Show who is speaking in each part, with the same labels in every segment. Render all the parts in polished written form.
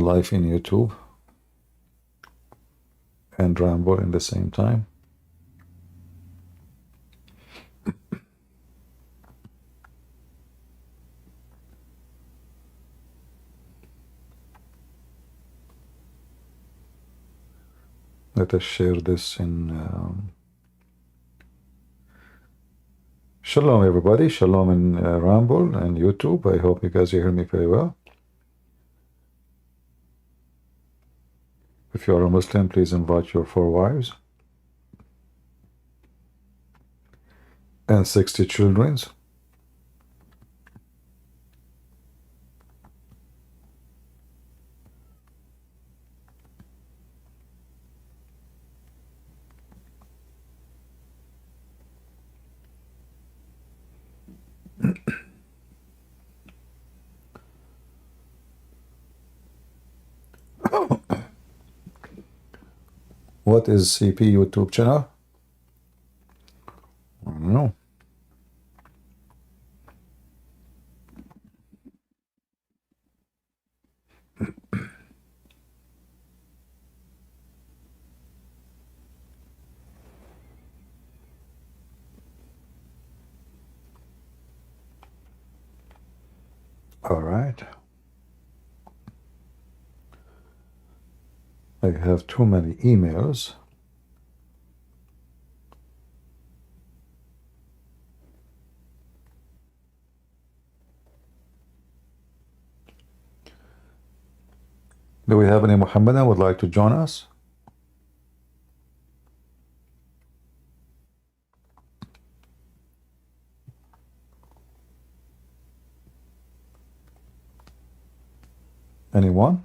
Speaker 1: live in YouTube and ramble in the same time. Let us share this in Shalom everybody, Shalom in Ramble and YouTube. I hope you guys hear me very well. If you are a Muslim, please invite your 4 wives and 60 children. What is CP YouTube channel? I don't know. All right. I have too many emails. Do we have any Mohammedan would like to join us? Anyone?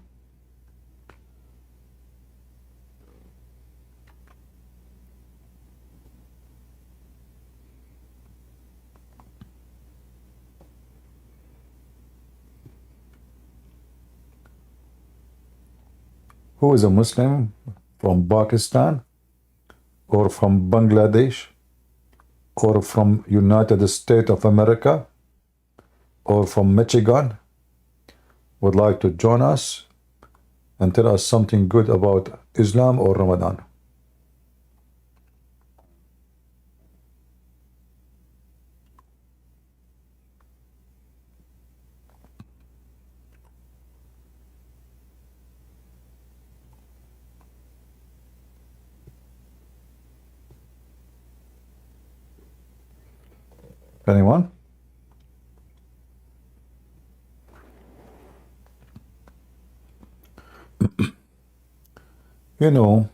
Speaker 1: Who is a Muslim from Pakistan or from Bangladesh or from United States of America or from Michigan would like to join us and tell us something good about Islam or Ramadan? Anyone? You know,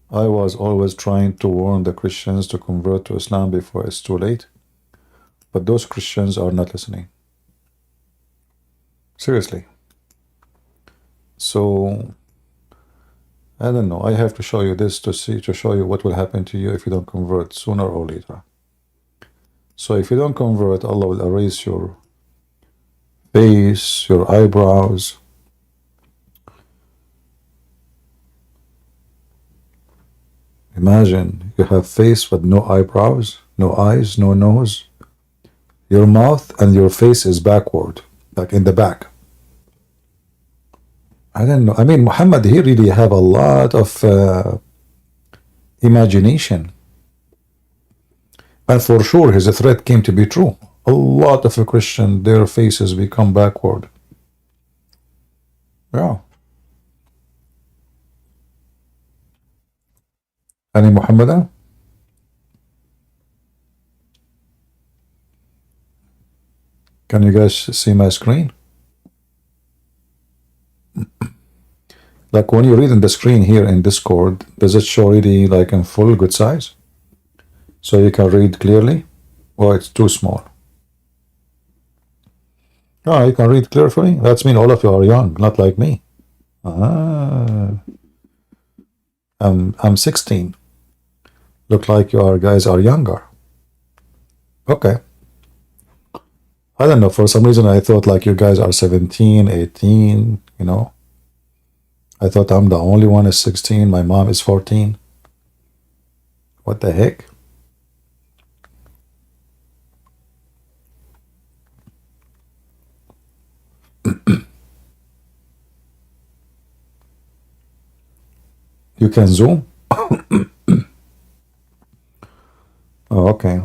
Speaker 1: I was always trying to warn the Christians to convert to Islam before it's too late, but those Christians are not listening. Seriously. So, I don't know. I have to show you this to show you what will happen to you if you don't convert sooner or later. So if you don't convert, Allah will erase your face, your eyebrows. Imagine you have face with no eyebrows, no eyes, no nose. Your mouth and your face is backward, like in the back. I don't know. I mean, Muhammad, he really have a lot of imagination. And for sure, his threat came to be true. A lot of Christians, their faces become backward. Yeah. Any Muhammadan? Can you guys see my screen? Like when you read in the screen here in Discord, does it show really like in full good size? So you can read clearly? Or it's too small? Oh, you can read clearly? That's mean all of you are young, not like me. I'm 16. Look like you guys are younger. Okay. I don't know, for some reason I thought like you guys are 17, 18, you know. I thought I'm the only one is 16, my mom is 14. What the heck? You can Zoom? Oh, okay.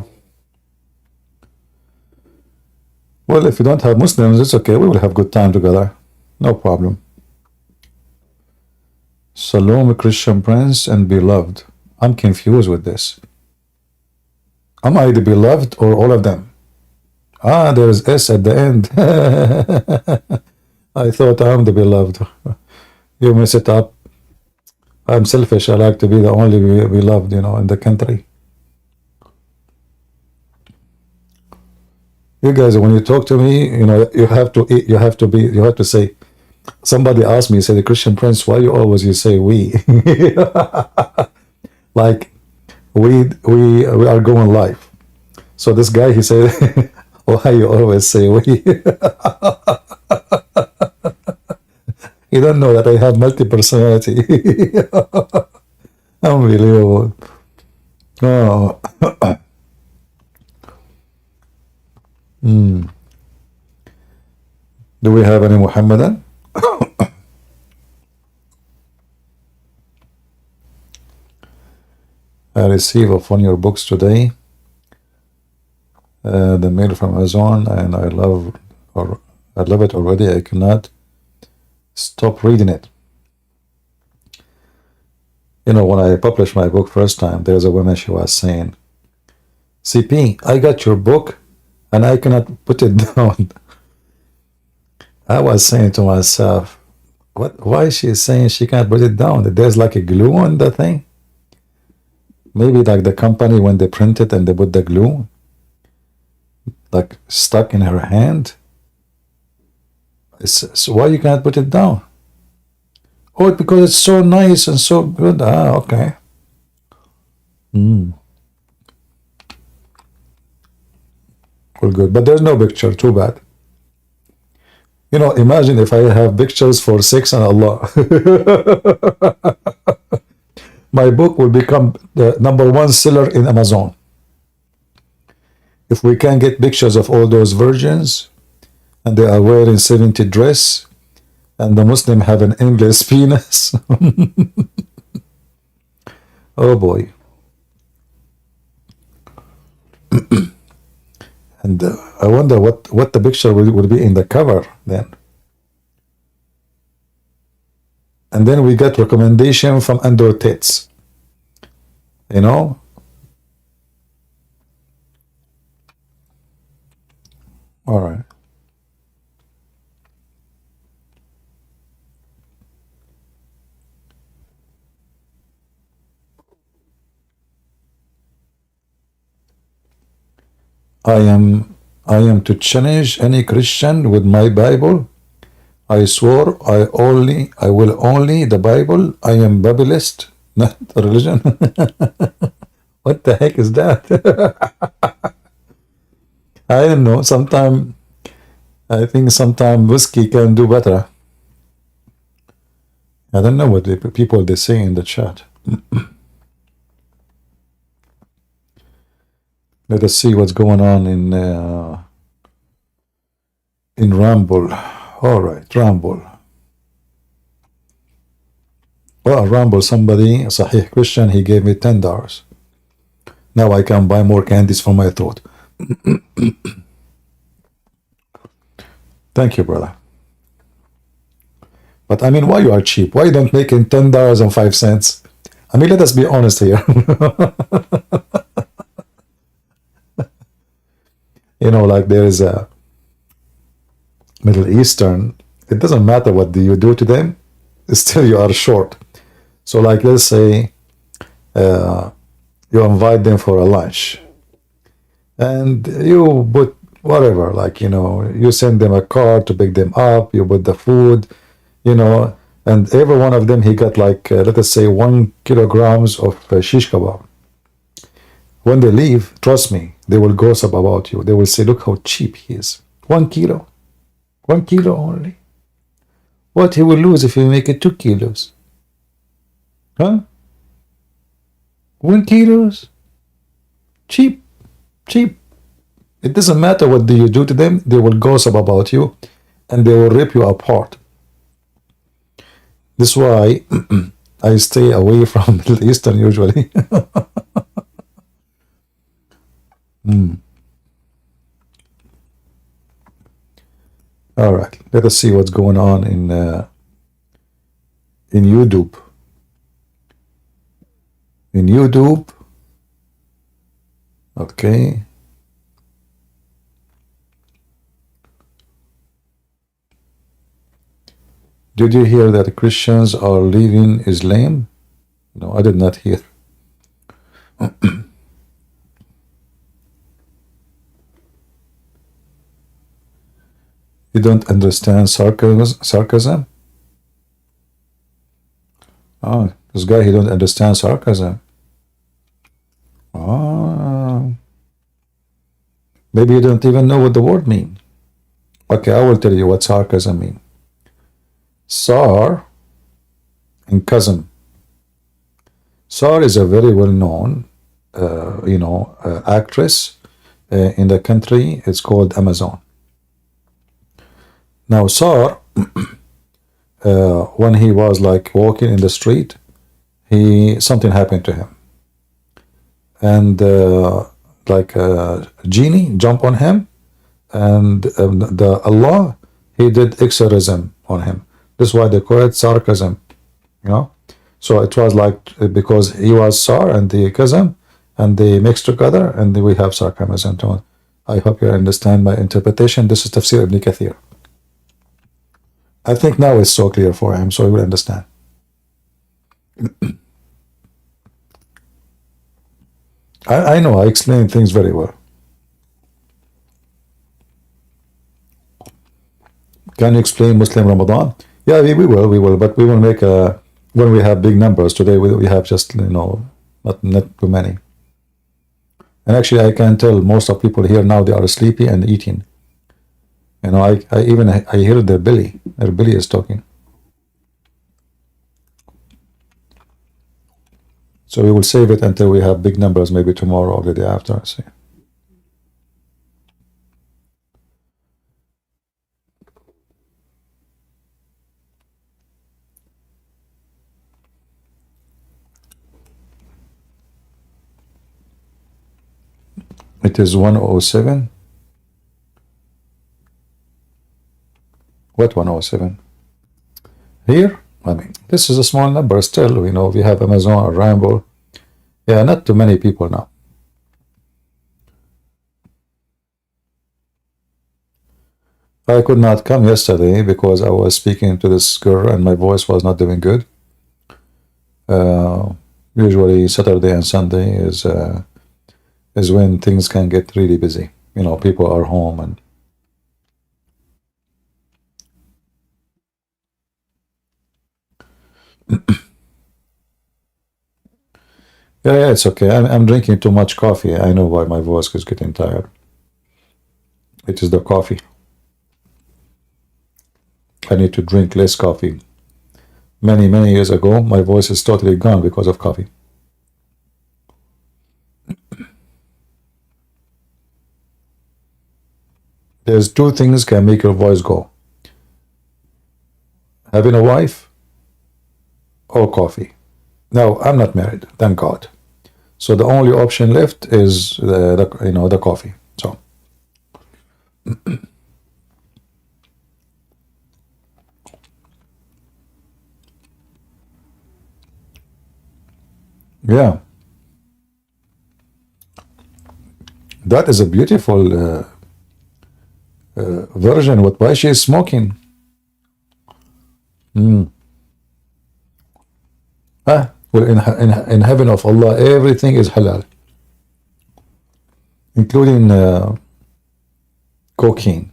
Speaker 1: Well, if you don't have Muslims, it's okay. We will have good time together. No problem. Shalom, Christian Prince and beloved. I'm confused with this. Am I the beloved or all of them? Ah, there's S at the end. I thought I'm the beloved. You mess it up. I'm selfish. I like to be the only beloved, you know, in the country. You guys, when you talk to me, you know, you have to say. Somebody asked me, said, Christian Prince, why you say we? Like we are going live. So this guy, he said, why you always say we? You don't know that I have multi-personality. Unbelievable. Oh. Do we have any Muhammadan? I received one of your books today, the mail from Amazon, and I love it already. I cannot stop reading it. You know, when I published my book first time, there's a woman, she was saying, CP, I got your book and I cannot put it down. I was saying to myself, why is she saying she can't put it down? There's like a glue on the thing. Maybe like the company, when they print it and they put the glue, like stuck in her hand. So why you can't put it down? Oh, because it's so nice and so good. Ah, okay. Well, good. But there's no picture. Too bad. You know, imagine if I have pictures for sex and Allah. My book will become the #1 seller in Amazon. If we can get pictures of all those virgins, and they are wearing 70 dress, and the Muslim have an endless penis. Oh boy. And I wonder what the picture will be in the cover then. And then we get recommendation from under tits. You know? All right. I am to challenge any Christian with my Bible. I swore I will only the Bible. I am Bibleist, not a religion. What the heck is that? I don't know. I think sometimes whiskey can do better. I don't know what the people they say in the chat. Let us see what's going on in Rumble. All right, Rumble. Well, Rumble, somebody, a Sahih Christian, he gave me $10. Now I can buy more candies for my throat. Thank you, brother. But I mean, why you are cheap? Why you don't make it $10.05? I mean, let us be honest here. You know, like there is a Middle Eastern, it doesn't matter what you do to them, still you are short. So like, let's say you invite them for a lunch and you put whatever, like, you know, you send them a car to pick them up, you put the food, you know, and every one of them, he got like, let us say 1 kilograms of shish kebab. When they leave, trust me, they will gossip about you. They will say, look how cheap he is. 1 kilo. 1 kilo only. What he will lose if you make it 2 kilos? Huh? 1 kilos? Cheap. Cheap. It doesn't matter what do you do to them. They will gossip about you and they will rip you apart. This is why I stay away from Middle Eastern usually. All right, let us see what's going on in YouTube. In YouTube, okay. Did you hear that Christians are leaving Islam? No, I did not hear. You don't understand sarcasm? Oh, this guy, he don't understand sarcasm. Oh, maybe you don't even know what the word means. Okay, I will tell you what sarcasm means. Sar and cousin. Sar is a very well-known, actress in the country. It's called Amazon. Now, Sar, when he was like walking in the street, something happened to him, and like a genie jumped on him, and the Allah, he did exorcism on him. This is why they call it sarcasm, So it was like because he was Sar and the cousin, and they mixed together, and we have sarcasm. I hope you understand my interpretation. This is Tafsir Ibn Kathir. I think now it's so clear for him, so he will understand. I know, I explain things very well. Can you explain Muslim Ramadan? Yeah, we will, but we will make when we have big numbers. Today we have just, not too many. And actually, I can tell most of people here now, they are sleepy and eating. I hear their belly is talking. So we will save it until we have big numbers, maybe tomorrow or the day after. See. It is 107. What 107? Here? I mean, this is a small number still. We have Amazon or Ramble. Yeah, not too many people now. I could not come yesterday because I was speaking to this girl and my voice was not doing good. Usually Saturday and Sunday is when things can get really busy. People are home and yeah, it's okay. I'm drinking too much coffee. I know why my voice is getting tired. It is the coffee. I need to drink less coffee. Many, many years ago, my voice is totally gone because of coffee. There's two things can make your voice go. Having a wife or coffee. Now, I'm not married, thank God. So the only option left is the coffee. So yeah, that is a beautiful version. Why she is smoking? Well, in heaven of Allah, everything is halal, including cocaine.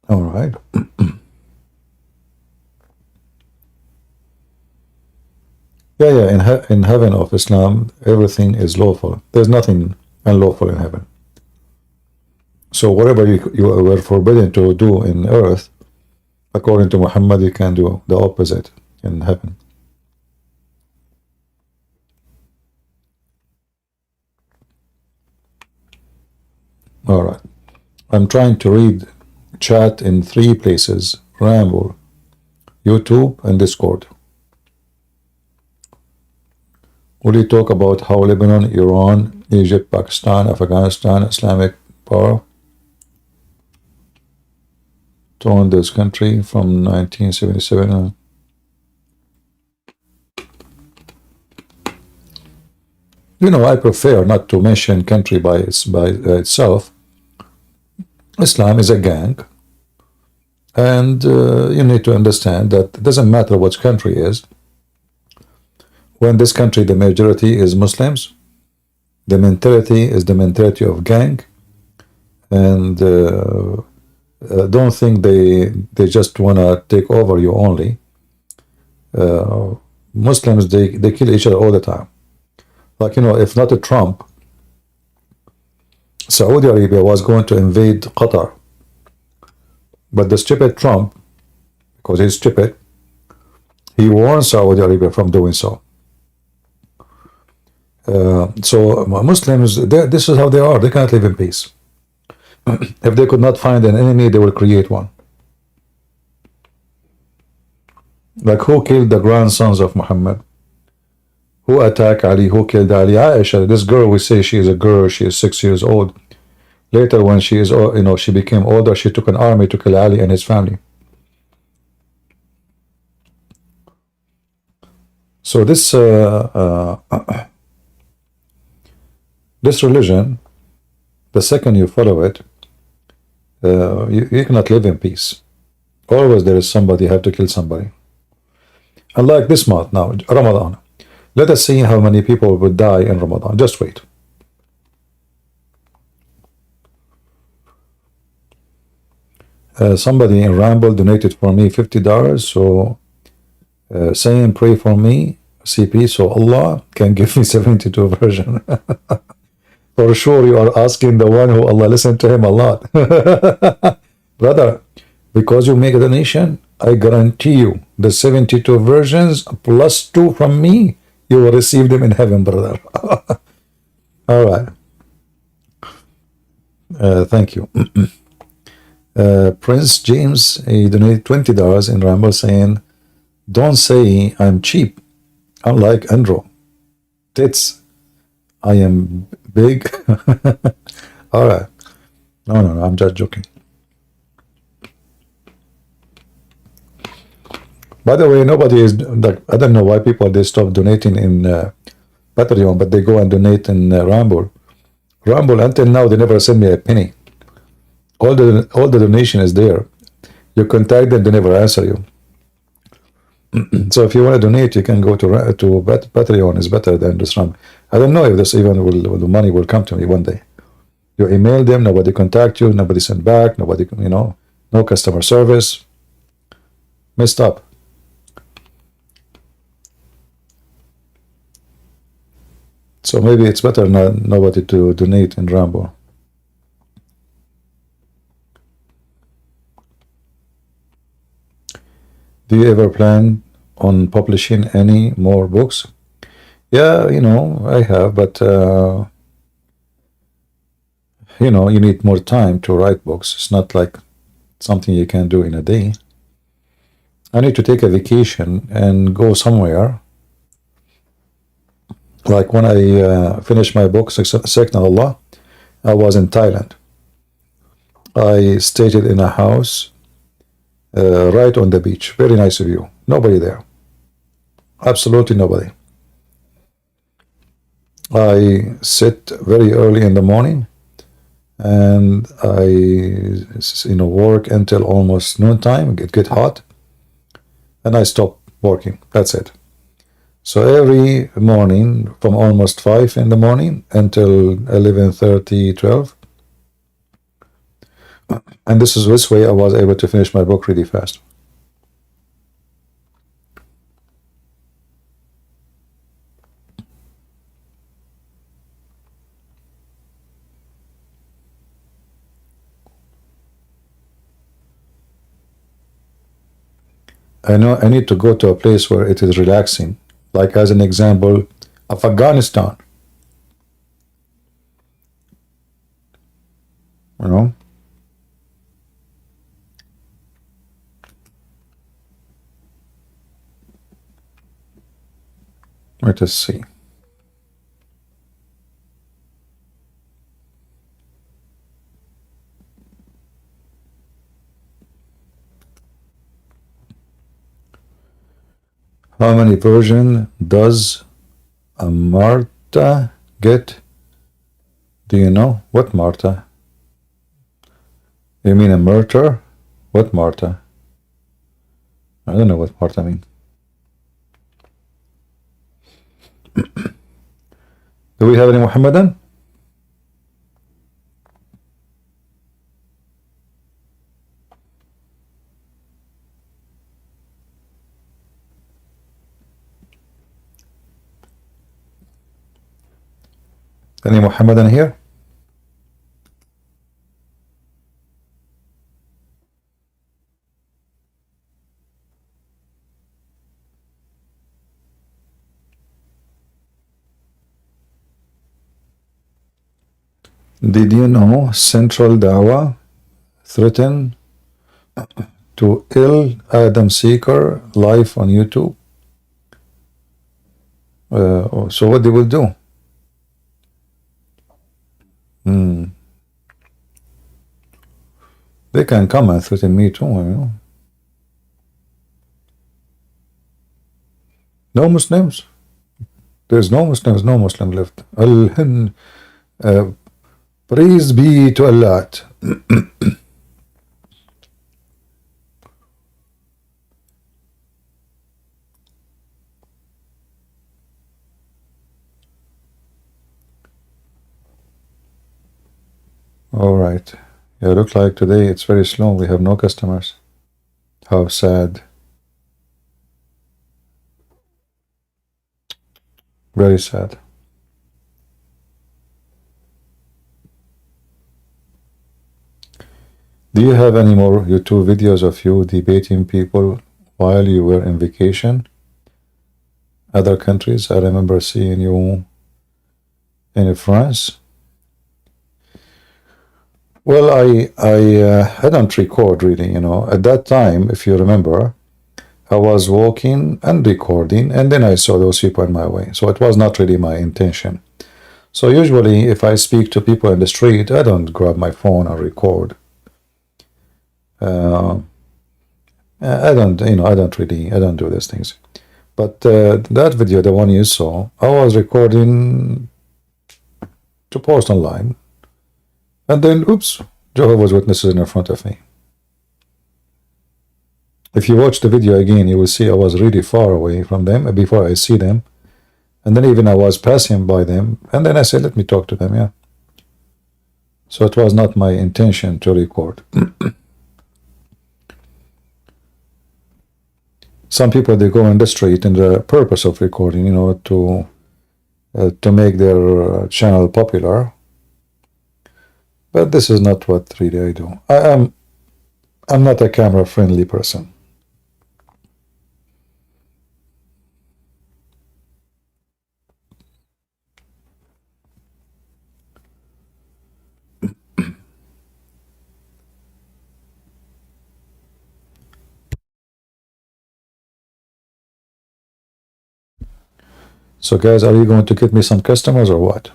Speaker 1: All right. Yeah. In heaven of Islam, everything is lawful. There's nothing unlawful in heaven. So whatever you were forbidden to do in earth, according to Muhammad, you can do the opposite in heaven. All right. I'm trying to read chat in 3 places: Ramble, YouTube, and Discord. Will you talk about how Lebanon, Iran, Egypt, Pakistan, Afghanistan, Islamic power torn this country from 1977? You know, I prefer not to mention country by itself. Islam is a gang, and you need to understand that it doesn't matter which country is. When this country, the majority is Muslims, the mentality is the mentality of gang, and don't think they just want to take over you only. Muslims, they kill each other all the time. Like, you know, if not a Trump, Saudi Arabia was going to invade Qatar. But the stupid Trump, because he's stupid, he warned Saudi Arabia from doing so. So Muslims, this is how they are. They can't live in peace. If they could not find an enemy, they will create one. Like, who killed the grandsons of Muhammad? Who attacked Ali? Who killed Ali? Aisha, this girl, we say she is a girl, she is 6 years old. Later, when she is, you know, she became older, she took an army to kill Ali and his family. So this this religion, the second you follow it, you cannot live in peace. Always there is somebody, you have to kill somebody. Unlike this month now, Ramadan. Let us see how many people would die in Ramadan. Just wait. Somebody in Ramble donated for me $50. So saying pray for me, CP, so Allah can give me 72 version. For sure you are asking the one who Allah listened to him a lot. Brother, because you make a donation, I guarantee you the 72 versions plus 2 from me, you will receive them in heaven, brother. All right. Thank you. Prince James, he donated $20 in Ramble saying, don't say I'm cheap. Unlike Andrew. Tits. I am big. All right. No, I'm just joking. By the way, nobody is like, I don't know why people they stop donating in Patreon, but they go and donate in Ramble. Ramble, until now, they never send me a penny. All the donation is there. You contact them, they never answer you. So if you want to donate, you can go to Patreon. Is better than this Ramble. I don't know if this even will the money will come to me one day. You email them, nobody contact you, nobody send back, nobody, you know, no customer service. Messed up. So maybe it's better not nobody to donate in Rambo. Do you ever plan on publishing any more books? Yeah, you know, I have, but you know, you need more time to write books. It's not like something you can do in a day. I need to take a vacation and go somewhere. Like when I finished my book, Second Allah, I was in Thailand. I stayed in a house right on the beach. Very nice view. Nobody there. Absolutely nobody. I sit very early in the morning and I, you know, work until almost noontime. It get hot and I stop working. That's it. So every morning from almost 5 in the morning until 11:30, 12. And this way I was able to finish my book really fast. I know I need to go to a place where it is relaxing. Like as an example, Afghanistan. you know. Let us see. How many versions does a Marta get? Do you know? What Marta? You mean a murder? What Marta? I don't know what Marta means. Do we have any Mohammedan? Any Mohammedan here? Did you know Central Dawah threatened to ill Adam Seeker live on YouTube? So what they will do? They can come and threaten me too, you know. No Muslims. There's no Muslims, no Muslim left. Praise be to Allah. All right. Yeah, look like today it's very slow. We have no customers. How sad. Very sad. Do you have any more YouTube videos of you debating people while you were in vacation? Other countries? I remember seeing you in France. Well, I don't record really, you know. At that time, if you remember, I was walking and recording, and then I saw those people in my way. So it was not really my intention. So usually, if I speak to people in the street, I don't grab my phone and record. I don't do these things. But that video, the one you saw, I was recording to post online. And then, oops, Jehovah's Witnesses in front of me. If you watch the video again, you will see I was really far away from them before I see them. And then even I was passing by them. And then I said, let me talk to them, yeah. So it was not my intention to record. Some people, they go in the street in the purpose of recording, you know, to make their channel popular. But this is not what really I do. I'm not a camera-friendly person. So guys, are you going to get me some customers or what?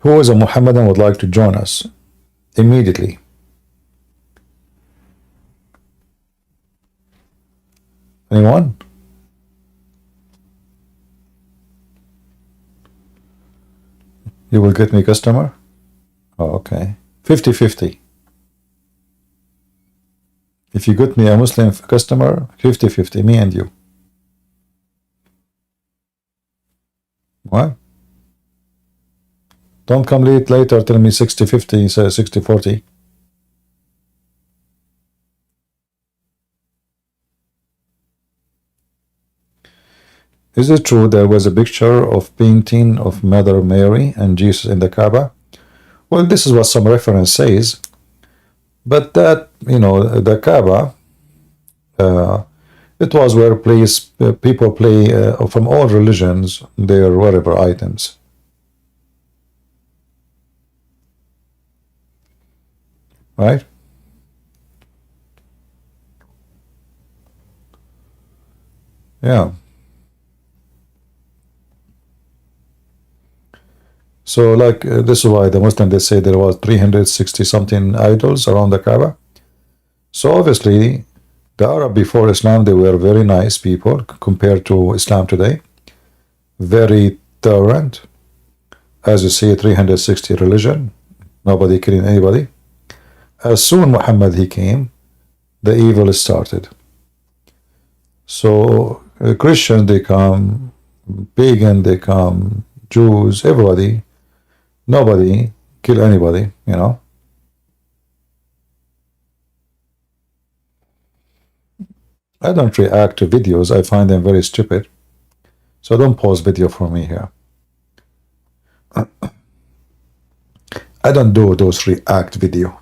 Speaker 1: Who is a Mohammedan would like to join us immediately? Anyone? You will get me customer? Oh, okay. 50-50. If you get me a Muslim customer, 50-50, me and you. What? Don't come late later, tell me 60-50, say 60-40. Is it true there was a picture of painting of Mother Mary and Jesus in the Kaaba? Well, this is what some reference says. But that, you know, the Kaaba, it was where people play from all religions their whatever items. right? Yeah. So like this is why the Muslim, they say there was 360 something idols around the Kaaba. So obviously the Arab before Islam, they were very nice people compared to Islam today. Very tolerant. As you see, 360 religion, nobody killing anybody. As soon Muhammad he came, the evil started. So Christians they come, pagan they come, Jews, everybody, nobody kill anybody, you know. I don't react to videos, I find them very stupid. So don't pause video for me here. I don't do those react video.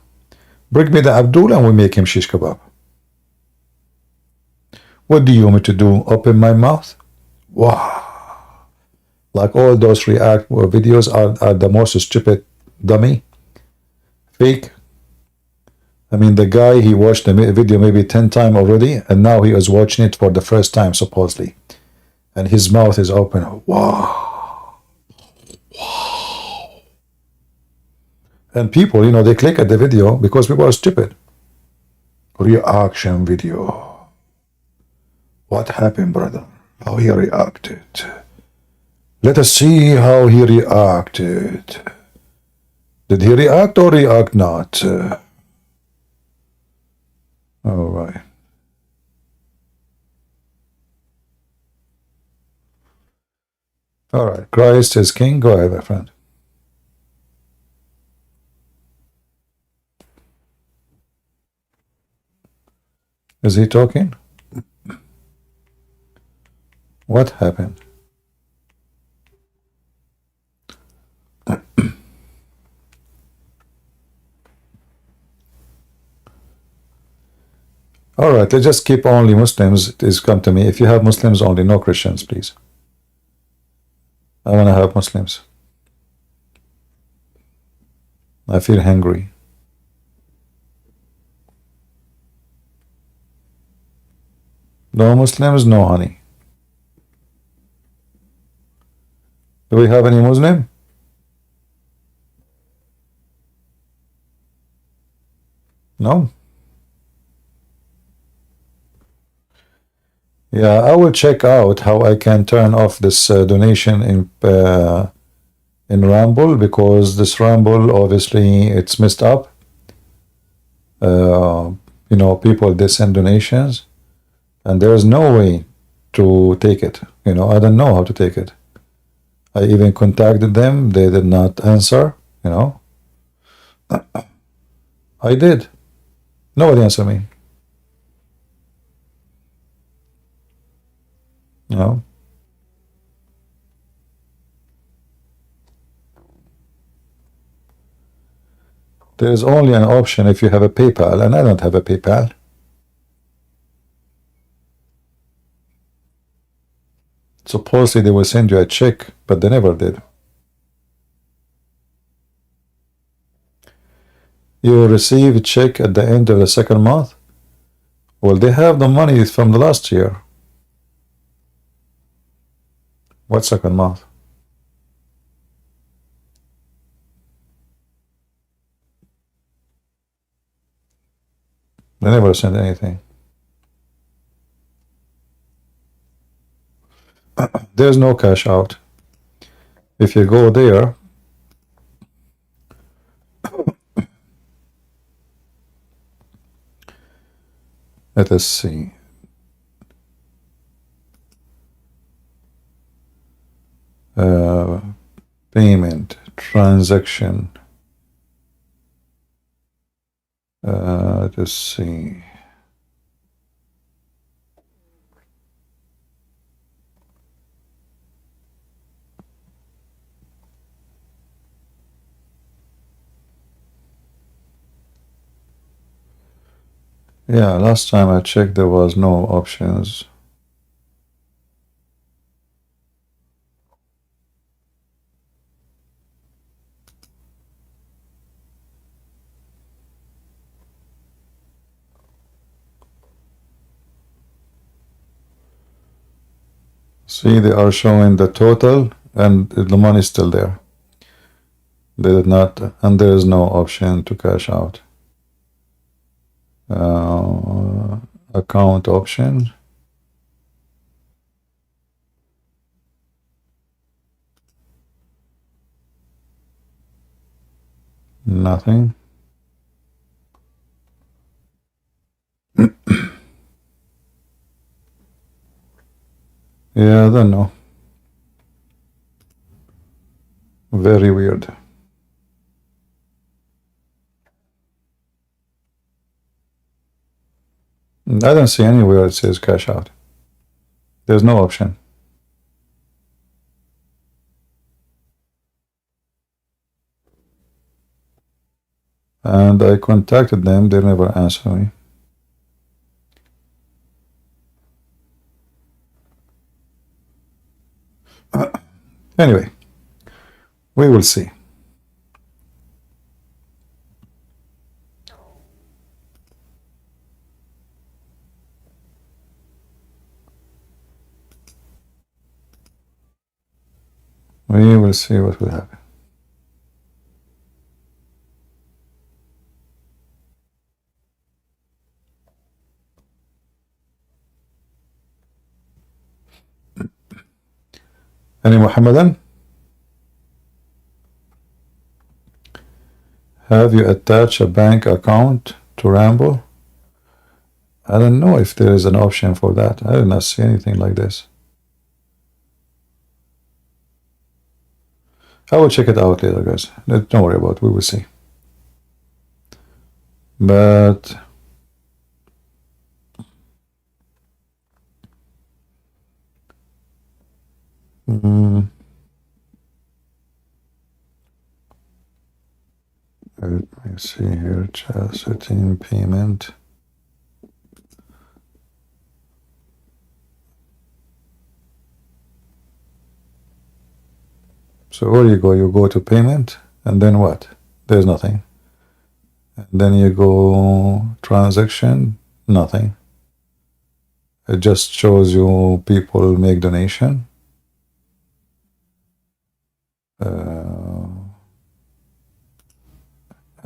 Speaker 1: Bring me the Abdul and we make him shish kebab. What do you want me to do? Open my mouth? Wow. Like all those react videos are the most stupid dummy. Fake. I mean, the guy, he watched the video maybe 10 times already, and now he is watching it for the first time, supposedly. And his mouth is open. Wow. Wow. And people, you know, they click at the video because people are stupid. Reaction video. What happened, brother? How he reacted. Let us see how he reacted. Did he react or react not? All right. All right. Christ is king. Go ahead, my friend. Is he talking? What happened? All right, let's just keep only Muslims. Please come to me. If you have Muslims only, no Christians, please. I want to have Muslims. I feel hungry. No Muslims, no honey. Do we have any Muslim? No? Yeah, I will check out how I can turn off this donation in Rumble, because this Rumble, obviously, it's messed up. You know, people, they send donations, and there's no way to take it. You know, I don't know how to take it. I even contacted them. They did not answer, you know. I did. Nobody answered me. You know. There is only an option if you have a PayPal, and I don't have a PayPal. Supposedly they will send you a check, but they never did. You will receive a check at the end of the second month. Well, they have the money from the last year. What second month? They never sent anything. There's no cash out. If you go there, let us see. Payment, transaction. Let us see. Yeah, last time I checked, there was no options. See, they are showing the total and the money is still there. They did not, and there is no option to cash out. Account option. Nothing. Yeah, I don't know. Very weird. I don't see anywhere it says cash out. There's no option. And I contacted them, they never answer me. Anyway, we will see. We will see what will happen. Any Mohammedan? Have you attached a bank account to Rambo? I don't know if there is an option for that. I did not see anything like this. I will check it out later, guys. Don't worry about it. We will see. But let me see here. Chat setting payment. So where you go? You go to payment, and then what? There's nothing. And then you go transaction, nothing. It just shows you people make donation.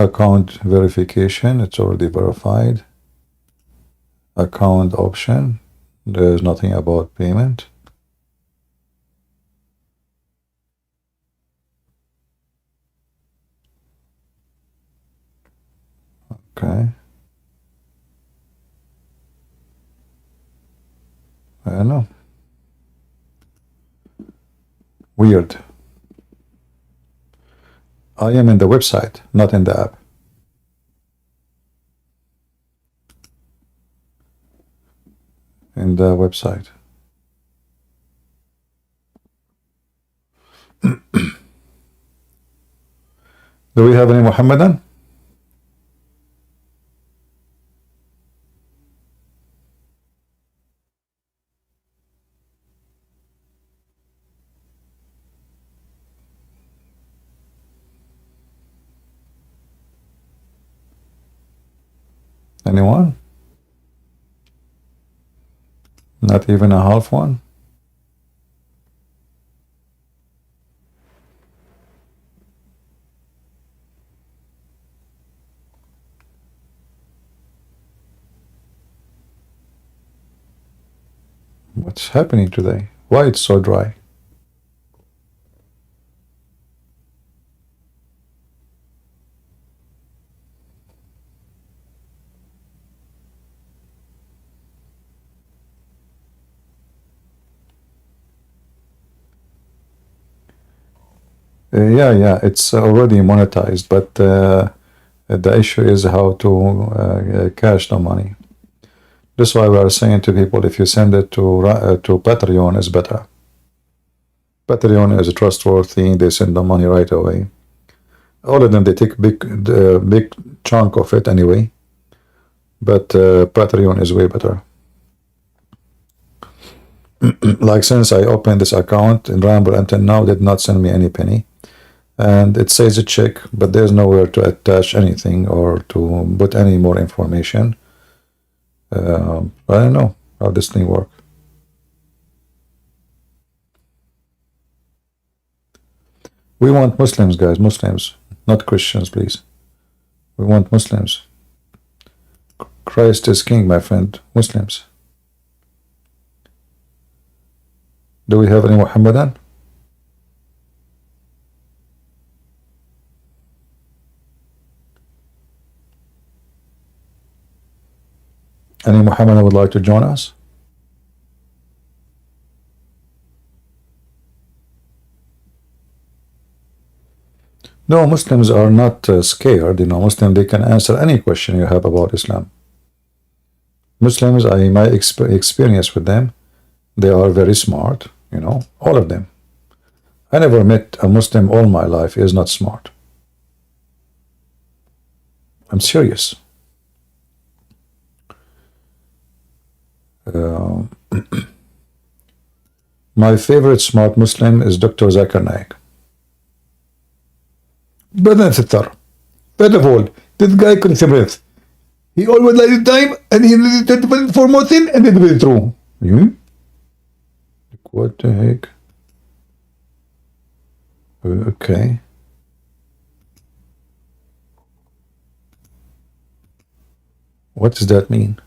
Speaker 1: Account verification, it's already verified. Account option, there's nothing about payment. Okay. I don't know. Weird. I am in the website, not in the app. In the website. Do we have any Mohammedan? Anyone? Not even a half one? What's happening today? Why it's so dry? Yeah, it's already monetized, but the issue is how to cash the money. That's why we are saying to people, if you send it to Patreon, is better. Patreon is trustworthy. They send the money right away. All of them, they take big chunk of it anyway. But Patreon is way better. Like since I opened this account in Rambo until now, they did not send me any penny. And it says a check, but there's nowhere to attach anything or to put any more information. I don't know how this thing works. We want Muslims, guys, Muslims, not Christians, please. We want Muslims. Christ is king, my friend. Muslims. Do we have any Muhammadan? Any Muhammadan would like to join us? No, Muslims are not scared. You know, Muslims, they can answer any question you have about Islam. Muslims, my experience with them, they are very smart, you know, all of them. I never met a Muslim all my life is not smart. I'm serious. My favorite smart Muslim is Dr. Zakir Naik. Better than all, this guy couldn't breathe. He always like the time and he did for more thing and it will true. What the heck? Okay. What does that mean?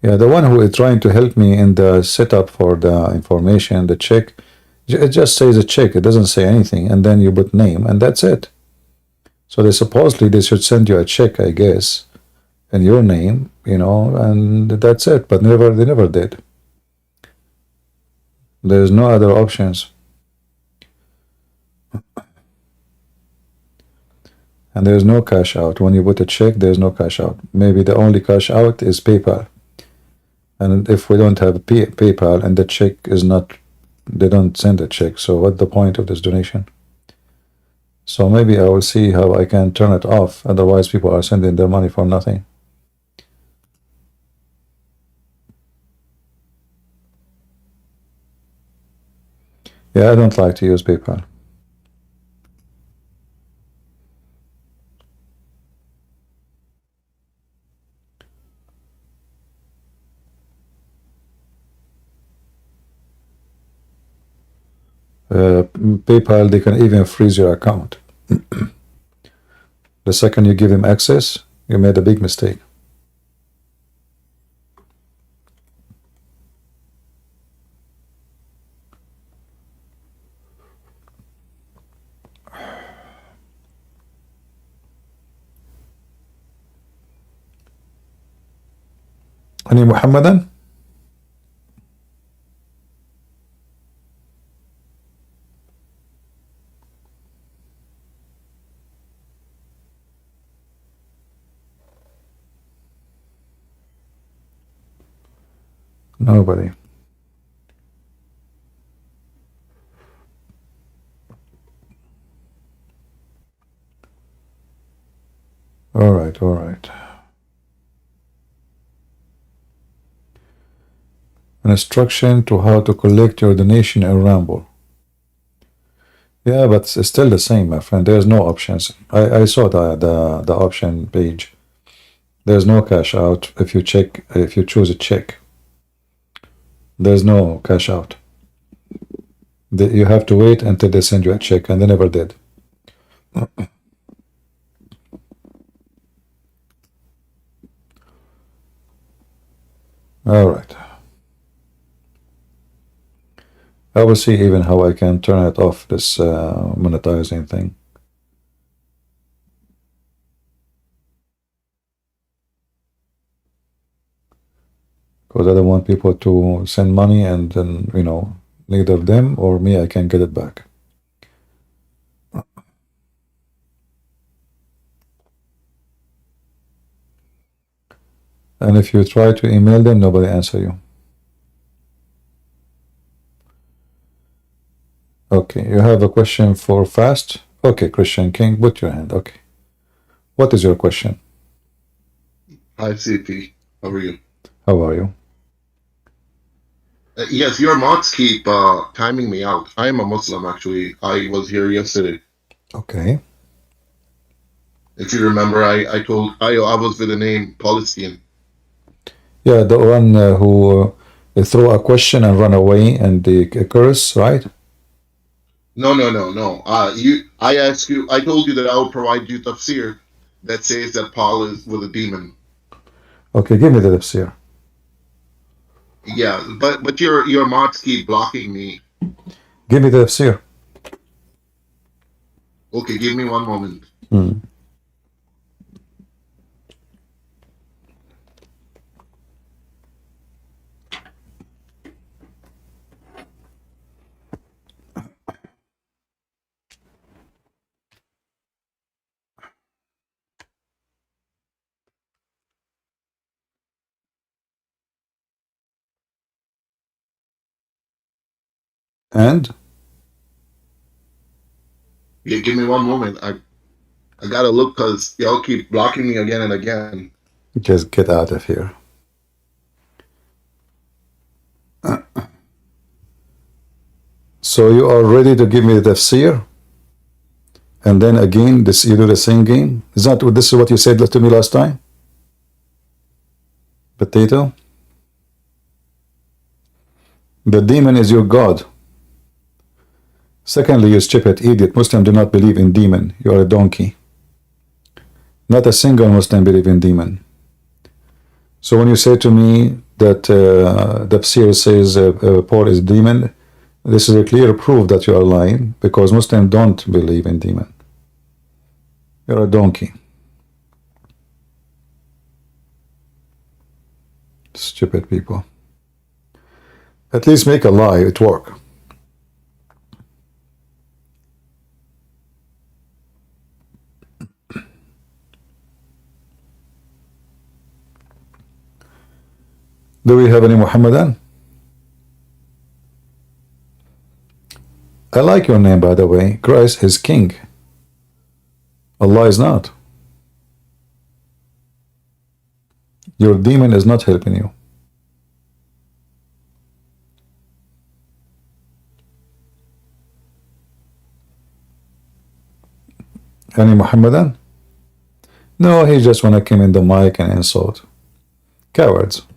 Speaker 1: Yeah, the one who is trying to help me in the setup for the information, the check, it just says a check. It doesn't say anything, and then you put name, and that's it. So they supposedly they should send you a check, I guess, and your name, you know, and that's it. But they never did. There's no other options. And there's no cash out. When you put a check, there's no cash out. Maybe the only cash out is PayPal. And if we don't have PayPal and the check is not, they don't send a check. So what's the point of this donation? So maybe I will see how I can turn it off. Otherwise, people are sending their money for nothing. Yeah, I don't like to use PayPal. PayPal, they can even freeze your account. The second you give him access, you made a big mistake. Any Muhammadan? Nobody. All right, all right. An instruction to how to collect your donation in Ramble. Yeah, but it's still the same, my friend. There's no options. I saw the option page. There's no cash out if you choose a check. There's no cash out. You have to wait until they send you a check, and they never did. All right. I will see even how I can turn it off, this monetizing thing. Because I don't want people to send money and then, you know, neither them or me, I can get it back. And if you try to email them, nobody answer you. Okay, you have a question for fast? Okay, Christian King, put your hand. Okay. What is your question?
Speaker 2: Hi, CP. How are you?
Speaker 1: How are you?
Speaker 2: Yes, your mods keep timing me out. I am a Muslim, actually. I was here yesterday.
Speaker 1: Okay.
Speaker 2: If you remember, I told I was with the name Palestine.
Speaker 1: Yeah, the one who They throw a question and run away and they curse, right?
Speaker 2: No. I asked you. I told you that I would provide you tafsir that says that Paul is with a demon.
Speaker 1: Okay, give me the tafsir.
Speaker 2: Yeah, but your mods keep blocking me.
Speaker 1: Give me the tafsir.
Speaker 2: Okay, give me one moment.
Speaker 1: And
Speaker 2: Yeah, give me one moment. I gotta look because y'all keep blocking me again and again.
Speaker 1: just get out of here. So you are ready to give me the tafsir? And then again, this you do the same game? Is that what this is what you said to me last time? Potato? The demon is your God. Secondly, you stupid idiot. Muslims do not believe in demon. You are a donkey. Not a single Muslim believe in demon. So when you say to me that the tafsir says Paul is demon, this is a clear proof that you are lying because Muslims don't believe in demon. You're a donkey. Stupid people. At least make a lie, it work. Do we have any Muhammadan? I like your name, by the way. Christ is king. Allah is not. Your demon is not helping you. Any Muhammadan? No, he just wanna come in the mic and insult. Cowards.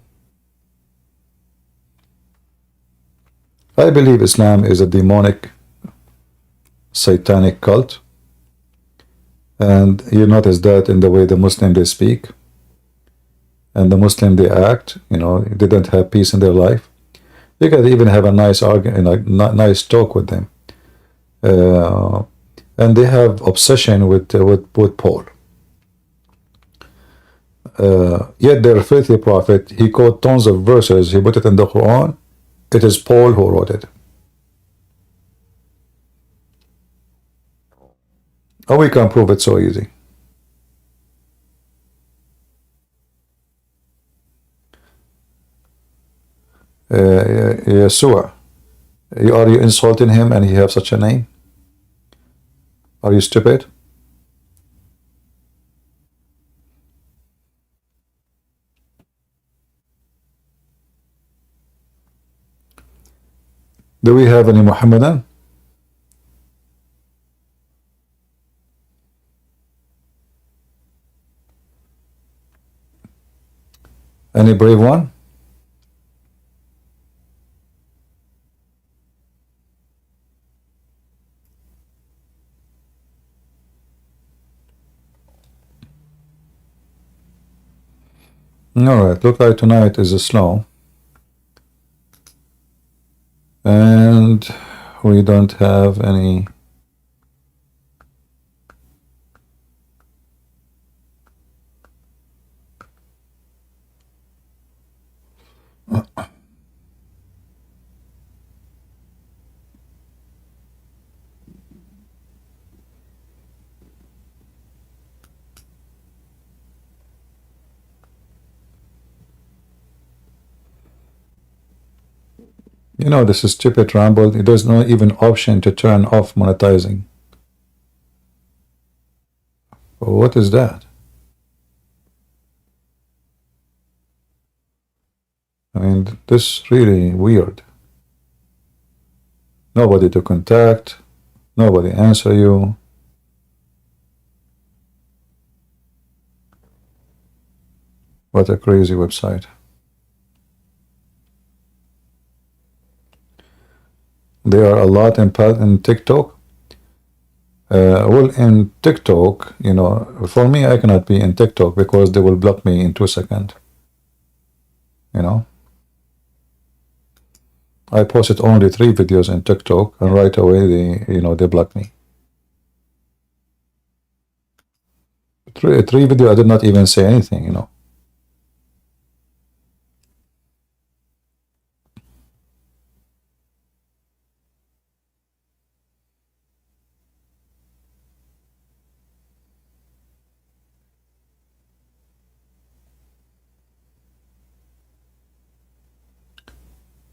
Speaker 1: I believe Islam is a demonic, satanic cult. And you notice that in the way the Muslim they speak and the Muslim they act, you know, they don't have peace in their life. You can even have a nice argument, nice talk with them. And they have obsession with Paul. Yet their filthy prophet, he quote tons of verses, he put it in the Quran. It is Paul who wrote it. Oh, we can prove it so easy. Yeshua, are you insulting him and he have such a name? Are you stupid? Do we have any Muhammadan? Any brave one? Alright, look like tonight is slow. And we don't have any. You know, this is stupid ramble. There's no even option to turn off monetizing. What is that? I mean, this really weird. Nobody to contact, nobody answer you. What a crazy website. There are a lot in TikTok. Well, in TikTok, you know, for me, I cannot be in TikTok because they will block me in 2 seconds. You know, I posted only 3 videos in TikTok, and right away they block me. Three video, I did not even say anything, you know.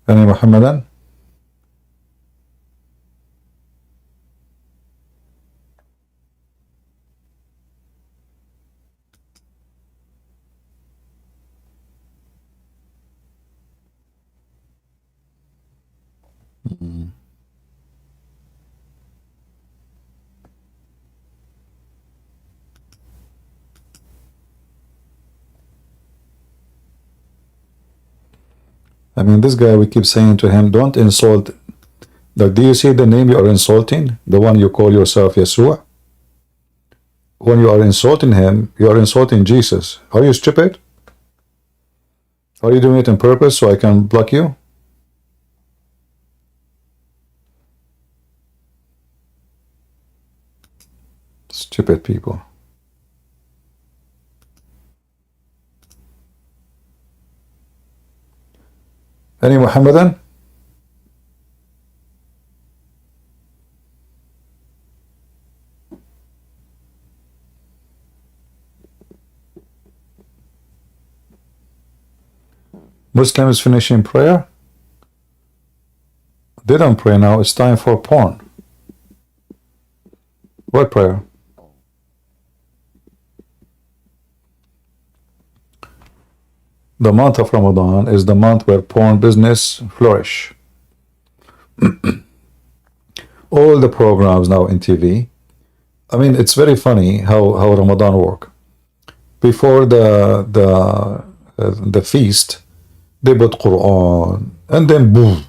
Speaker 1: Any Mohammedan? I mean, this guy, we keep saying to him, don't insult. Like, do you see the name you are insulting? The one you call yourself Yeshua? When you are insulting him, you are insulting Jesus. Are you stupid? Are you doing it on purpose so I can block you? Stupid people. Any Mohammedan? Muslims finishing prayer? They don't pray now. It's time for porn. What prayer? The month of Ramadan is the month where porn business flourish. All the programs now in TV. I mean, it's very funny how Ramadan work. Before the feast, they put Quran, and then boom.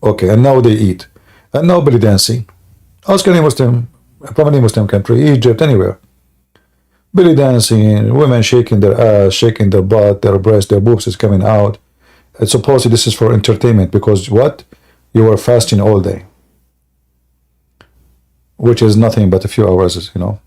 Speaker 1: Okay, and now they eat. And now belly dancing. Ask any Muslim, from any Muslim country, Egypt, anywhere. Belly dancing, women shaking their ass, shaking their butt, their breast, their boobs is coming out. It's supposedly this is for entertainment because what? You were fasting all day. Which is nothing but a few hours, you know.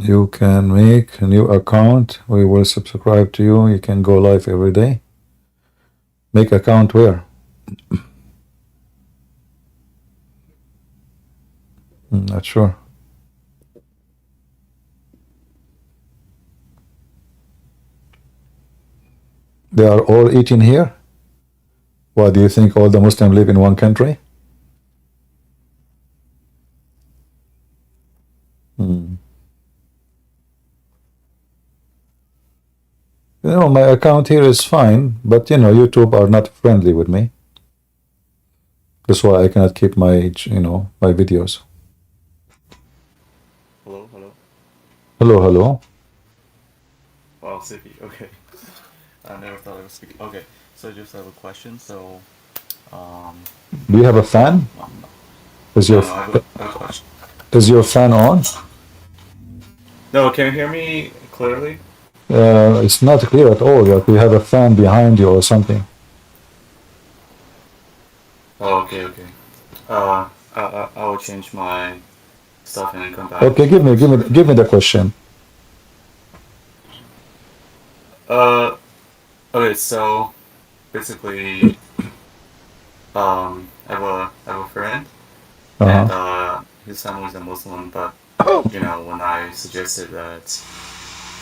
Speaker 1: You can make a new account. We will subscribe to you. You can go live every day. Make account where? Not sure. They are all eating here? Why do you think all the Muslims live in one country? You know, my account here is fine, but you know, YouTube are not friendly with me. That's why I cannot keep my, you know, my videos.
Speaker 3: Hello.
Speaker 1: Hello, hello.
Speaker 3: Wow, Sippy. Okay. I never thought I was speaking. Okay, so I just have a question. So,
Speaker 1: Do you have a fan? Is
Speaker 3: no,
Speaker 1: your
Speaker 3: I have a question.
Speaker 1: is your fan on?
Speaker 3: No, can you hear me clearly?
Speaker 1: It's not clear at all. Like you have a fan behind you or something.
Speaker 3: Oh, okay. I will change my stuff and come back.
Speaker 1: Okay, give me the question.
Speaker 3: Okay, so basically, I have a friend, and his family is a Muslim, but you know, when I suggested that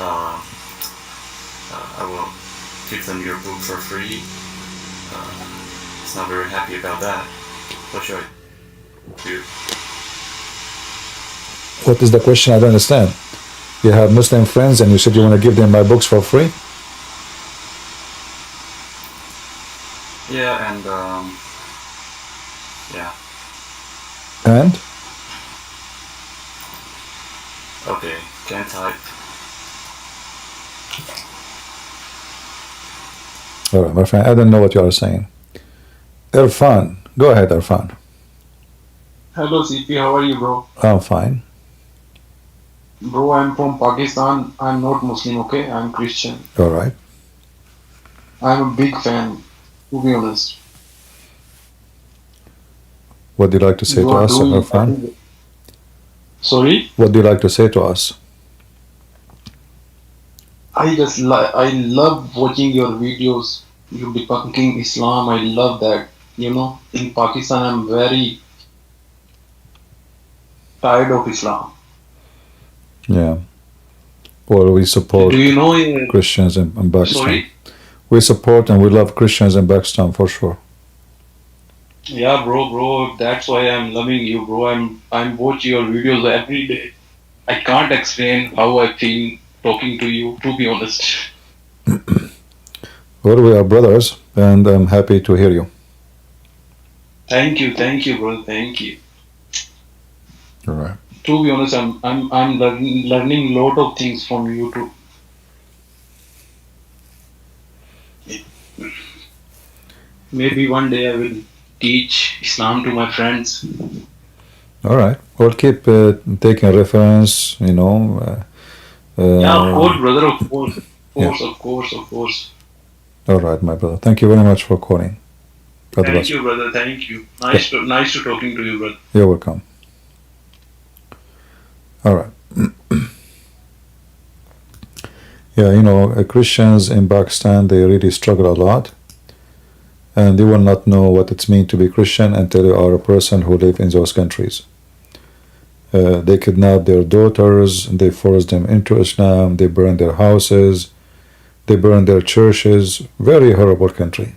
Speaker 3: I will give them your book for free, he's not very happy about that. What should I do?
Speaker 1: What is the question? I don't understand. You have Muslim friends and you said you want to give them my books for free?
Speaker 3: Yeah, and yeah.
Speaker 1: And?
Speaker 3: Okay, can't type.
Speaker 1: All right, my friend, I don't know what you are saying. Irfan, go ahead, Irfan.
Speaker 4: Hello, CP. How are you, bro?
Speaker 1: I'm fine.
Speaker 4: Bro, I'm from Pakistan. I'm not Muslim, okay? I'm Christian.
Speaker 1: All right.
Speaker 4: I'm a big fan, to be honest.
Speaker 1: What do you like to say
Speaker 4: You
Speaker 1: to
Speaker 4: are
Speaker 1: us,
Speaker 4: doing, I
Speaker 1: Irfan?
Speaker 4: think. Sorry?
Speaker 1: What do you like to say to us?
Speaker 4: I love watching your videos. You debunking Islam. I love that. You know, in Pakistan, I'm very tired of Islam.
Speaker 1: Yeah. Well, we support
Speaker 4: Do you know?
Speaker 1: Christians in Pakistan.
Speaker 4: Sorry?
Speaker 1: We support and we love Christians in Pakistan for sure.
Speaker 4: Yeah, bro. That's why I'm loving you, bro. I'm watching your videos every day. I can't explain how I feel talking to you, to be honest.
Speaker 1: Well, we are brothers, and I'm happy to hear you.
Speaker 4: Thank you, bro. Thank you.
Speaker 1: All right.
Speaker 4: To be honest, I'm learning a lot of things from you too. Maybe one day I will teach Islam to my friends.
Speaker 1: All right. We'll keep taking reference, you know.
Speaker 4: Yeah, of course, brother. Of course.
Speaker 1: Yeah.
Speaker 4: Of course.
Speaker 1: All right, my brother. Thank you very much for calling. God
Speaker 4: Thank
Speaker 1: bless
Speaker 4: you, brother. Thank you. Nice to talking to you, brother.
Speaker 1: You're welcome. All right. Yeah, you know, Christians in Pakistan, they really struggle a lot. And they will not know what it means to be Christian until you are a person who lives in those countries. They kidnap their daughters, they force them into Islam, they burn their houses, they burn their churches. Very horrible country.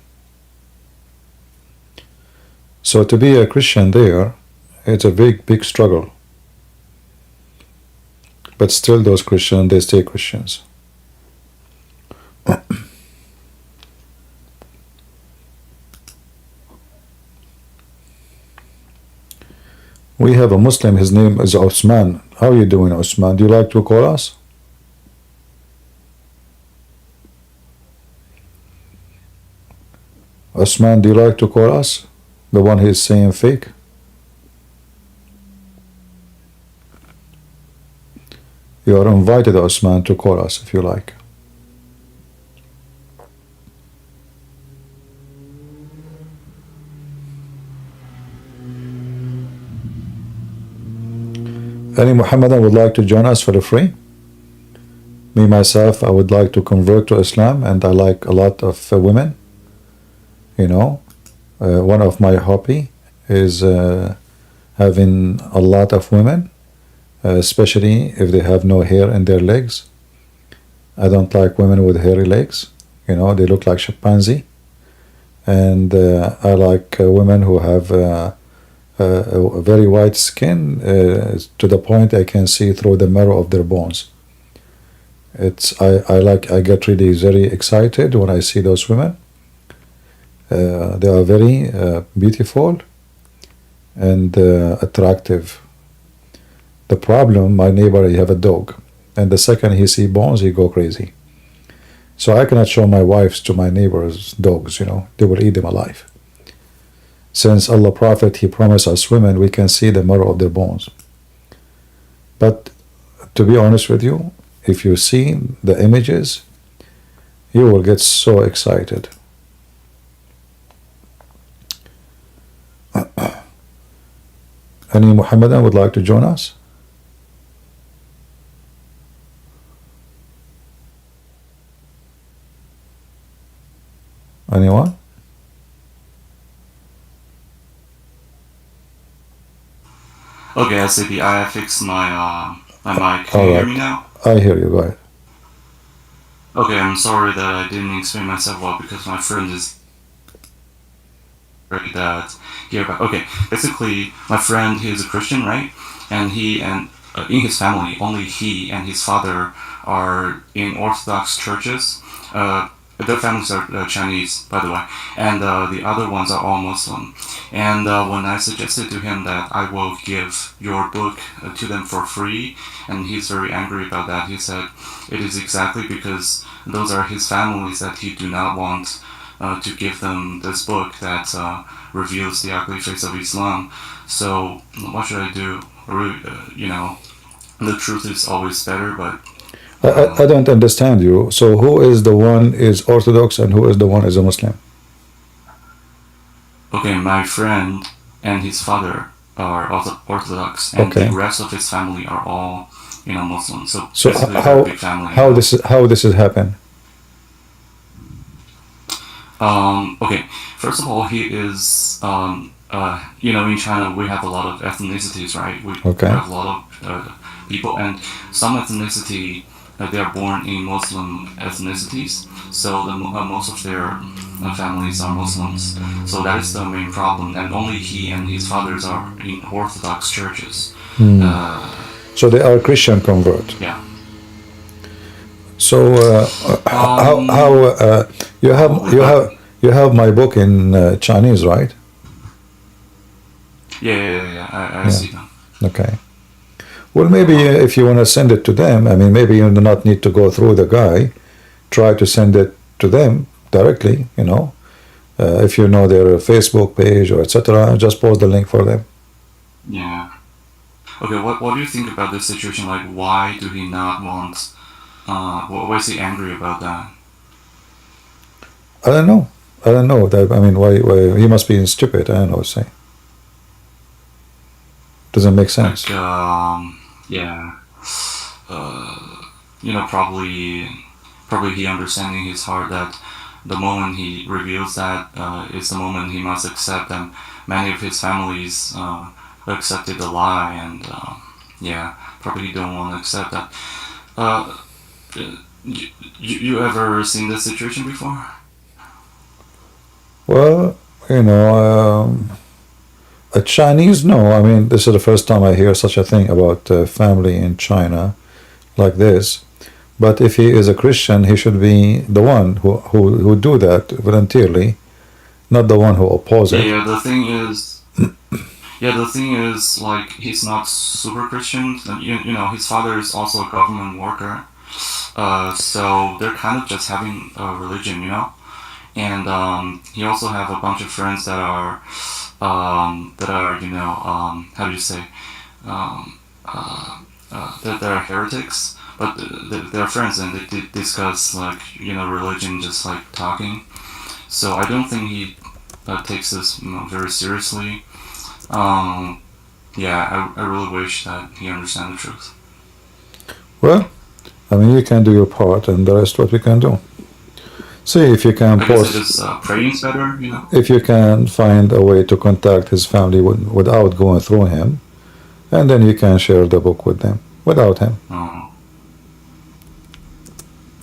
Speaker 1: So to be a Christian there, it's a big struggle. But still those Christians, they stay Christians. We have a Muslim, his name is Osman. How are you doing, Osman? Do you like to call us? Osman, do you like to call us? The one who is saying fake? You are invited, Osman, to call us if you like. Any Muhammadan would like to join us for the free? Me, myself, I would like to convert to Islam, and I like a lot of women. You know, one of my hobby is having a lot of women, especially if they have no hair in their legs. I don't like women with hairy legs. You know, they look like chimpanzee. And I like women who have a very white skin to the point I can see through the marrow of their bones. I get really very excited when I see those women. They are very beautiful and attractive. The problem, my neighbor, he have a dog, and the second he see bones, he go crazy. So I cannot show my wives to my neighbors' dogs. You know, they will eat them alive. Since Allah Prophet, he promised us women, we can see the marrow of their bones. But to be honest with you, if you see the images, you will get so excited. Any Muhammadan would like to join us? Anyone?
Speaker 3: Okay, SCP, I fixed my mic. Can
Speaker 1: All
Speaker 3: you
Speaker 1: right.
Speaker 3: hear me now?
Speaker 1: I hear you. Go ahead.
Speaker 3: Okay, I'm sorry that I didn't explain myself well because my friend is that here. Okay, basically, my friend, he is a Christian, right? And in his family, only he and his father are in Orthodox churches. their families are Chinese, by the way, and the other ones are all Muslim. And when I suggested to him that I will give your book to them for free, and he's very angry about that, he said it is exactly because those are his families that he do not want to give them this book that reveals the ugly face of Islam. So what should I do? The truth is always better, but
Speaker 1: I don't understand you. So who is the one is Orthodox and who is the one is a Muslim?
Speaker 3: okay, my friend and his father are Orthodox, and
Speaker 1: Okay.
Speaker 3: the rest of his family are all Muslim. So
Speaker 1: So
Speaker 3: basically, they're a big family.
Speaker 1: how this has happened?
Speaker 3: Okay, first of all, he is, in China we have a lot of ethnicities, right? We
Speaker 1: Okay.
Speaker 3: have a lot of people, and some ethnicity, they are born in Muslim ethnicities, so most of their families are Muslims. So that is the main problem, and only he and his fathers are in Orthodox churches.
Speaker 1: So they are Christian convert.
Speaker 3: Yeah.
Speaker 1: So how you have my book in Chinese, right?
Speaker 3: Yeah. I see them.
Speaker 1: Okay. Well, maybe if you want to send it to them, I mean, maybe you do not need to go through the guy. Try to send it to them directly. If you know their Facebook page or etc., just post the link for them.
Speaker 3: Yeah. Okay, what do you think about this situation? Like, why do he not want? Why is he angry about that?
Speaker 1: I don't know. I mean, why he must be stupid. I don't know. Say, doesn't make sense.
Speaker 3: Like, yeah. Probably he understands in his heart that the moment he reveals that is the moment he must accept that many of his families accepted the lie, and probably he don't want to accept that. You ever seen this situation before?
Speaker 1: Well, a Chinese, no. I mean, this is the first time I hear such a thing about family in China like this. But if he is a Christian, he should be the one who do that voluntarily, not the one who oppose it.
Speaker 3: Yeah, the thing is, like, he's not super Christian. His father is also a government worker. So they're kind of just having a religion, And he also have a bunch of friends that are how do you say, that are heretics, but they're friends and they discuss religion just like talking. So I don't think he takes this very seriously. I really wish that he understands the truth.
Speaker 1: Well, I mean, you can do your part, and the rest what we can do. See if you can post.
Speaker 3: Just praying's better,
Speaker 1: If you can find a way to contact his family without going through him, and then you can share the book with them without him.
Speaker 3: Oh.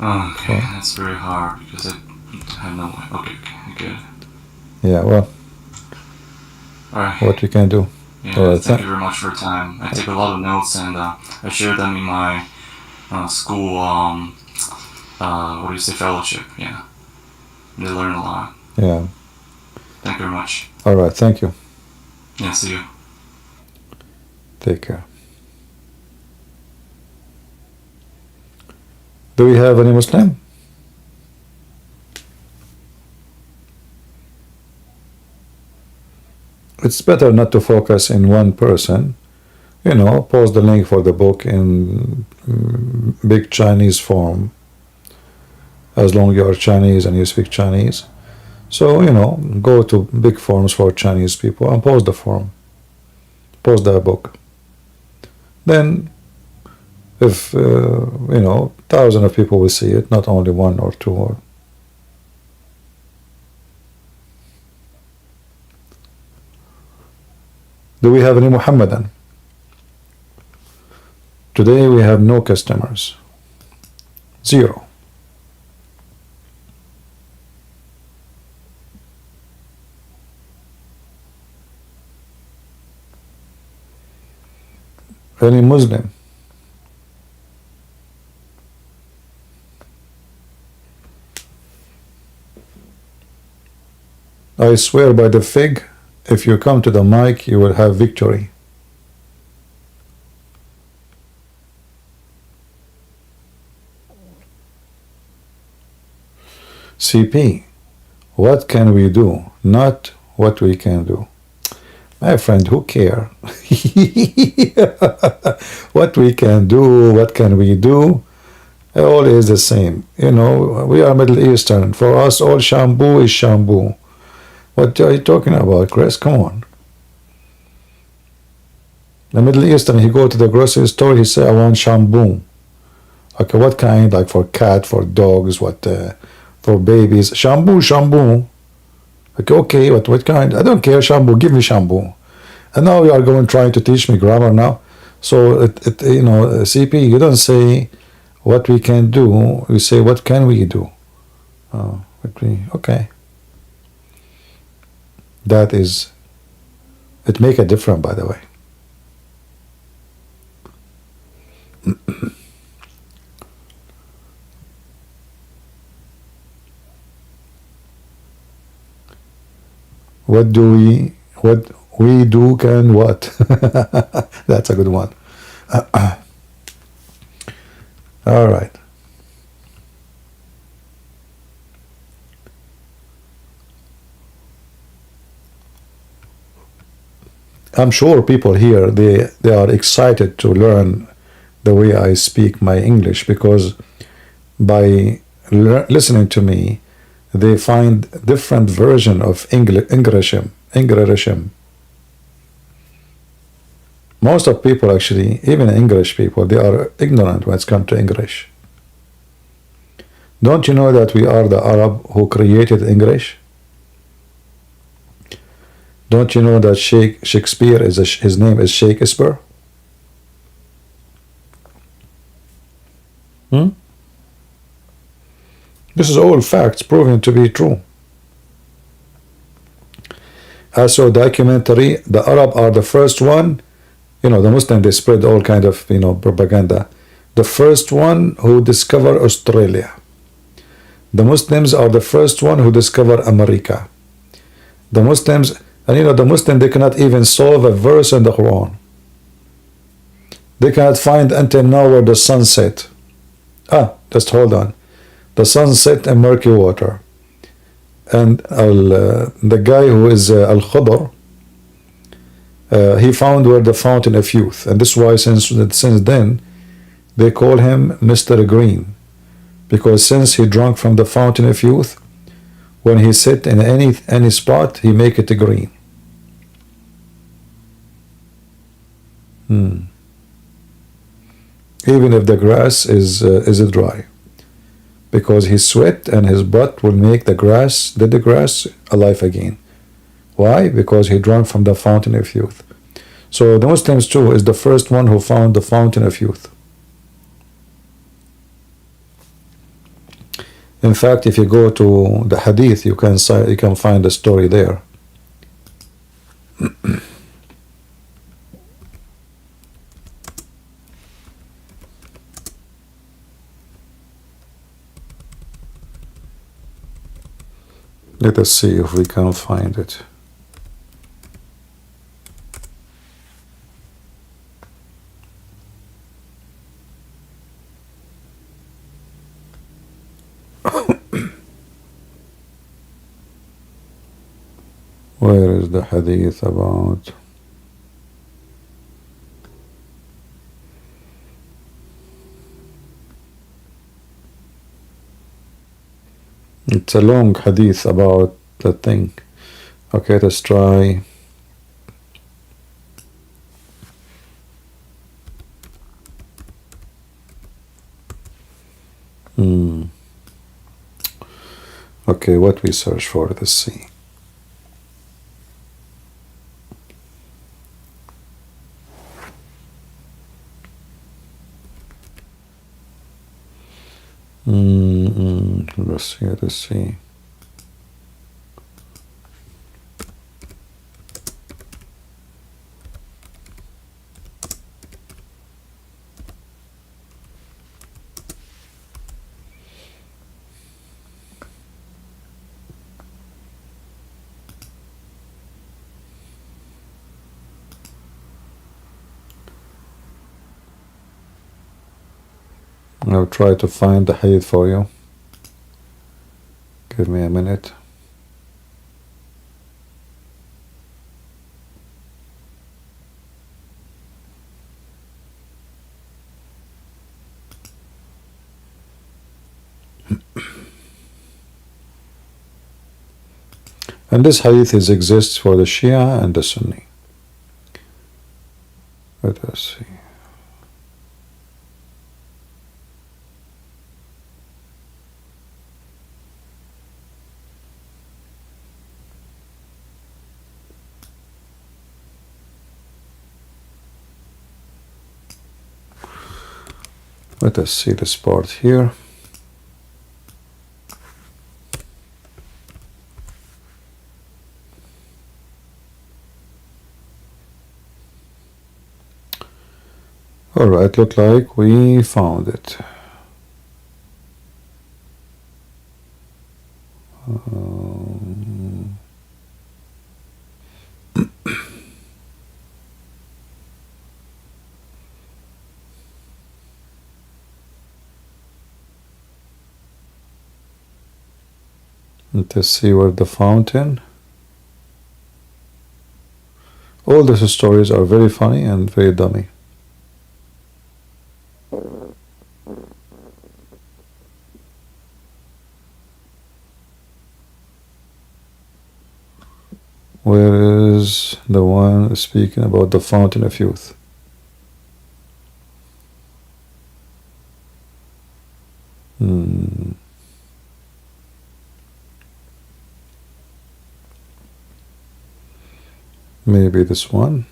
Speaker 3: Okay, that's very hard because I have no way. Okay, good.
Speaker 1: Yeah, well,
Speaker 3: All right.
Speaker 1: what you can do.
Speaker 3: Yeah, thank you very much for your time. I take a lot of notes and I share them in my school, fellowship. Yeah. They learn a lot.
Speaker 1: Yeah.
Speaker 3: Thank you very much.
Speaker 1: All right, thank you.
Speaker 3: Yeah, see you.
Speaker 1: Take care. Do we have any Muslim? It's better not to focus in one person. Post the link for the book in big Chinese form, as long as you are Chinese and you speak Chinese. So, go to big forums for Chinese people and post the form. Post the book. Then, if, thousands of people will see it, not only one or two. Do we have any Muhammadan? Today we have no customers. 0. Any Muslim? I swear by the fig, if you come to the mic, you will have victory. CP, what can we do? Not what we can do. My friend, who care? What we can do, what can we do? All is the same. You know, we are Middle Eastern. For us, all shampoo is shampoo. What are you talking about, Chris? Come on. The Middle Eastern, he go to the grocery store, he say, I want shampoo. Okay, what kind? Like for cat, for dogs, what, for babies? Shampoo, shampoo. Okay, what kind? I don't care, shampoo, give me shampoo. And now you are going trying to teach me grammar now. So, you know, CP, you don't say what we can do, you say what can we do. Okay. That is, it make a difference, by the way. What we do can what? That's a good one. All right. I'm sure people here, they are excited to learn the way I speak my English, because by listening to me, they find different version of English. Most of people, actually, even English people, they are ignorant when it's come to English. Don't you know that we are the Arab who created English? Don't you know that Shakespeare is his name is Shakespeare? This is all facts proven to be true. I saw a documentary. The Arab are the first one. You know, the Muslims, they spread all kind of, you know, propaganda. The first one who discovered Australia. The Muslims are the first one who discovered America. The Muslims, and you know, the Muslims, they cannot even solve a verse in the Quran. They cannot find until now where the sun set. Just hold on. The sun set in murky water. And the guy who is Al-Khadr, he found where the fountain of youth. And this is why since then, they call him Mr. Green. Because since he drank from the fountain of youth, when he sit in any spot, he make it green. Even if the grass is dry. Because his sweat and his butt will make the grass alive again. Why? Because he drank from the fountain of youth. So the Muslims too is the first one who found the fountain of youth. In fact, if you go to the Hadith, you can find the story there. Let us see if we can find it. Where is the hadith about? It's a long hadith about the thing. Okay, let's try. Okay, what we search for, let's see. Let's see. I'll try to find the hadith for you. Give me a minute. And this hadith exists for the Shia and the Sunni. Let us see. Let us see this part here. Alright, look like we found it. Let us see where the fountain. All these stories are very funny and very dummy. Where is the one speaking about the fountain of youth? Maybe this one.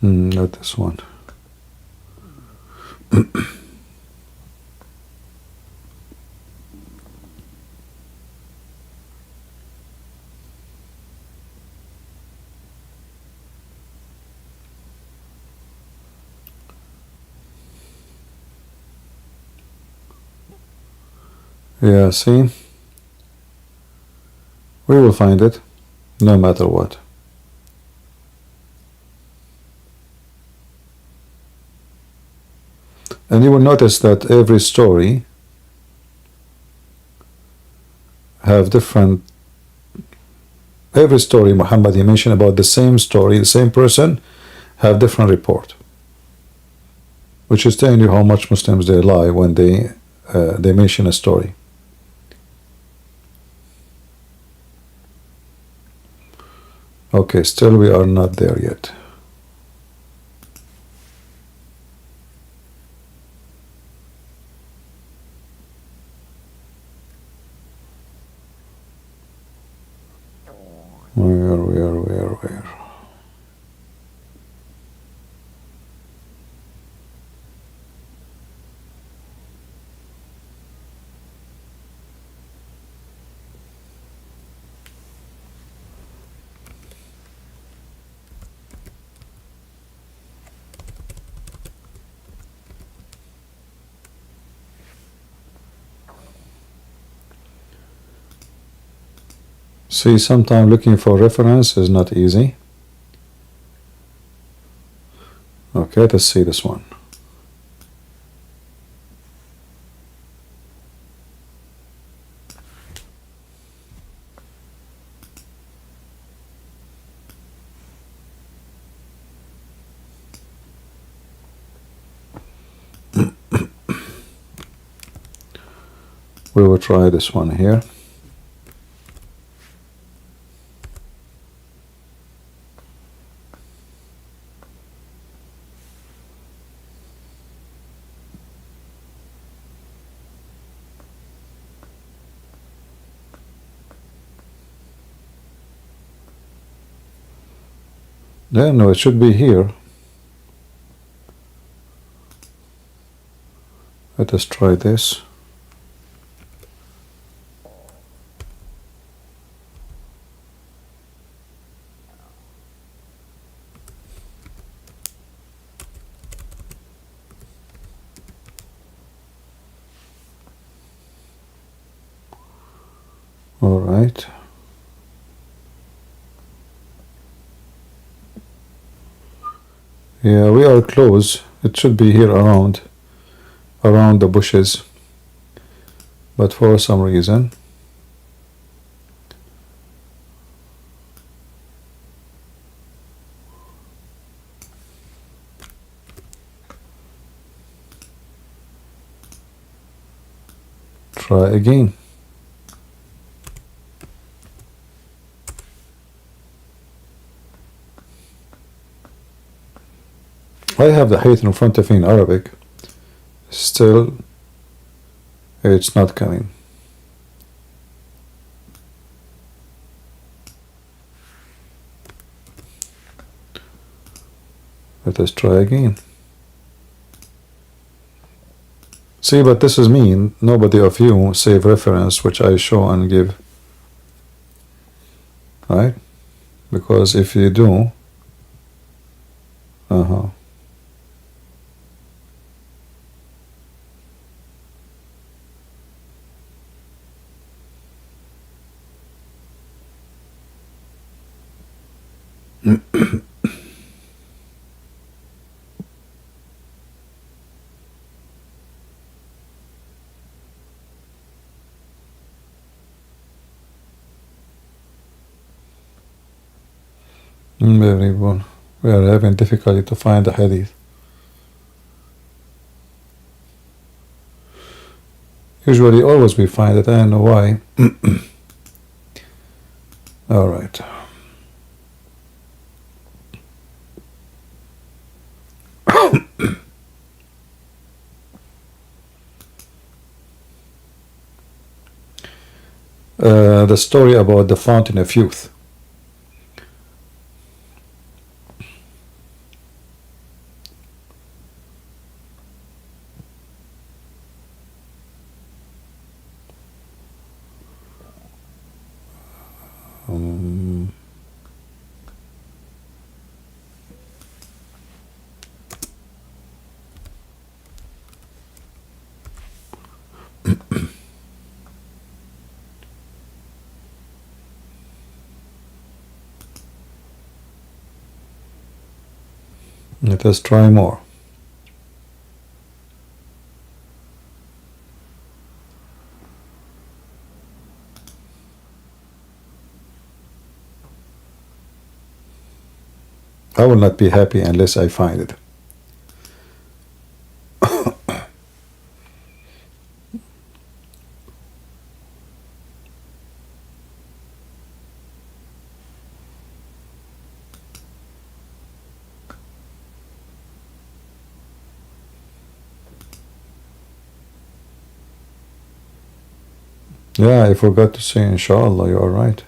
Speaker 1: Not this one. Yeah, see? We will find it, no matter what. And you will notice that every story have different, every story Muhammad he mentioned about the same story, the same person, have different report. Which is telling you how much Muslims they lie when they mention a story. Okay, still we are not there yet. Where? See, sometimes looking for reference is not easy. Okay, let's see this one. We will try this one here. No, it should be here. Let us try this. All right. Yeah, we are close. It should be here around the bushes, but for some reason. Try again. I have the height in front of me in Arabic. Still, it's not coming. Let us try again. See, but this is mean. Nobody of you save reference which I show and give. Right? Because if you do, very well. We are having difficulty to find the hadith. Usually, always we find it. I don't know why. All right. The story about the fountain of youth. Let us try more. I will not be happy unless I find it. Yeah, I forgot to say inshallah, you are right.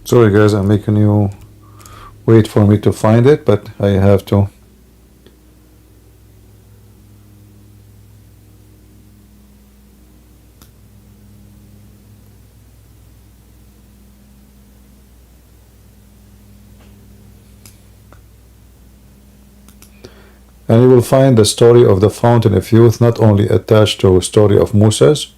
Speaker 1: Sorry guys, I'm making you wait for me to find it, but I have to. And you will find the story of the fountain of youth not only attached to the story of Moses,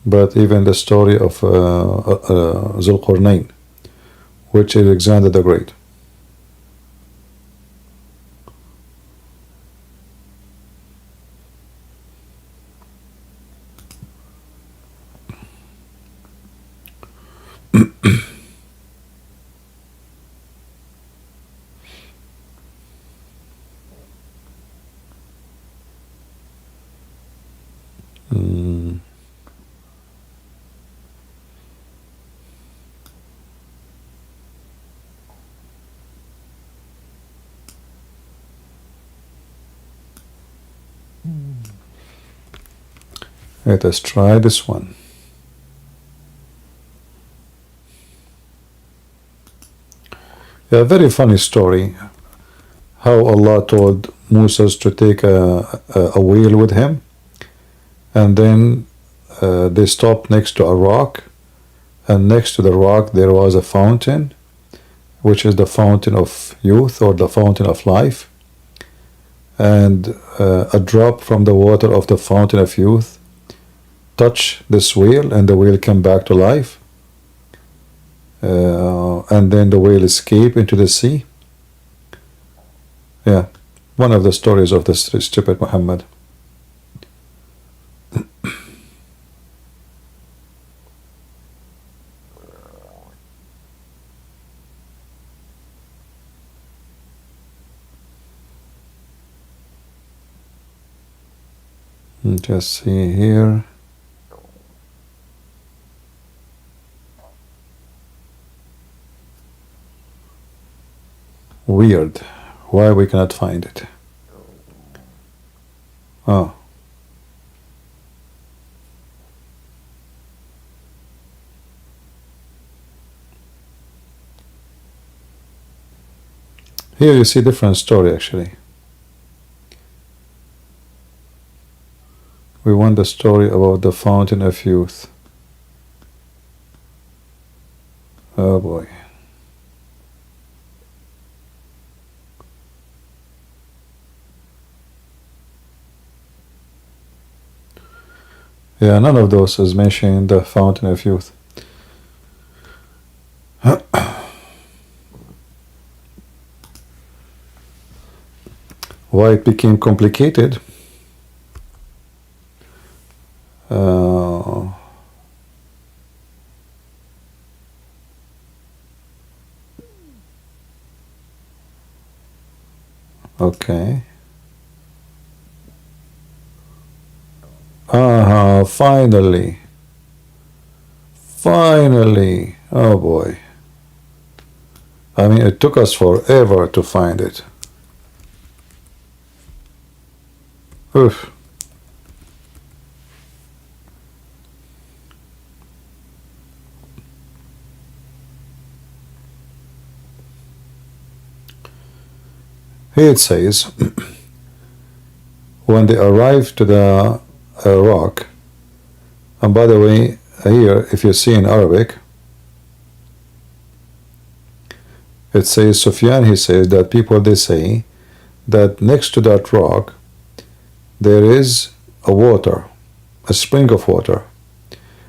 Speaker 1: but even the story of Zulqarnain, which is Alexander the Great. Mm. Let us try this one. A very funny story how Allah told Moses to take a wheel with him, and then they stopped next to a rock, and next to the rock there was a fountain, which is the fountain of youth or the fountain of life, and a drop from the water of the fountain of youth touch this whale and the whale came back to life, and then the whale escaped into the sea. Yeah, one of the stories of this stupid Muhammad. Just see here. Weird. Why we cannot find it? Oh. Here you see different story actually. We want the story about the fountain of youth. Oh boy. Yeah, none of those is mentioning the fountain of youth. Why it became complicated? Okay. Finally. Finally. Oh boy. I mean, it took us forever to find it. Oof. Here it says, when they arrived to the rock, and by the way, here, if you see in Arabic, it says, Sufyan, he says that people, they say that next to that rock, there is a water, a spring of water,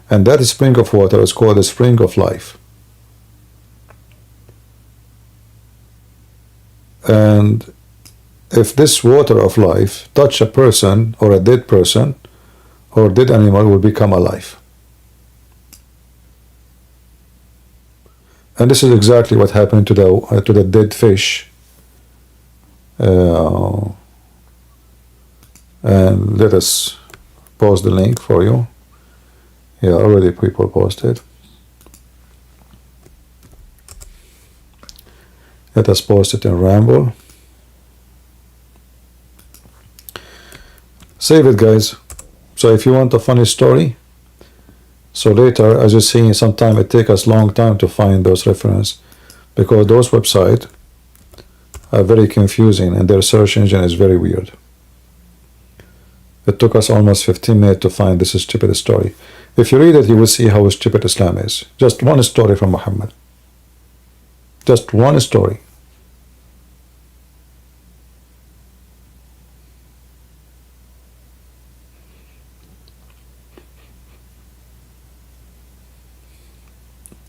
Speaker 1: and that spring of water is called the spring of life. And if this water of life touch a person or a dead person or dead animal, will become alive. And this is exactly what happened to the dead fish. And let us post the link for you. Yeah, already people posted. Let us post it in Ramble. Save it, guys. So if you want a funny story, so later, as you see, sometimes it takes us long time to find those references because those websites are very confusing and their search engine is very weird. It took us almost 15 minutes to find this stupid story. If you read it, you will see how stupid Islam is. Just one story from Muhammad. Just one story.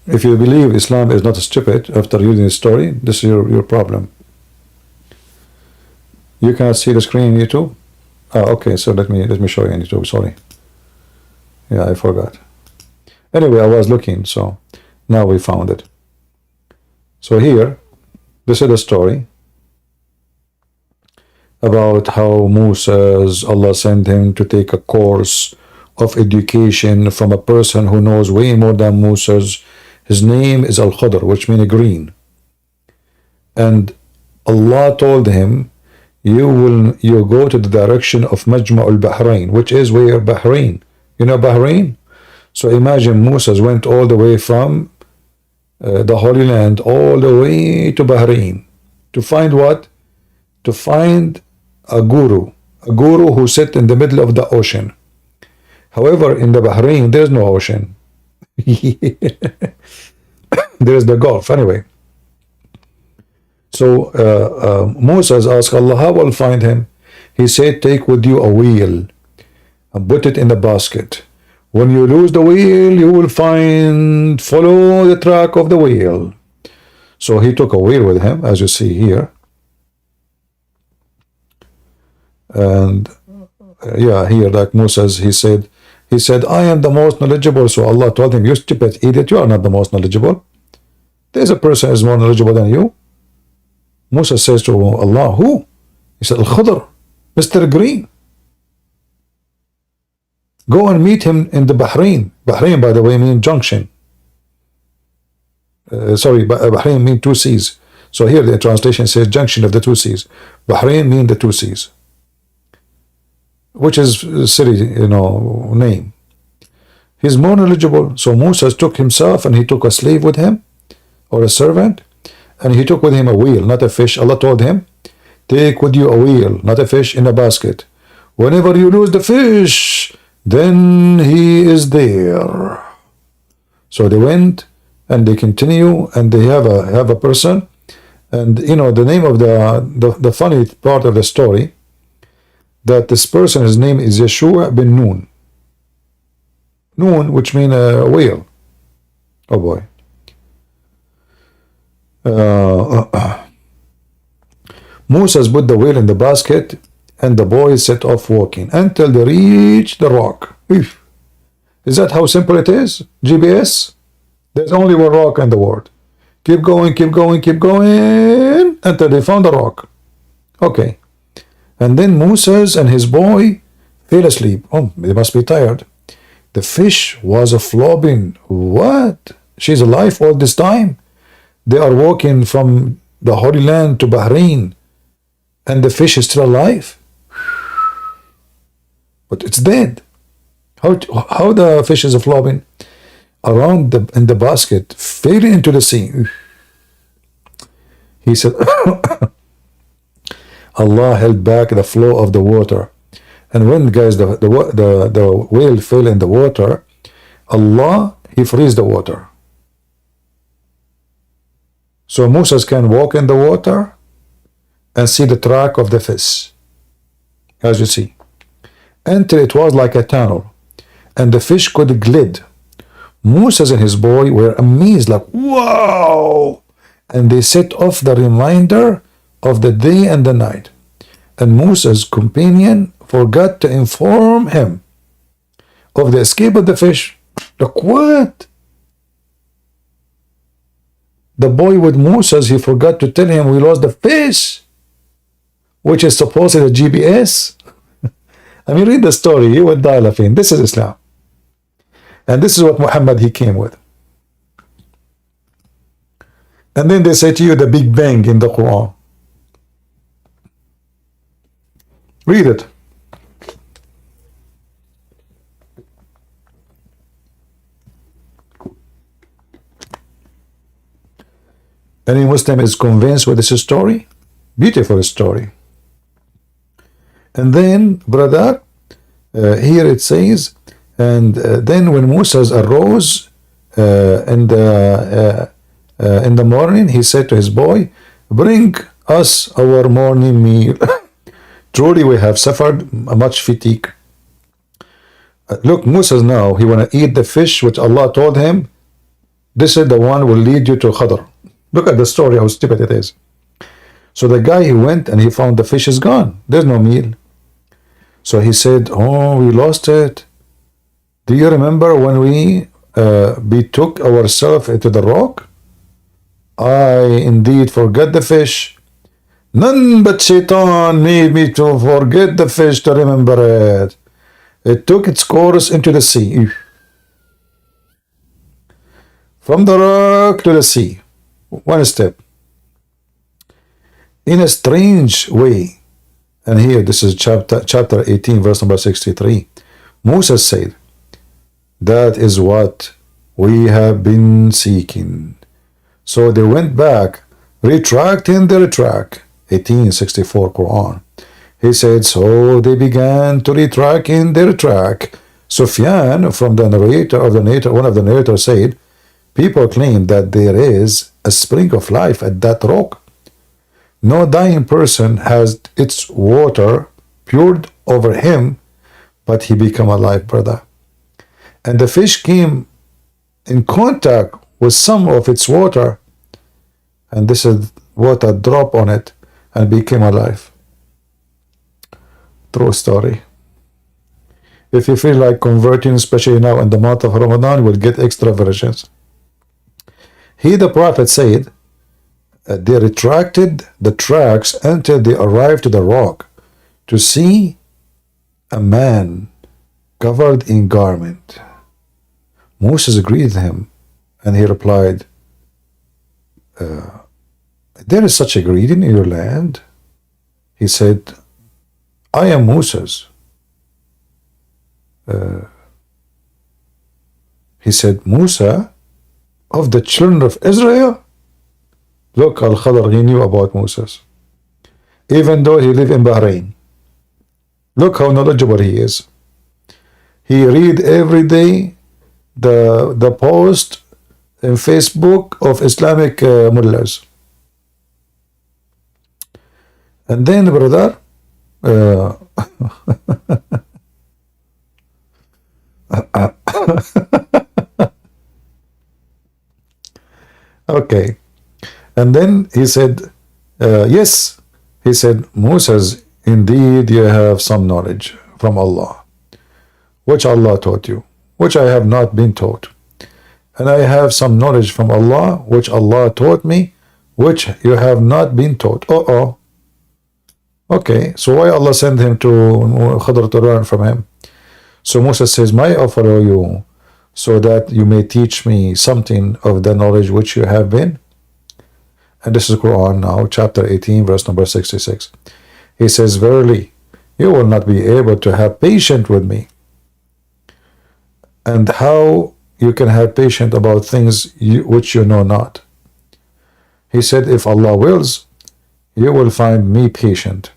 Speaker 1: If you believe Islam is not stupid after reading the story, this is your problem. You cannot see the screen in YouTube? Oh, okay, so let me show you in YouTube, sorry. Yeah, I forgot. Anyway, I was looking, so now we found it. So here, this is the story about how Moses, Allah sent him to take a course of education from a person who knows way more than Musa's. His name is Al-Khadr, which means green. And Allah told him, you go to the direction of Majma' al-Bahrain, which is where Bahrain. You know Bahrain? So imagine Musa went all the way from the Holy Land all the way to Bahrain. To find what? To find a guru who sits in the middle of the ocean. However, in the Bahrain, there's no ocean. There's the Gulf, anyway. So Moses asked Allah, how will I find him? He said, take with you a wheel and put it in the basket. When you lose the wheel, you will follow the track of the wheel. So he took a wheel with him, as you see here. And yeah, here, like Moses, he said, I am the most knowledgeable. So Allah told him, you stupid idiot, you are not the most knowledgeable. There's a person who is more knowledgeable than you. Musa says to Allah, who? He said, Al-Khadr, Mr. Green. Go and meet him in the Bahrain. Bahrain, by the way, means junction. Bahrain means two seas. So here the translation says junction of the two seas. Bahrain means the two seas, which is a city, name. He's more knowledgeable. So Musa took himself and he took a slave with him, or a servant, and he took with him a wheel, not a fish. Allah told him, take with you a wheel, not a fish, in a basket. Whenever you lose the fish, then he is there. So they went and they continue, and they have a person, and the name of the funny part of the story, that this person, his name is Yeshua bin Nun. Nun, which means a whale. Oh boy. Moses put the wheel in the basket, and the boys set off walking until they reached the rock. Is that how simple it is? GPS? There's only one rock in the world. Keep going, keep going, keep going until they found the rock. Okay. And then Moses and his boy fell asleep. Oh, they must be tired. The fish was flopping. What? She's alive all this time? They are walking from the Holy Land to Bahrain, and the fish is still alive? But it's dead. How the fish is flopping? Around in the basket, fell into the sea. He said, Allah held back the flow of the water. And when, guys, the whale fell in the water, Allah, he frees the water. So Moses can walk in the water and see the track of the fish, as you see, until it was like a tunnel, and the fish could glide. Moses and his boy were amazed, like, wow! And they set off the reminder of the day and the night. And Moses' companion forgot to inform him of the escape of the fish. Like, what? The boy with Moses, he forgot to tell him we lost the fish, which is supposedly a GPS. I mean, read the story, you would die laughing. This is Islam. And this is what Muhammad, he came with. And then they say to you the Big Bang in the Quran. Read it. Any Muslim is convinced with this story? Beautiful story. And then, brother, here it says, and then when Moses arose in the morning, he said to his boy, bring us our morning meal. Truly we have suffered much fatigue. Look, Moses now, he want to eat the fish which Allah told him, this is the one will lead you to Khadr. Look at the story, how stupid it is. So the guy, he went and he found the fish is gone. There's no meal. So he said, oh, we lost it. Do you remember when we betook ourselves into the rock? I indeed forgot the fish. None but Shaitan made me to forget the fish to remember it. It took its course into the sea. From the rock to the sea. One step. In a strange way. And here, this is chapter 18, verse number 63. Moses said, that is what we have been seeking. So they went back, retracting their track. 1864 Quran. He said, so they began to retract in their track. Sufyan, from the narrator of the narrator, one of the narrators said, people claim that there is a spring of life at that rock. No dying person has its water poured over him, but he became alive, brother. And the fish came in contact with some of its water, and this is water dropped on it and became alive. True story. If you feel like converting, especially now in the month of Ramadan, you will get extra versions. He, the Prophet, said, they retracted the tracks until they arrived to the rock to see a man covered in garment. Moses greeted him, and he replied, there is such a greeting in your land? He said, I am Moses. He said, Musa of the children of Israel? Look, Al-Khadr, he knew about Moses. Even though he lived in Bahrain. Look how knowledgeable he is. He read every day the post in Facebook of Islamic mullahs. And then, brother, okay. And then he said, yes, he said, Moses, indeed you have some knowledge from Allah, which Allah taught you, which I have not been taught. And I have some knowledge from Allah, which Allah taught me, which you have not been taught. Okay, so why Allah sent him to Khadr to learn from him? So Moses says, may I follow you so that you may teach me something of the knowledge which you have been? And this is Quran now, chapter 18, verse number 66. He says, verily, you will not be able to have patience with me. And how you can have patience about things which you know not? He said, if Allah wills, you will find me patient,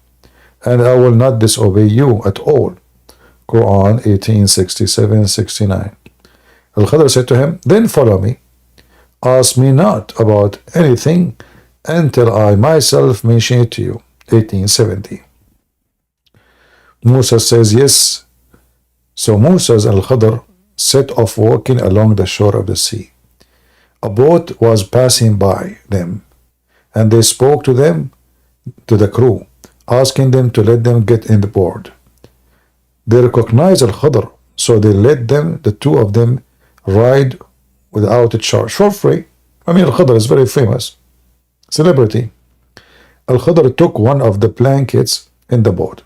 Speaker 1: and I will not disobey you at all. Quran 18:67-69. Al-Khadr said to him, then follow me. Ask me not about anything until I myself mention it to you. 1870. Musa says yes. So Musa and Al-Khadr set off walking along the shore of the sea. A boat was passing by them, and they spoke to them, to the crew, asking them to let them get in the board. They recognized Al-Khadr, so they let them, the two of them, ride without a charge, for free. I mean, Al-Khadr is very famous, celebrity. Al-Khadr took one of the blankets in the boat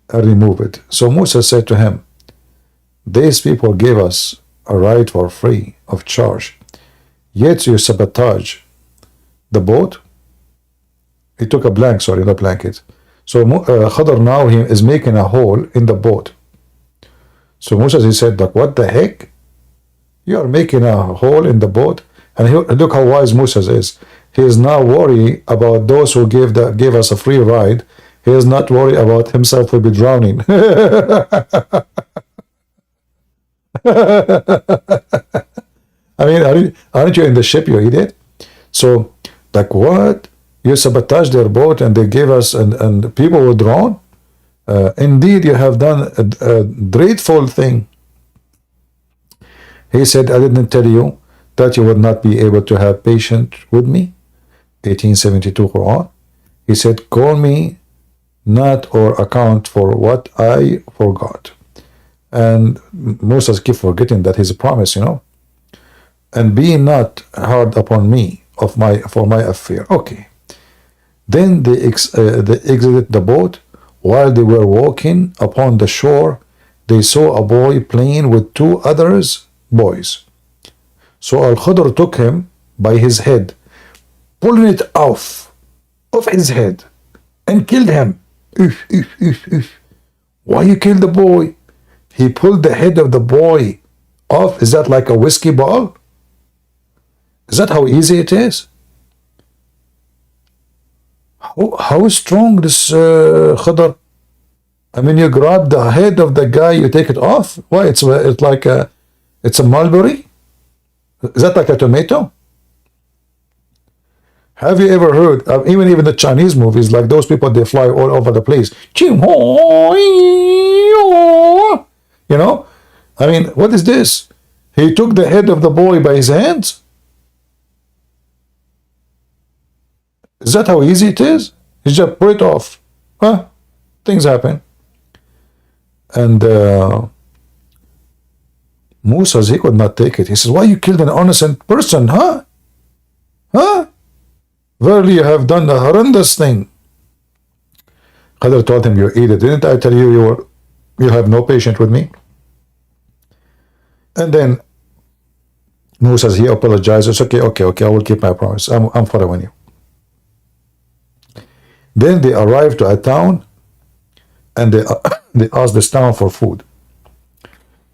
Speaker 1: and removed it. So Musa said to him, these people gave us a ride for free of charge, yet you sabotage the boat. He took a blanket. So Khadr now he is making a hole in the boat. So Musa, he said, like, what the heck? You are making a hole in the boat? And look how wise Musa is. He is now worried about those who gave us a free ride. He is not worried about himself will be drowning. I mean, aren't you in the ship, you idiot? So, like, what? You sabotaged their boat and they gave us, and people were drowned? Indeed, you have done a dreadful thing. He said, I didn't tell you that you would not be able to have patience with me. 1872 Quran. He said, call me not or account for what I forgot. And Moses keep forgetting that he's a promise, you know. And be not hard upon me for my affair. Okay. Then they exited the boat. While they were walking upon the shore, they saw a boy playing with two others boys. So Al-Khidr took him by his head, pulling it off his head, and killed him. Why you killed the boy? He pulled the head of the boy off. Is that like a whiskey ball? Is that how easy it is? How strong this Khidr? I mean, you grab the head of the guy, you take it off. Why? It's like it's a mulberry. Is that like a tomato? Have you ever heard of even the Chinese movies, like those people, they fly all over the place? You know? I mean, what is this? He took the head of the boy by his hands? Is that how easy it is? He just put it off. Huh? Things happen. And Musa, he could not take it. He says, why you killed an innocent person, huh? Huh? Verily you have done a horrendous thing. Qadr told him, you idiot. Didn't I tell you you have no patience with me? And then Musa, he apologizes. Okay, I will keep my promise. I'm following you. Then they arrived to a town, and they asked this town for food,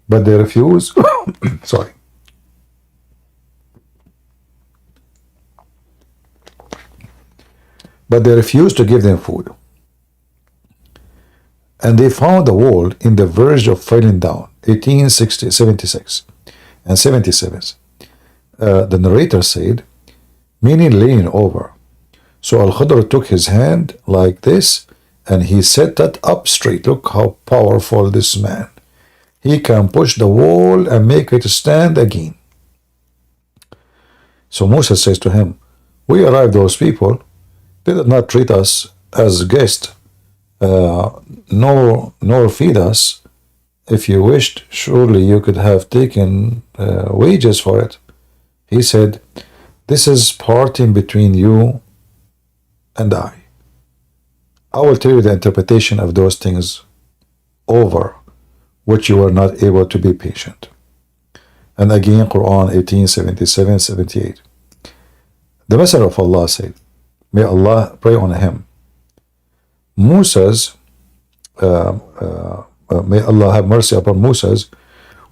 Speaker 1: but they refused. Sorry. But they refused to give them food. And they found the wall in the verge of falling down, 76 and 77. The narrator said, meaning leaning over. So Al-Khidr took his hand like this, and he set that up straight. Look how powerful this man. He can push the wall and make it stand again. So Musa says to him, we arrived, those people, they did not treat us as guests, nor feed us. If you wished, surely you could have taken wages for it. He said, this is parting between you and I will tell you the interpretation of those things over which you were not able to be patient. And again, Quran 18:77-78. The Messenger of Allah said, may Allah pray on him, Musa's, may Allah have mercy upon Musa's,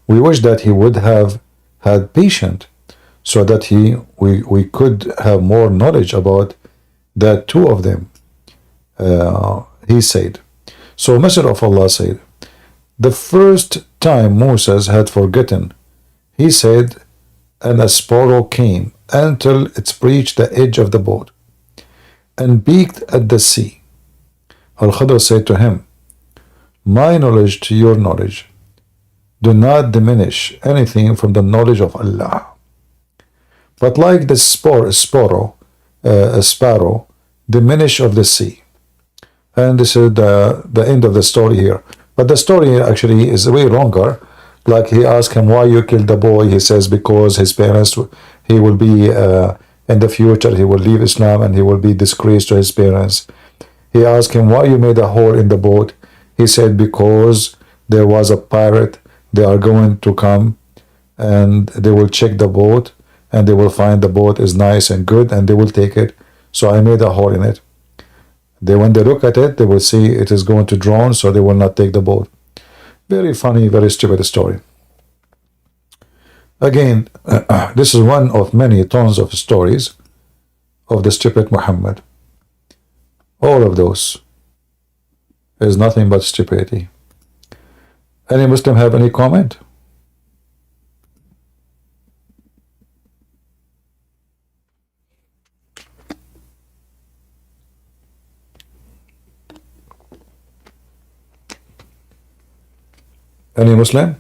Speaker 1: we wish that he would have had patience so that we could have more knowledge about that two of them. He said. So Messenger of Allah said, the first time Moses had forgotten, he said, and a sparrow came until it reached the edge of the boat and peeked at the sea. Al-Khidr said to him, my knowledge to your knowledge, do not diminish anything from the knowledge of Allah. But like the sparrow, diminish of the sea. And this is the end of the story here. But the story actually is way longer. Like he asked him, why you killed the boy? He says, because his parents, he will be, in the future, he will leave Islam and he will be disgraced to his parents. He asked him, why you made a hole in the boat? He said, because there was a pirate. They are going to come and they will check the boat and they will find the boat is nice and good and they will take it. So I made a hole in it. When they look at it, they will see it is going to drown, so they will not take the boat. Very funny, very stupid story. Again, this is one of many tons of stories of the stupid Muhammad. All of those is nothing but stupidity. Any Muslim have any comment? Any Muslim?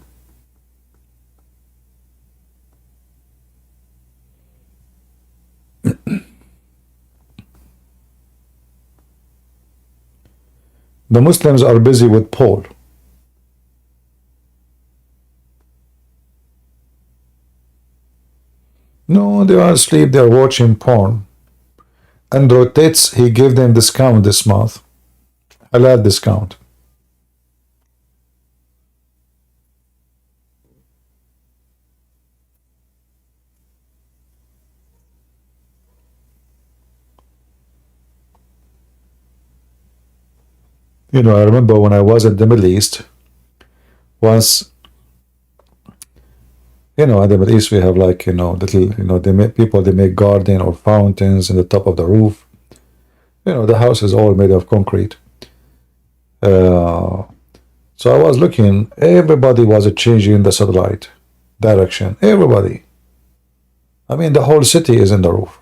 Speaker 1: The Muslims are busy with Paul. No, they are asleep, they are watching porn. And rotates, he gave them discount this month. Halal discount. I remember when I was in the Middle East, once, in the Middle East we have like, little, they make people, they make garden or fountains in the top of the roof. The house is all made of concrete. So I was looking, everybody was changing the satellite direction. Everybody. I mean, the whole city is in the roof.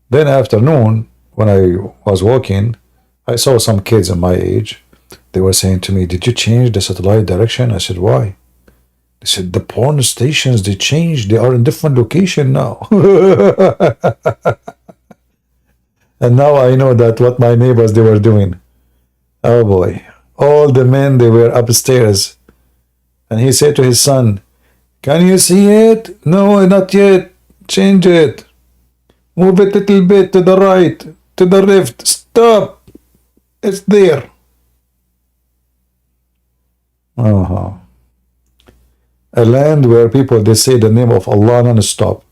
Speaker 1: Then afternoon, when I was walking, I saw some kids in my age. They were saying to me, "Did you change the satellite direction?" I said, "Why?" They said, "The porn stations, they changed. They are in different location now." And now I know that what my neighbors, they were doing. Oh boy. All the men, they were upstairs. And he said to his son, "Can you see it?" "No, not yet." "Change it. Move it a little bit to the right, to the left. Stop. It's there." A land where people, they say the name of Allah non-stop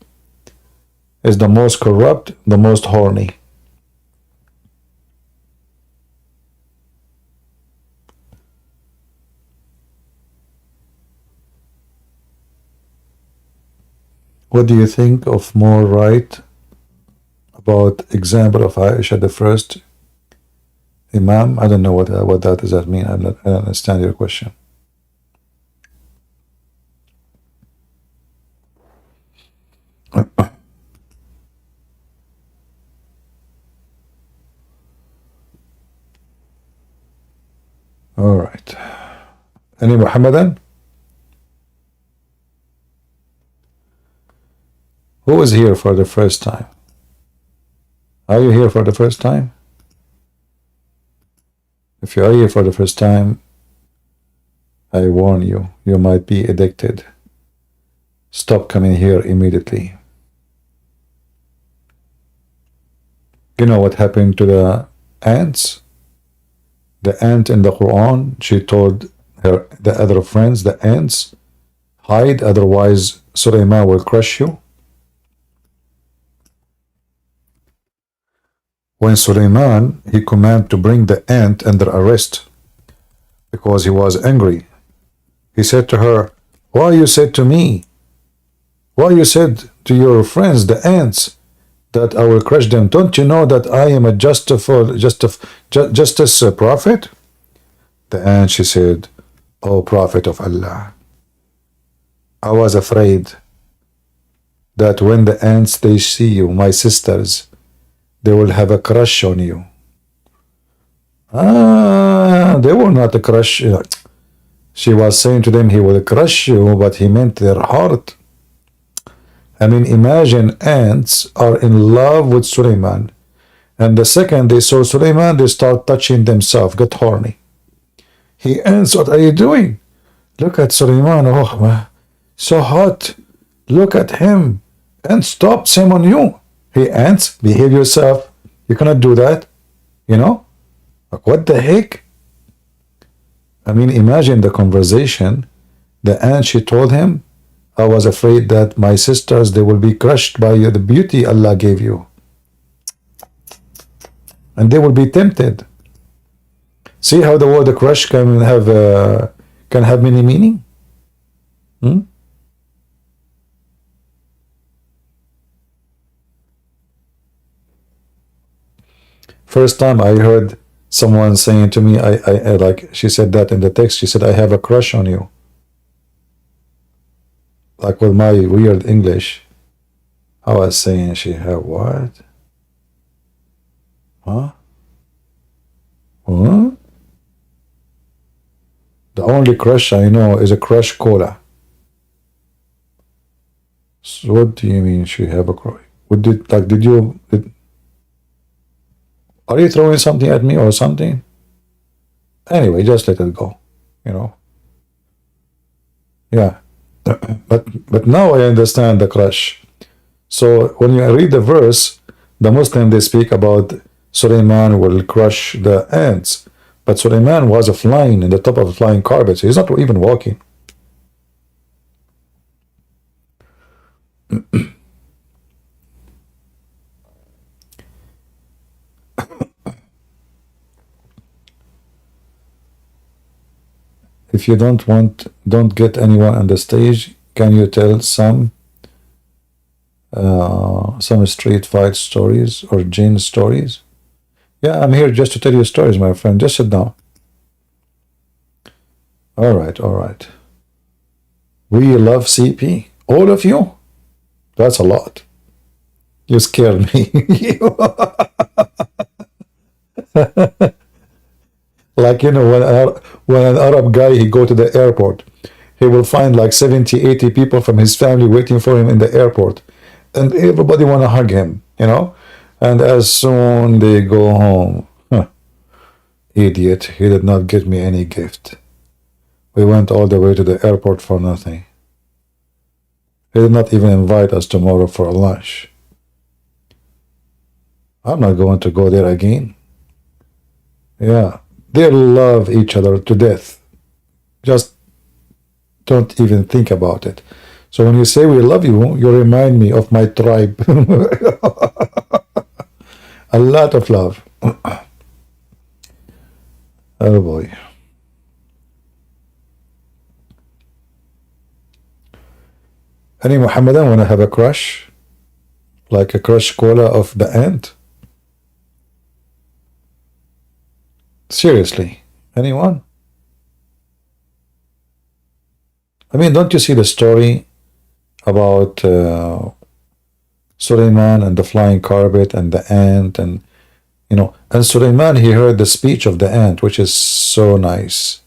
Speaker 1: is the most corrupt, the most horny. What do you think of more right about example of Aisha, the first Imam? I don't know what that does that mean. I don't understand your question. All right. Any Muhammadan? Who is here for the first time? Are you here for the first time? If you are here for the first time, I warn you, you might be addicted. Stop coming here immediately. You know what happened to the ants? The ant in the Quran, she told the other friends, the ants, hide, otherwise Sulaiman will crush you. When Sulaiman, he commanded to bring the ant under arrest because he was angry. He said to her, "Why you said to me? Why you said to your friends, the ants, that I will crush them? Don't you know that I am a justice prophet?" The ant, she said, "O Prophet of Allah, I was afraid that when the ants, they see you, my sisters, they will have a crush on you." They will not crush. She was saying to them, he will crush you, but he meant their heart. I mean, imagine ants are in love with Sulaiman, and the second they saw Sulaiman, they start touching themselves, get horny. He ants, "What are you doing? Look at Sulaiman, oh, so hot. Look at him, and stop, shame on you." He ants, behave yourself. You cannot do that, Like, what the heck? I mean, imagine the conversation. The ant, she told him, "I was afraid that my sisters, they will be crushed by the beauty Allah gave you. And they will be tempted." See how the word crush can have many meaning? First time I heard someone saying to me, I like, she said that in the text, she said, "I have a crush on you." Like with my weird English, I was saying, she have what? Huh? Huh? The only crush I know is a crush cola. So what do you mean she have a crush? Are you throwing something at me or something? Anyway, just let it go, Yeah. But now I understand the crush. So when you read the verse, the Muslim, they speak about Sulaiman will crush the ants. But Sulaiman was flying in the top of a flying carpet. So he's not even walking. if you don't get anyone on the stage, can you tell some street fight stories or gin stories? Yeah, I'm here just to tell you stories, my friend. Just sit down. All right, all right. We love CP. All of you? That's a lot. You scared me. Like, you know, when an Arab guy, he go to the airport, he will find like 70, 80 people from his family waiting for him in the airport. And everybody want to hug him, you know? And as soon they go home, idiot, he did not get me any gift. We went all the way to the airport for nothing. He did not even invite us tomorrow for lunch. I'm not going to go there again. Yeah, they love each other to death. Just don't even think about it. So when you say we love you, you remind me of my tribe. A lot of love. Oh boy. Any Mohammedan want to have a crush? Like a crush cola of the ant? Seriously, anyone? I mean, don't you see the story about Suleiman and the flying carpet and the ant, and you know, and Suleiman, he heard the speech of the ant, which is so nice.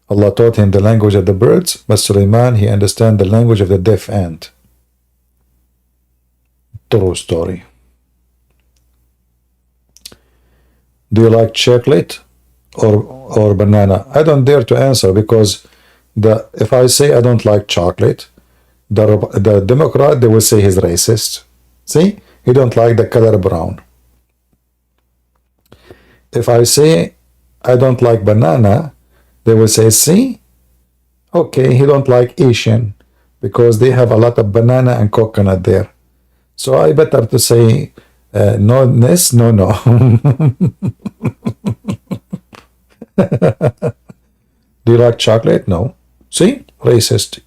Speaker 1: Allah taught him the language of the birds, but Suleiman, he understand the language of the deaf ant. True story. Do you like chocolate or banana? I don't dare to answer, because if I say I don't like chocolate, the Democrat, they will say he's racist. See, he don't like the color brown. If I say I don't like banana, they will say, see, okay, he don't like Asian, because they have a lot of banana and coconut there. So I better to say no, this, no, no. Do you like chocolate? No. See, racist.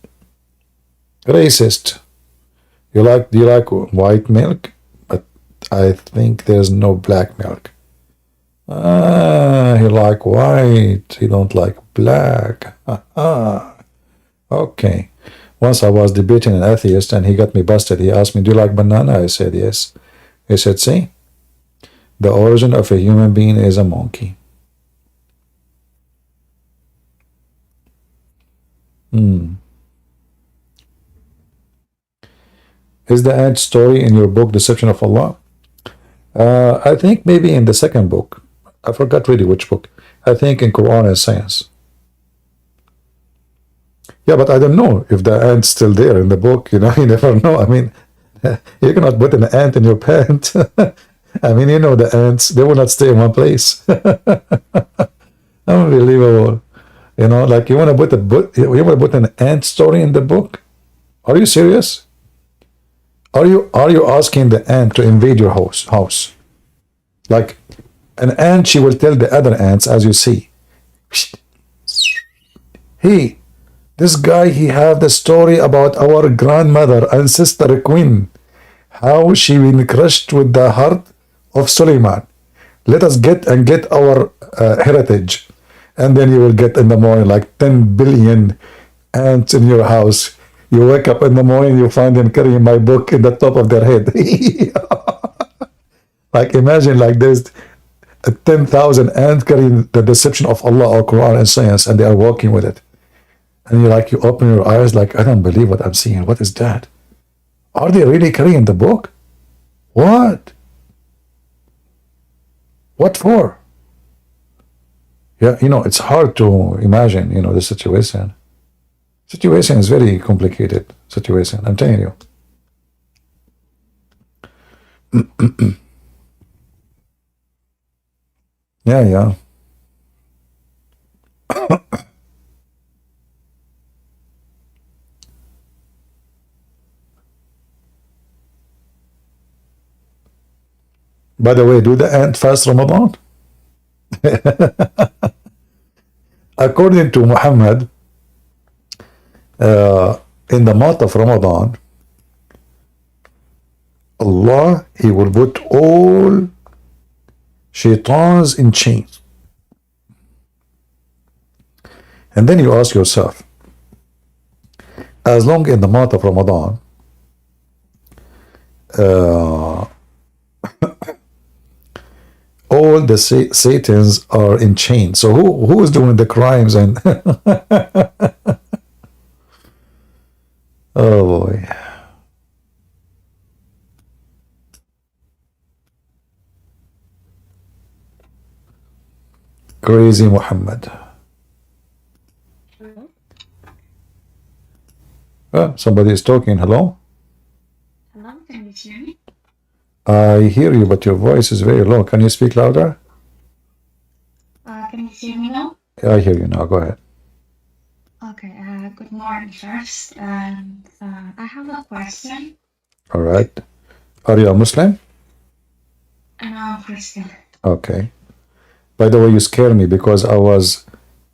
Speaker 1: Racist. Do you like white milk? But I think there's no black milk. He like white. He don't like black. Okay. Once I was debating an atheist and he got me busted. He asked me, do you like banana? I said yes. He said, see, the origin of a human being is a monkey. Is the ant story in your book Deception of Allah? I think maybe in the second book. I forgot really which book. I think in Quran and Science. Yeah, but I don't know if the ant's still there in the book. You know, you never know. I mean, you cannot put an ant in your pant. I mean, you know, the ants, they will not stay in one place. Unbelievable. You know, like you want to put an ant story in the book? Are you serious? Are you asking the ant to invade your house? Like an ant, she will tell the other ants, as you see, hey, this guy, he have the story about our grandmother and sister Quinn, how she been crushed with the heart of Suleiman. Let us get our heritage, and then you will get in the morning like 10 billion ants in your house. You wake up in the morning, you find them carrying my book in the top of their head. Like imagine like there's 10,000 ants carrying the Deception of Allah or Quran and Science, and they are walking with it. And you open your eyes like, I don't believe what I'm seeing. What is that? Are they really carrying the book? What? What for? Yeah, you know, it's hard to imagine, you know, the situation. Situation is very complicated situation, I'm telling you. Yeah. By the way, do the ant fast Ramadan? according to Muhammad, in the month of Ramadan, Allah, He will put all shaitans in chains. And then you ask yourself, as long in the month of Ramadan, all the Satans are in chains. So who is doing the crimes? And oh boy. Crazy Muhammad. Somebody is talking. Hello?
Speaker 5: Hello, can you hear me?
Speaker 1: I hear you, but your voice is very low. Can you speak louder?
Speaker 5: Can you hear me now?
Speaker 1: I hear you now. Go ahead.
Speaker 5: Okay, good morning first. And I have a question.
Speaker 1: All right. Are you a Muslim?
Speaker 5: And I'm Christian.
Speaker 1: Okay. By the way, you scared me because I was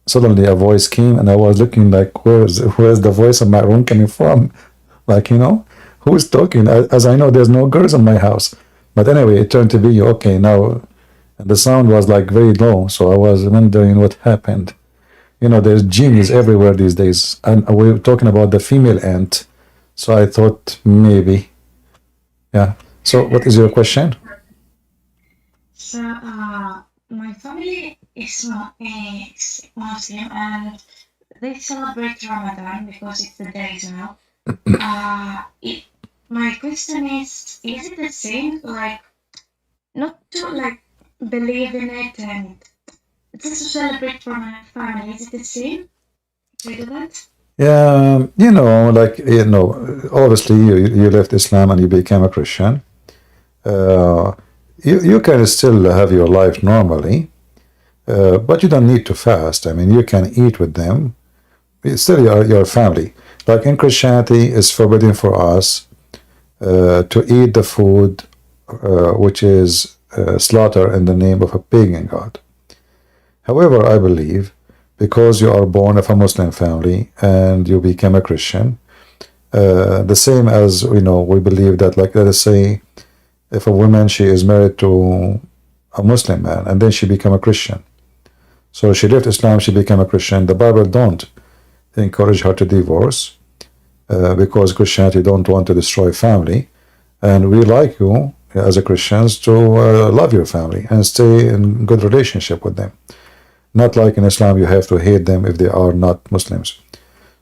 Speaker 1: suddenly a voice came and I was looking like, where's the voice in my room coming from? Like, you know, who is talking? As I know, there's no girls in my house. But anyway, it turned to be you. Okay, now the sound was like very low, so I was wondering what happened. You know, there's genies everywhere these days, and we were talking about the female ant, so I thought maybe, yeah. So, what is your question?
Speaker 5: So, my family is Muslim and they celebrate Ramadan because it's the days now. My question is it the same? Like, not to like believe in it and just to celebrate for my family. Is it the same? Do you do that?
Speaker 1: Yeah, you know, like, you know, obviously you left Islam and you became a Christian. You can still have your life normally, but you don't need to fast. I mean, you can eat with them. It's still your family. Like in Christianity, it's forbidden for us to eat the food which is slaughter in the name of a pagan god. However, I believe because you are born of a Muslim family and you become a Christian, the same as, you know, we believe that, like, let us say, if a woman, she is married to a Muslim man and then she become a Christian. So she left Islam, she became a Christian. The Bible don't encourage her to divorce because Christianity don't want to destroy family. And we like you as a Christians to love your family and stay in good relationship with them. Not like in Islam, you have to hate them if they are not Muslims.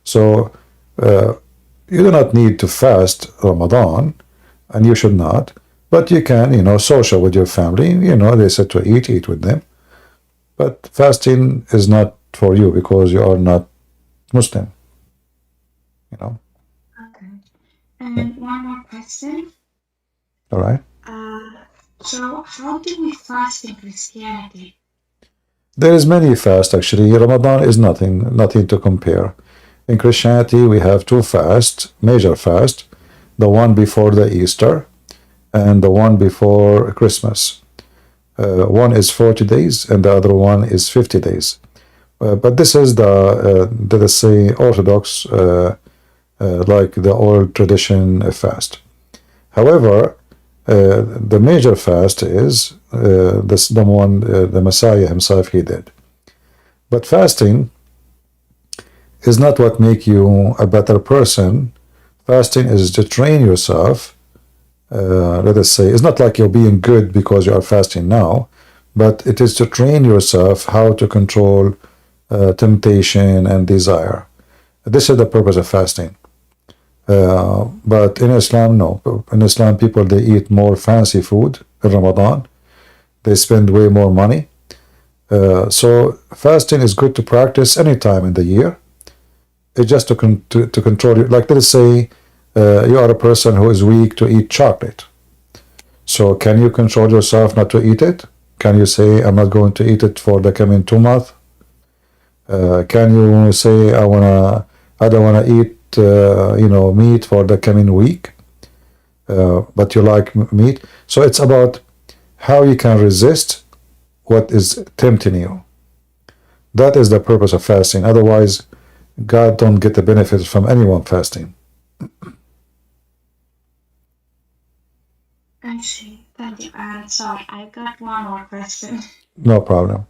Speaker 1: So you do not need to fast Ramadan, and you should not. But you can, you know, social with your family. You know, they said to eat with them. But fasting is not for you because you are not Muslim. You know.
Speaker 5: Okay. And one more question.
Speaker 1: All right.
Speaker 5: So how do we fast in Christianity?
Speaker 1: There is many fast actually. Ramadan is nothing to compare. In Christianity, we have two fasts, major fast, the one before the Easter and the one before Christmas. One is 40 days and the other one is 50 days. But this is the, let us say, Orthodox, like the old tradition fast. However, the major fast is the one the Messiah himself he did. But fasting is not what make you a better person. Fasting is to train yourself. Let us say, it's not like you're being good because you are fasting now, but it is to train yourself how to control temptation and desire. This is the purpose of fasting. But in Islam, no. In Islam, people, they eat more fancy food in Ramadan. They spend way more money. So fasting is good to practice any time in the year. It's just to control you. Like, let us say you are a person who is weak to eat chocolate. So can you control yourself not to eat it? Can you say, I'm not going to eat it for the coming 2 months? Can you say, I don't want to eat meat for the coming week, but you like meat? So it's about how you can resist what is tempting you. That is the purpose of fasting. Otherwise, God don't get the benefits from anyone fasting.
Speaker 5: I see. Thank you. Sorry, I got one more question.
Speaker 1: No problem.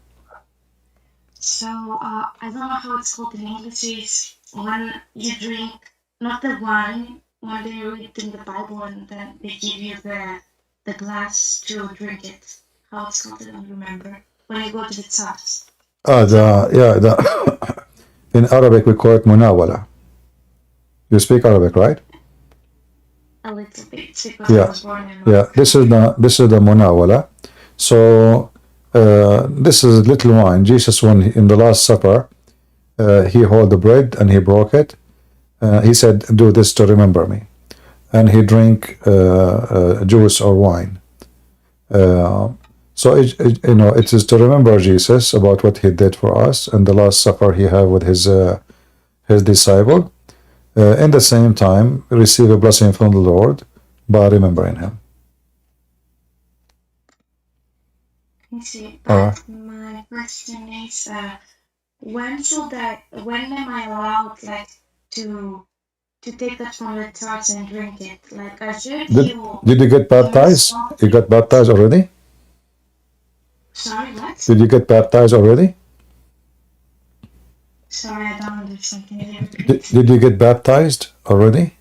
Speaker 5: So, I don't know how it's called in English. Is when you drink, not the wine, when they're reading the Bible and then they give you the glass to drink it. How it's called, I don't remember. When you go to the church.
Speaker 1: In Arabic we call it munawala. You speak Arabic, right?
Speaker 5: A little bit, because I was born in
Speaker 1: Yeah, this is the munawala. So this is little wine. Jesus, when in the Last Supper, he held the bread and he broke it. He said, "Do this to remember me," and he drank juice or wine. So it is to remember Jesus about what he did for us, and the Last Supper he had with his disciple. In the same time, receive a blessing from the Lord by remembering him.
Speaker 5: I see. But my question is, when am I allowed, like, to take that from the church and drink it? Like, I should.
Speaker 1: Did you get baptized? You got baptized already?
Speaker 5: Sorry, what?
Speaker 1: Did you get baptized already?
Speaker 5: Sorry, I don't understand. Can you repeat?
Speaker 1: Did you get baptized already?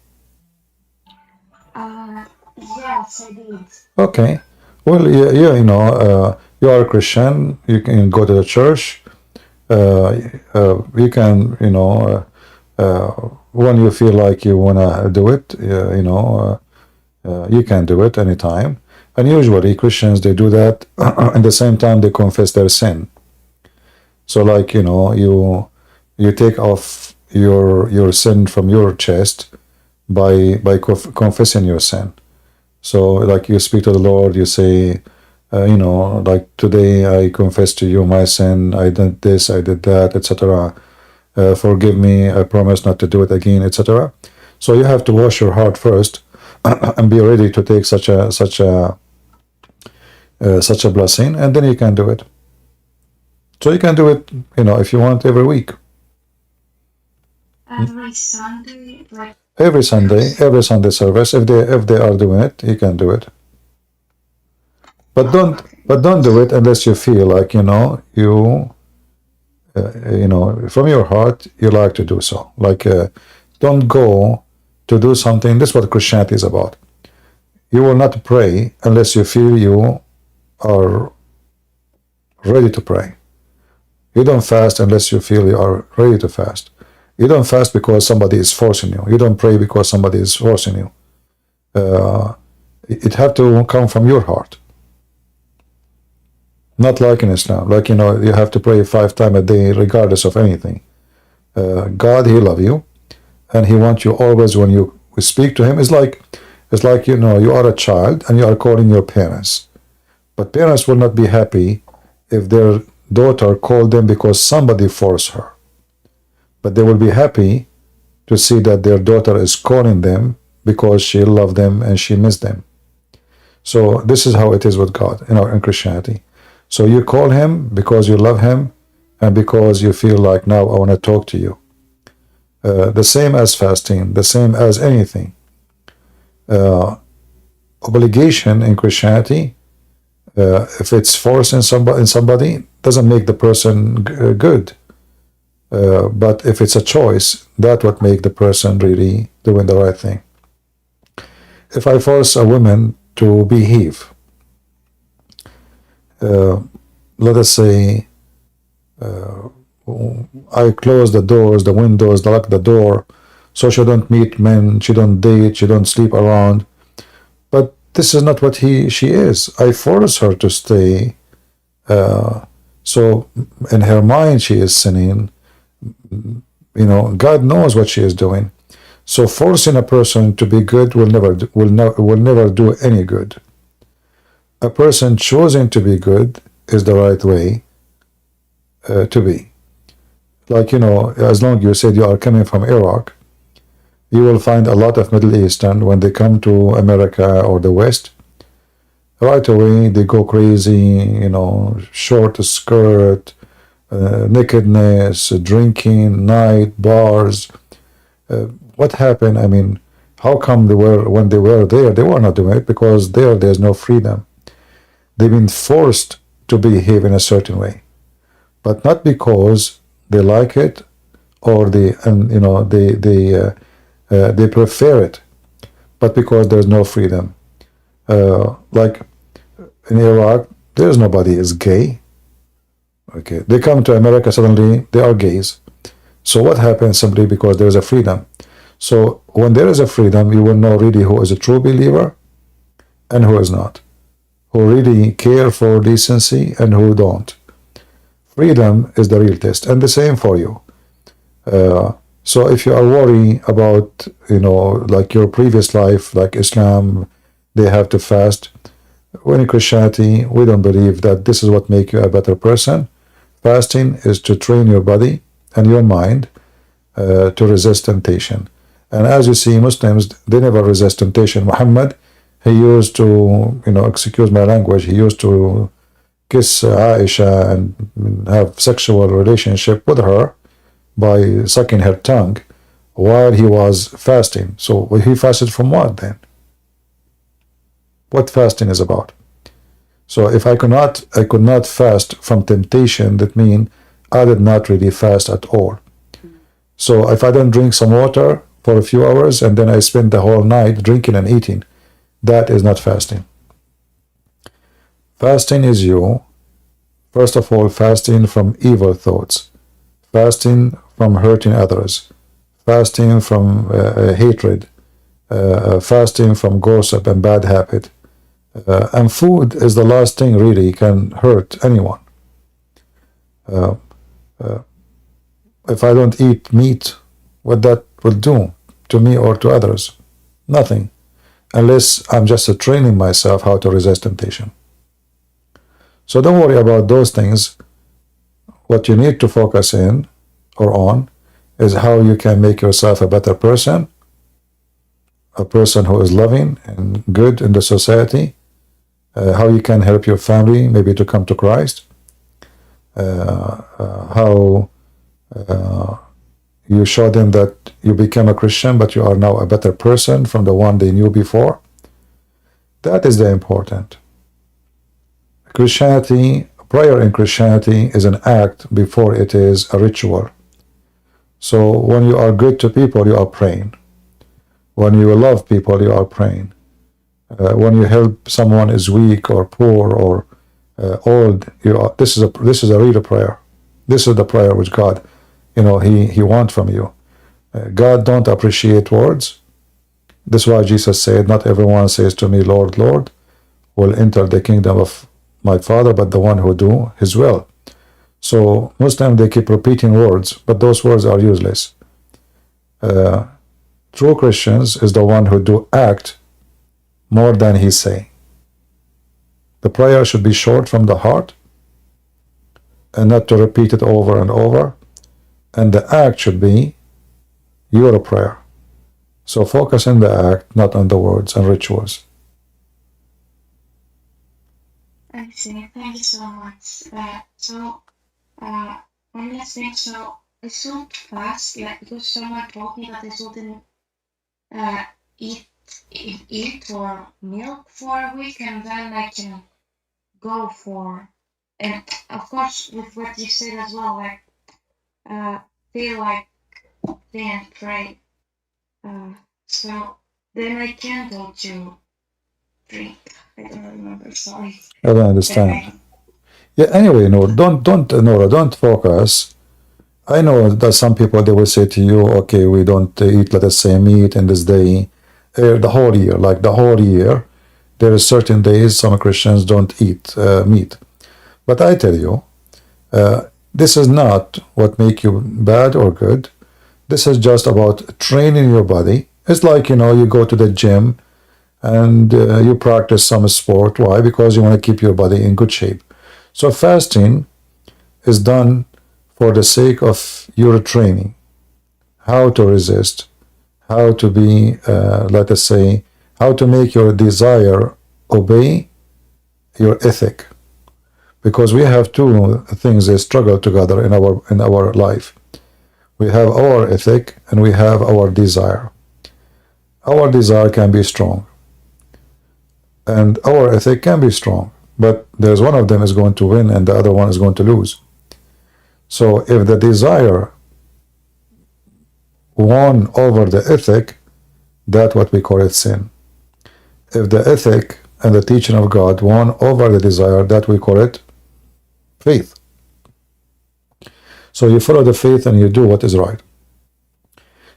Speaker 5: Yes, I did.
Speaker 1: Okay. Well, you are a Christian. You can go to the church. You can, when you feel like you wanna do it, you can do it anytime. And usually Christians, they do that at the same time they confess their sin. So like, you take off your sin from your chest by confessing your sin. So like you speak to the Lord, you say, like today I confess to you my sin, I did this, I did that, etc. Forgive me, I promise not to do it again, etc. So you have to wash your heart first and be ready to take such a blessing, and then you can do it. So you can do it, if you want, every week.
Speaker 5: Every Sunday, like
Speaker 1: every Sunday service. If they are doing it, you can do it. But don't do it unless you feel like from your heart you like to do so. Like don't go to do something. This is what Christianity is about. You will not pray unless you feel you are ready to pray. You don't fast unless you feel you are ready to fast. You don't fast because somebody is forcing you. You don't pray because somebody is forcing you. It have to come from your heart. Not like in Islam. Like, you have to pray 5 times a day regardless of anything. God, he love you. And he wants you always, when you speak to him, it's like you are a child and you are calling your parents. But parents will not be happy if their daughter called them because somebody forced her. But they will be happy to see that their daughter is calling them because she loved them and she missed them. So this is how it is with God in Christianity. So you call him because you love him and because you feel like, now I want to talk to you. The same as fasting, the same as anything. Obligation in Christianity, if it's forced in somebody, doesn't make the person good. But if it's a choice, that would make the person really doing the right thing. If I force a woman to behave, let us say I close the doors, the windows, lock the door, so she don't meet men, she don't date, she don't sleep around. But this is not what she is. I force her to stay. So in her mind she is sinning. God knows what she is doing. So forcing a person to be good will never do any good. A person choosing to be good is the right way to be. Like, as long as you said you are coming from Iraq, you will find a lot of Middle Eastern, when they come to America or the West, right away they go crazy, short skirt, nakedness, drinking, night, bars. What happened? I mean, how come when they were there, they were not doing it? Because there's no freedom. They've been forced to behave in a certain way, but not because they like it or they prefer it, but because there's no freedom. Like in Iraq, there's nobody is gay. Okay, they come to America, suddenly they are gays. So what happens? Simply because there is a freedom. So when there is a freedom, you will know really who is a true believer and who is not, who really care for decency and who don't. Freedom is the real test, and the same for you. So if you are worried about, like your previous life, like Islam, they have to fast. When in Christianity, we don't believe that this is what makes you a better person. Fasting is to train your body and your mind to resist temptation. And as you see, Muslims, they never resist temptation. Muhammad, he used to, excuse my language, he used to kiss Aisha and have sexual relationship with her by sucking her tongue while he was fasting. So he fasted from what then? What fasting is about? So if I could not fast from temptation, that means I did not really fast at all. So if I don't drink some water for a few hours and then I spend the whole night drinking and eating, that is not fasting. Fasting is you, first of all, fasting from evil thoughts, fasting from hurting others, fasting from hatred, fasting from gossip and bad habit. And food is the last thing really can hurt anyone. If I don't eat meat, what that will do to me or to others? Nothing, unless I'm just training myself how to resist temptation. So don't worry about those things. What you need to focus in or on is how you can make yourself a better person, a person who is loving and good in the society, how you can help your family maybe to come to Christ, how you show them that you became a Christian, but you are now a better person from the one they knew before. That is the important. Christianity, prayer in Christianity is an act before it is a ritual. So when you are good to people, you are praying. When you love people, you are praying. When you help someone is weak or poor or old, this is a real prayer. This is the prayer which God, He wants from you. God don't appreciate words. This is why Jesus said, "Not everyone says to me, Lord, Lord, will enter the kingdom of my Father, but the one who do His will." So Muslims, they keep repeating words, but those words are useless. True Christians is the one who do act more than he say. The prayer should be short from the heart and not to repeat it over and over. And the act should be your prayer. So focus on the act, not on the words and rituals.
Speaker 5: I see. Thank you so much. One last thing. So I shouldn't fast, like, because someone told me that I shouldn't eat or milk for a week, and then I can go for, and of course with what you said as well, like feel like they and pray. So then I can go to drink. I don't remember. Sorry.
Speaker 1: I don't understand. Yeah. Anyway, Nora, don't focus. I know that some people, they will say to you, okay, we don't eat, let us say, meat in this day, the whole year. Like the whole year, there are certain days some Christians don't eat meat. But I tell you, this is not what make you bad or good. This is just about training your body. It's like, you go to the gym and you practice some sport. Why? Because you want to keep your body in good shape. So fasting is done for the sake of your training, how to resist, how to be, let us say, how to make your desire obey your ethic. because we have two things that struggle together in our life. We have our ethic and we have our desire. Our desire can be strong, and our ethic can be strong, but there's one of them is going to win and the other one is going to lose. So if the desire won over the ethic, that's what we call it sin. If the ethic and the teaching of God won over the desire, that we call it faith. So you follow the faith and you do what is right.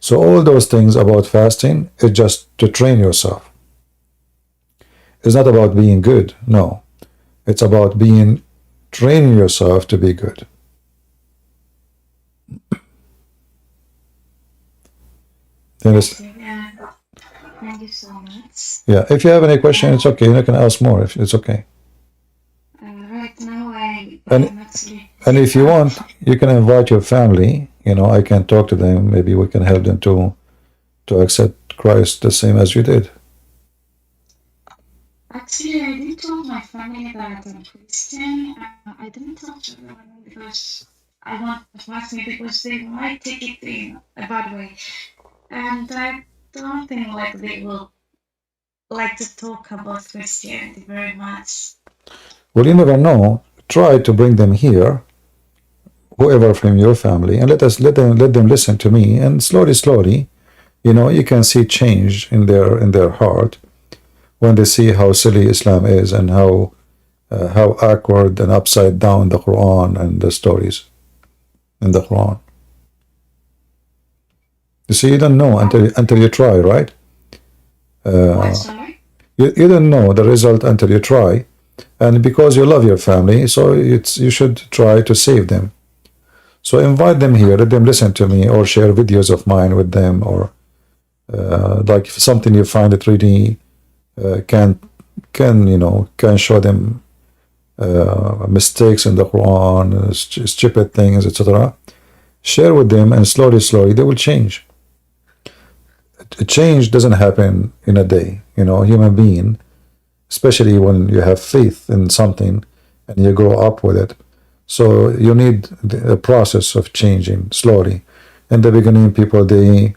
Speaker 1: So all those things about fasting is just to train yourself. It's not about being good, no. It's about training yourself to be good.
Speaker 5: Thank you so much.
Speaker 1: Yeah, if you have any question, it's okay. You can ask more. If it's okay.
Speaker 5: Right now,
Speaker 1: I'm actually. And if you want, you can invite your family. I can talk to them. Maybe we can help them to accept Christ the same as you did.
Speaker 5: Actually, I didn't tell my family that I'm Christian. I didn't talk to them because I want to fast me because they might take it in a bad way, and I don't think they will like to talk about Christianity very much.
Speaker 1: Well, you never know. Try to bring them here, whoever from your family, and let them listen to me, and slowly, you can see change in their heart when they see how silly Islam is and how awkward and upside down the Quran and the stories in the Quran. You see, you don't know until you try, right? You don't know the result until you try, and because you love your family, so you should try to save them. So invite them here, let them listen to me, or share videos of mine with them, or like if something you find it really can show them mistakes in the Quran, stupid things, etc. Share with them, and slowly they will change. Change doesn't happen in a day. Human being, especially when you have faith in something and you grow up with it. So you need a process of changing slowly. In the beginning, people, they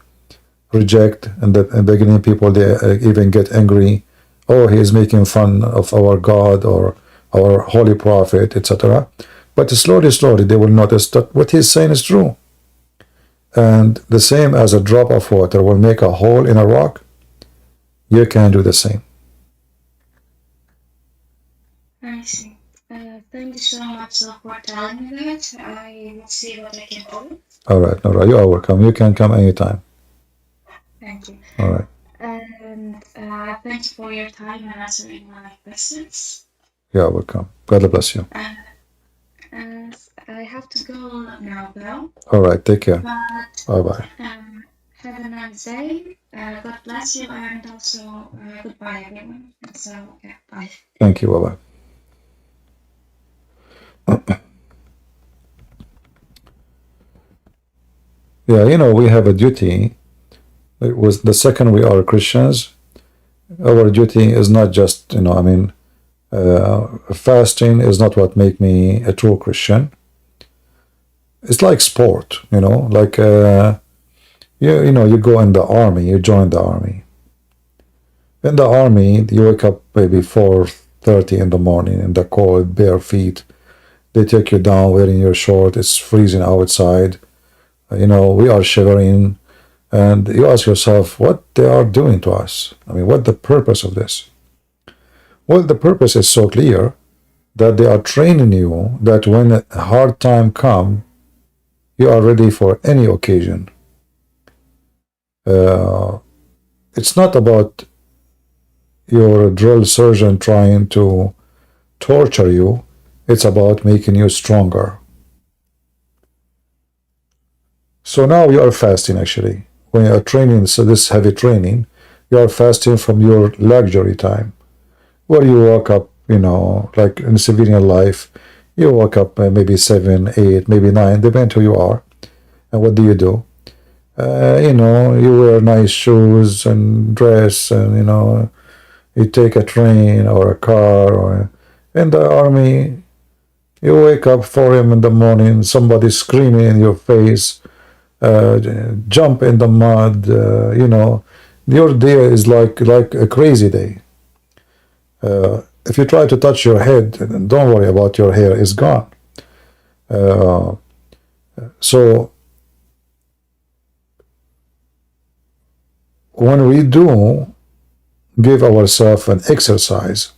Speaker 1: reject. In the beginning, people, they even get angry. Oh, he is making fun of our God or our holy prophet, etc. But slowly, they will notice that what he's saying is true. And the same as a drop of water will make a hole in a rock, you can do the same.
Speaker 5: I see. Thank you so much for telling me that. I will see what I can do.
Speaker 1: All right. You are welcome. You can come anytime.
Speaker 5: Thank you.
Speaker 1: All right.
Speaker 5: And thanks for your time and answering my questions.
Speaker 1: You are welcome. God bless you.
Speaker 5: I have to go now, though.
Speaker 1: All right. Take care.
Speaker 5: Bye-bye. Have a nice day. God bless you, and also goodbye, everyone. So, okay, bye.
Speaker 1: Thank you. Bye-bye. Yeah, we have a duty. It was the second we are Christians. Our duty is not just, fasting is not what make me a true Christian. It's like sport, like you go in the army, you join the army. In the army, you wake up maybe 4:30 in the morning in the cold, bare feet. They take you down wearing your short. It's freezing outside. We are shivering. And you ask yourself what they are doing to us. What the purpose of this? Well, the purpose is so clear that they are training you that when a hard time comes, you are ready for any occasion. It's not about your drill surgeon trying to torture you. It's about making you stronger. So now you are fasting, actually. When you are training, so this heavy training, you are fasting from your luxury time, where you wake up, like in civilian life, you wake up maybe 7, 8, maybe 9, depends who you are. And what do? You wear nice shoes and dress, and you take a train or a car. Or in the army, You wake up 4 a.m. in the morning, somebody screaming in your face, jump in the mud, you know, your day is like a crazy day. If you try to touch your head, don't worry about your hair, it's gone. So when we do give ourselves an exercise,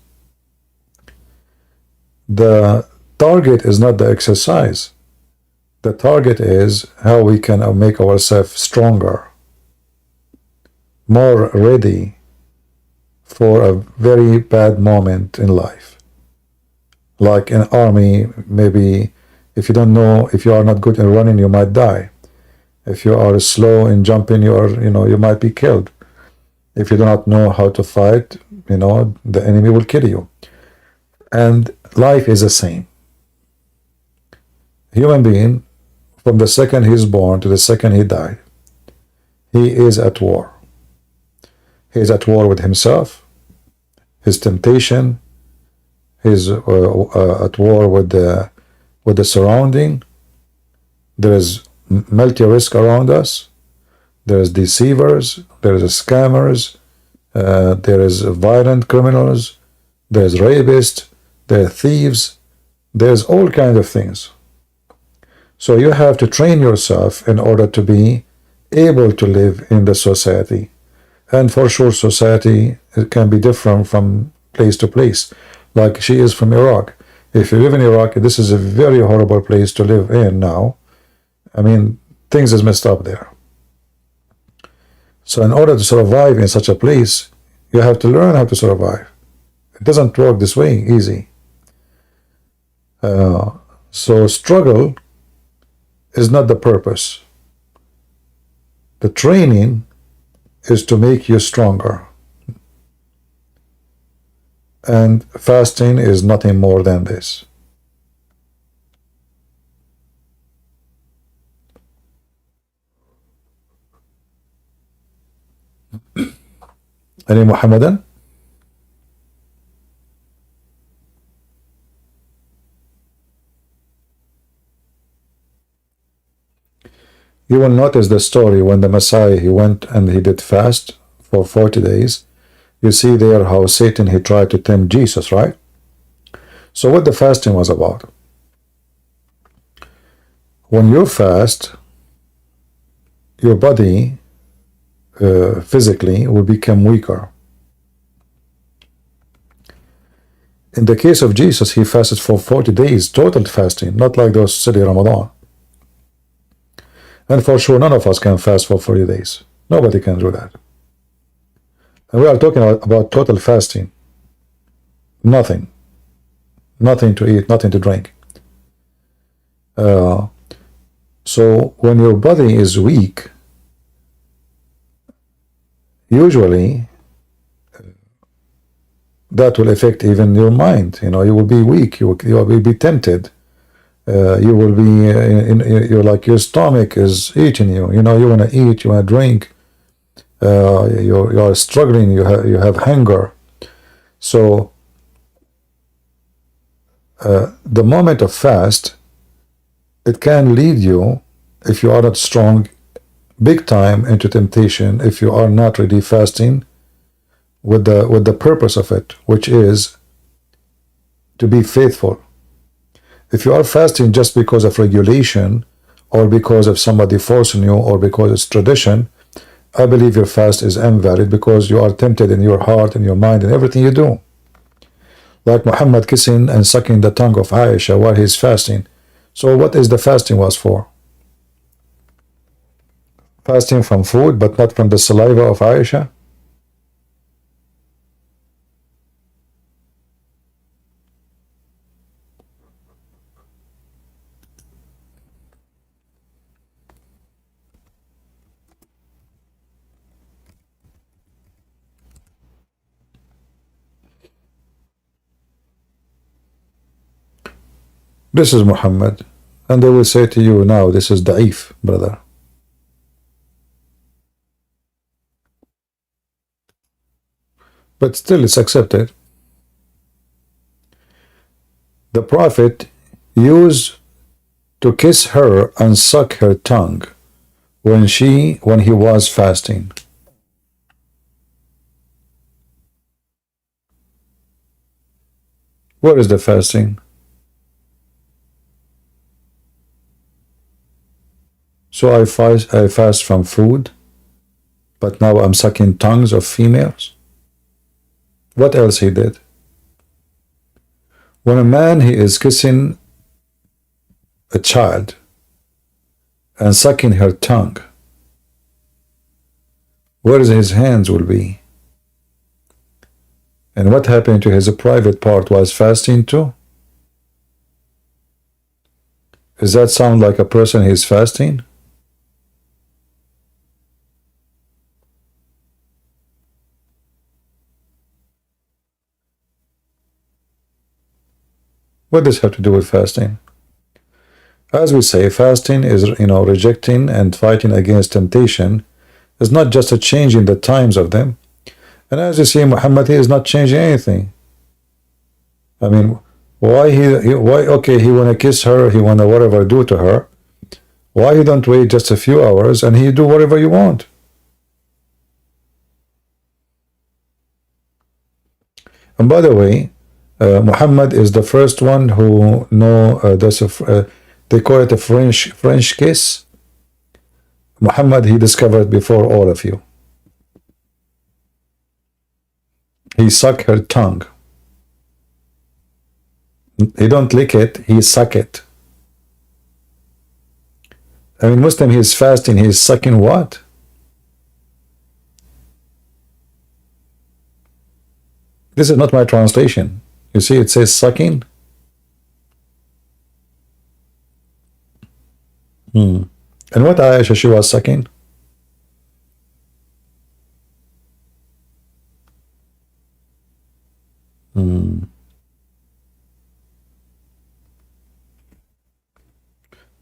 Speaker 1: the target is not the exercise. The target is how we can make ourselves stronger, more ready for a very bad moment in life. Like in army, maybe if you don't know, if you are not good in running, you might die. If you are slow in jumping, you might be killed. If you do not know how to fight, the enemy will kill you. And life is the same. Human being, from the second he is born to the second he died, he is at war. He is at war with himself, his temptation. He's at war with the surrounding. There is multi-risk around us. There is deceivers. There is scammers. There is violent criminals. There is rapists. There are thieves. There's all kinds of things. So you have to train yourself in order to be able to live in the society. And for sure, society can be different from place to place. Like she is from Iraq. If you live in Iraq, this is a very horrible place to live in now. I mean, things is messed up there. So in order to survive in such a place, you have to learn how to survive. It doesn't work this way easy. So struggle is not the purpose. The training is to make you stronger. And fasting is nothing more than this. Any Mohammedan? You will notice the story when the Messiah, he went and he did fast for 40 days. You see there how Satan, he tried to tempt Jesus, right? So what the fasting was about. When you fast, your body physically will become weaker. In the case of Jesus, he fasted for 40 days, total fasting, not like those silly Ramadan. And for sure, none of us can fast for 40 days. Nobody can do that. And we are talking about total fasting. Nothing. Nothing to eat, nothing to drink. So when your body is weak, usually that will affect even your mind. You will be weak. You will be tempted. You will be you're like your stomach is eating you. You want to eat, you want to drink. You are struggling. You have hunger. So the moment of fast, it can lead you, if you are not strong, big time into temptation. If you are not really fasting with the purpose of it, which is to be faithful. If you are fasting just because of regulation, or because of somebody forcing you, or because it's tradition, I believe your fast is invalid, because you are tempted in your heart and your mind and everything you do. Like Muhammad kissing and sucking the tongue of Aisha while he's fasting. So what is the fasting was for? Fasting from food, but not from the saliva of Aisha? This is Muhammad, and they will say to you now, this is da'if, brother. But still it's accepted. The Prophet used to kiss her and suck her tongue when he was fasting. Where is the fasting? So I fast from food, but now I'm sucking tongues of females. What else he did? When a man he is kissing a child and sucking her tongue, where his hands will be? And what happened to his private part was fasting too? Does that sound like a person who is fasting? What does this have to do with fasting? As we say, fasting is, rejecting and fighting against temptation. It's not just a change in the times of them. And as you see, Muhammad, he is not changing anything. I mean, why okay, he wanna kiss her, he wanna whatever do to her. Why he don't wait just a few hours and he do whatever you want? And by the way, Muhammad is the first one who know they call it a French kiss. Muhammad, he discovered before all of you. He suck her tongue. He don't lick it, he suck it. I mean, Muslim, he is fasting, he is sucking what? This is not my translation. You see, it says sucking. And what Aisha she was sucking?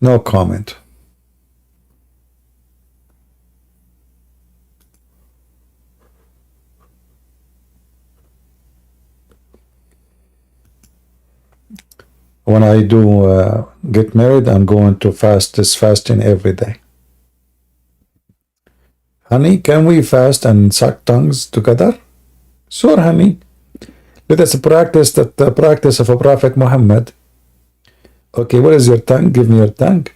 Speaker 1: No comment. When I do get married, I'm going to fast this fasting every day. Honey, can we fast and suck tongues together? Sure, honey. Let us practice the practice of a Prophet Muhammad. Okay, what is your tongue? Give me your tongue.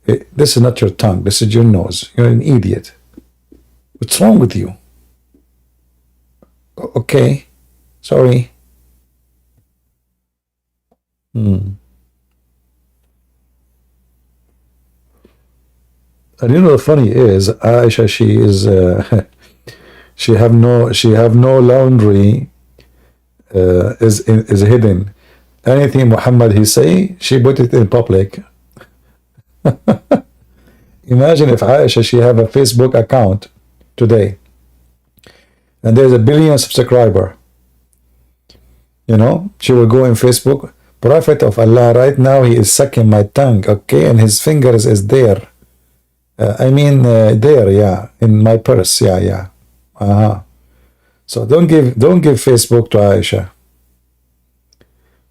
Speaker 1: This is not your tongue. This is your nose. You're an idiot. What's wrong with you? Okay, sorry. And the funny is, Aisha, she is she have no laundry is hidden. Anything Muhammad he say, she put it in public. Imagine if Aisha she have a Facebook account today, and there's 1 billion subscriber. She will go in Facebook. Prophet of Allah, right now he is sucking my tongue, okay, and his fingers is there. There, yeah, in my purse, yeah. So don't give Facebook to Aisha,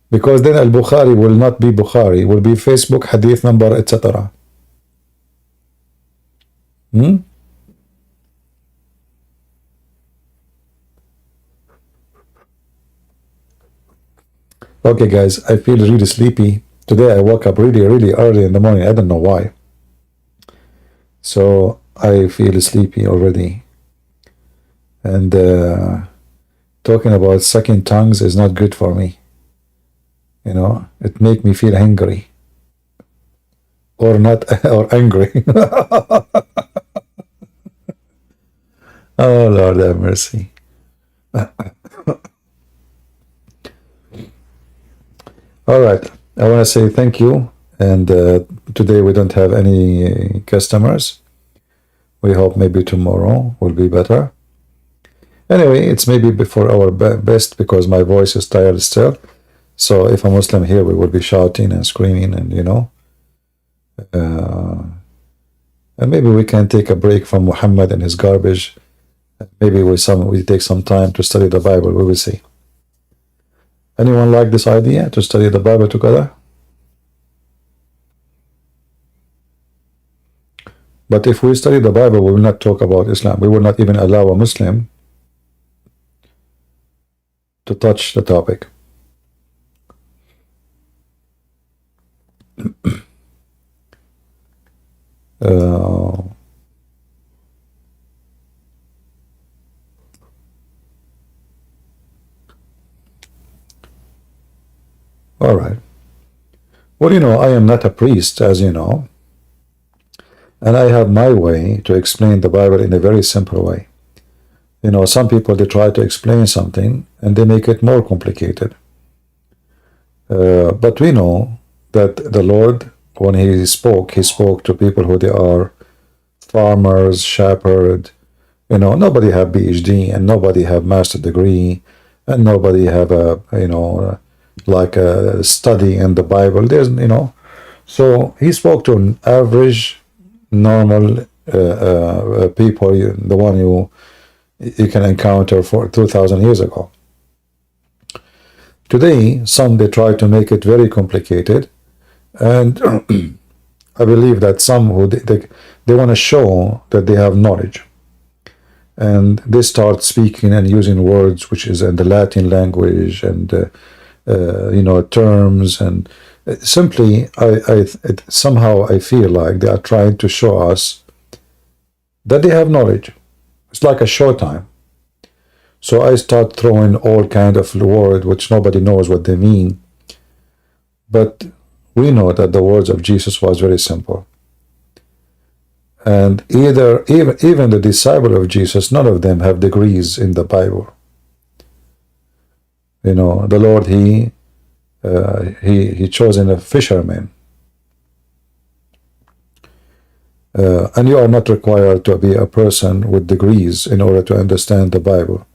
Speaker 1: because then Al-Bukhari will not be Bukhari, will be Facebook hadith number, etc. Okay, guys, I feel really sleepy. Today I woke up really, really early in the morning. I don't know why. So I feel sleepy already. And talking about sucking tongues is not good for me. It make me feel hungry. Or not, or angry. Oh, Lord have mercy. All right, I want to say thank you, and today we don't have any customers. We hope maybe tomorrow will be better. Anyway, it's maybe before our best because my voice is tired still. So if a Muslim here, we will be shouting and screaming, and and maybe we can take a break from Muhammad and his garbage. Maybe we take some time to study the Bible. We will see. Anyone like this idea to study the Bible together? But if we study the Bible, we will not talk about Islam. We will not even allow a Muslim to touch the topic. All right. Well, you know, I am not a priest, as you know, and I have my way to explain the Bible in a very simple way. You know, some people, they try to explain something and they make it more complicated. But we know that the Lord, when he spoke to people who they are farmers, shepherd. You know, nobody have PhD and nobody have master degree and nobody have a, you know, like a study in the Bible. There's, you know, so he spoke to an average, normal people, the one you can encounter for 2,000 years ago. Today, some they try to make it very complicated, and I believe that some who they want to show that they have knowledge, and they start speaking and using words which is in the Latin language and you know, terms, and simply somehow I feel like they are trying to show us that they have knowledge. It's like a showtime. So I start throwing all kind of words which nobody knows what they mean. But we know that the words of Jesus was very simple. And even the disciple of Jesus, none of them have degrees in the Bible. You know, the Lord, he chosen a fisherman. And you are not required to be a person with degrees in order to understand the Bible.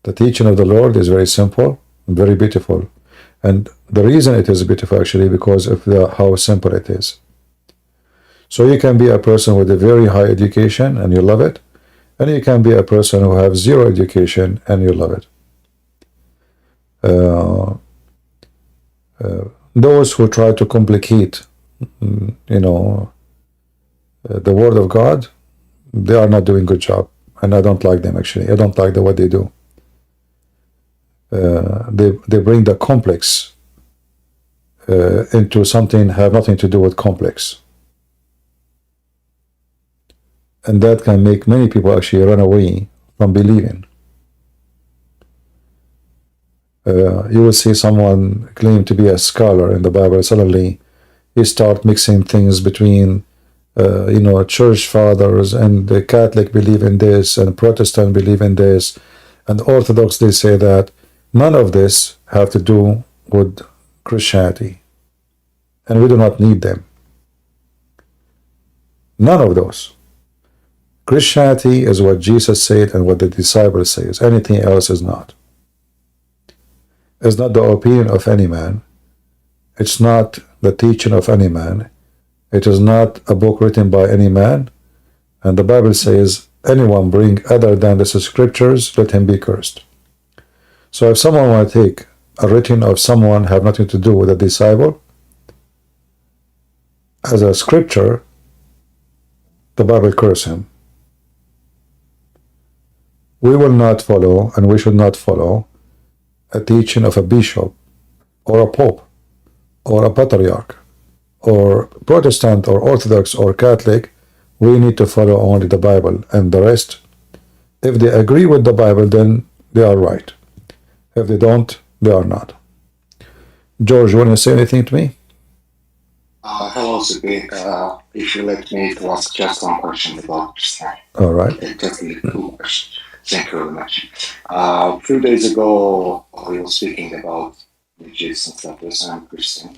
Speaker 1: The teaching of the Lord is very simple and very beautiful. And the reason it is beautiful actually because of how simple it is. So you can be a person with a very high education and you love it. And you can be a person who has zero education and you love it. Those who try to complicate, you know, the Word of God, they are not doing a good job. And I don't like them actually. I don't like what they do. They bring the complex into something have nothing to do with complex. And that can make many people actually run away from believing. You will see someone claim to be a scholar in the Bible, suddenly he start mixing things between you know, church fathers, and the Catholic believe in this and Protestant believe in this, and Orthodox they say that. None of this have to do with Christianity, and we do not need them. None of those. Christianity is what Jesus said and what the disciples say. Anything else is not. It's not the opinion of any man. It's not the teaching of any man. It is not a book written by any man. And the Bible says, anyone bring other than the scriptures, let him be cursed. So if someone want to take a written of someone have nothing to do with a disciple as a scripture, the Bible curse him. We will not follow, and we should not follow, a teaching of a bishop or a pope or a patriarch or Protestant or Orthodox or Catholic. We need to follow only the Bible, and the rest, if they agree with the Bible, then they are right. If they don't, they are not. George, you want to say anything to me?
Speaker 6: Hello, Zakir. If you let me to ask just one question about Christianity.
Speaker 1: All right.
Speaker 6: Just two questions. Thank you very much. A few days ago, we were speaking about religious and stuff. Yes, I'm Christian.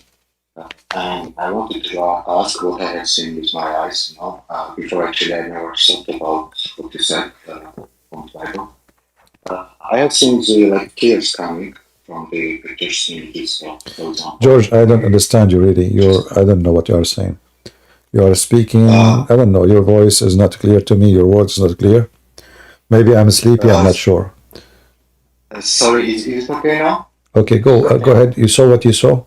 Speaker 6: And I wanted to ask what I have seen with my eyes, you know. Before actually I never thought about what you said from the Bible. I have seen the tears coming from the British communities, for example.
Speaker 1: George, I don't understand you really. I don't know what you are saying. You are speaking, I don't know, your voice is not clear to me, your words is not clear. Maybe I'm sleepy, I'm not sure.
Speaker 6: Sorry, is it okay now?
Speaker 1: Okay, go ahead. You saw what you saw?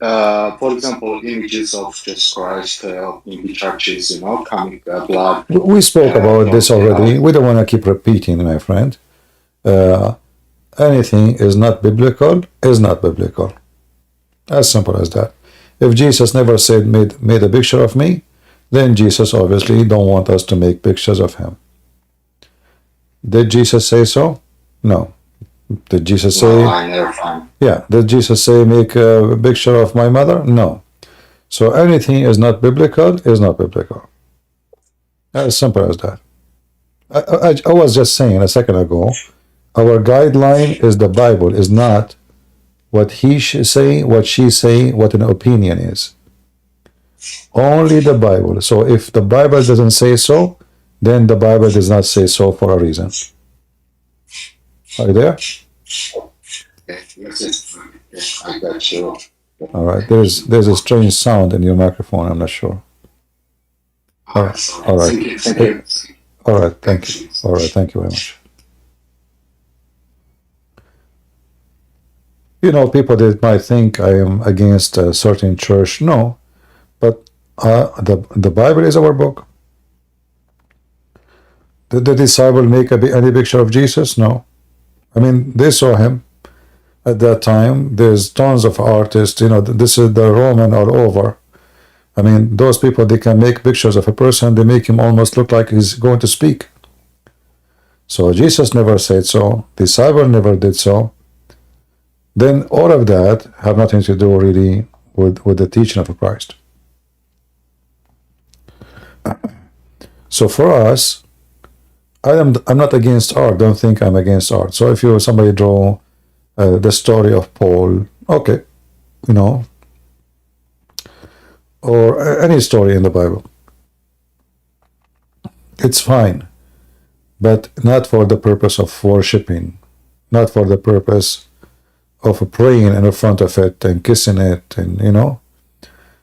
Speaker 6: For example, images of Jesus Christ in the churches, coming blood.
Speaker 1: We spoke about this already. We don't want to keep repeating, my friend. Anything is not biblical is not biblical. As simple as that. If Jesus never said made a picture of me, then Jesus obviously don't want us to make pictures of him. Did Jesus say so? No. Did Jesus say?
Speaker 6: No, I never find.
Speaker 1: Yeah. Did Jesus say make a picture of my mother? No. So anything is not biblical is not biblical. As simple as that. I was just saying a second ago, our guideline is the Bible, is not what he should say, what she say, what an opinion is. Only the Bible. So if the Bible doesn't say so, then the Bible does not say so for a reason. Are you there?
Speaker 6: Yes, I got you.
Speaker 1: All right. There's a strange sound in your microphone. I'm not sure. All right. All right.
Speaker 6: Thank you.
Speaker 1: All right. Thank you. All right. Thank you very much. You know, people that might think I am against a certain church. No, but the Bible is our book. Did the disciple make any picture of Jesus? No. I mean, they saw him at that time. There's tons of artists. You know, this is the Roman all over. I mean, those people, they can make pictures of a person. They make him almost look like he's going to speak. So Jesus never said so. Disciple never did so. Then all of that have nothing to do really with the teaching of Christ. So for us, I'm not against art. Don't think I'm against art. So if somebody draw the story of Paul, okay, you know, or any story in the Bible, it's fine, but not for the purpose of worshiping, not for the purpose of praying in front of it and kissing it, and you know.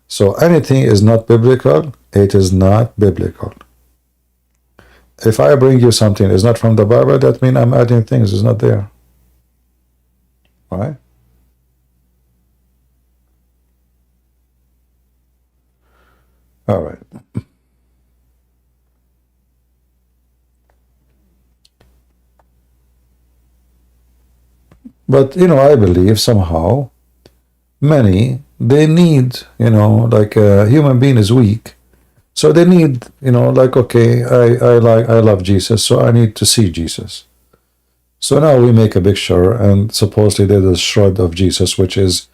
Speaker 1: So anything is not biblical, it is not biblical. If I bring you something is not from the Bible, that means I'm adding things, it's not there. All right? All right. But, you know, I believe somehow many, they need, you know, like a human being is weak. So they need, you know, like, okay, I love Jesus, so I need to see Jesus. So now we make a picture, and supposedly there's a shroud of Jesus, which is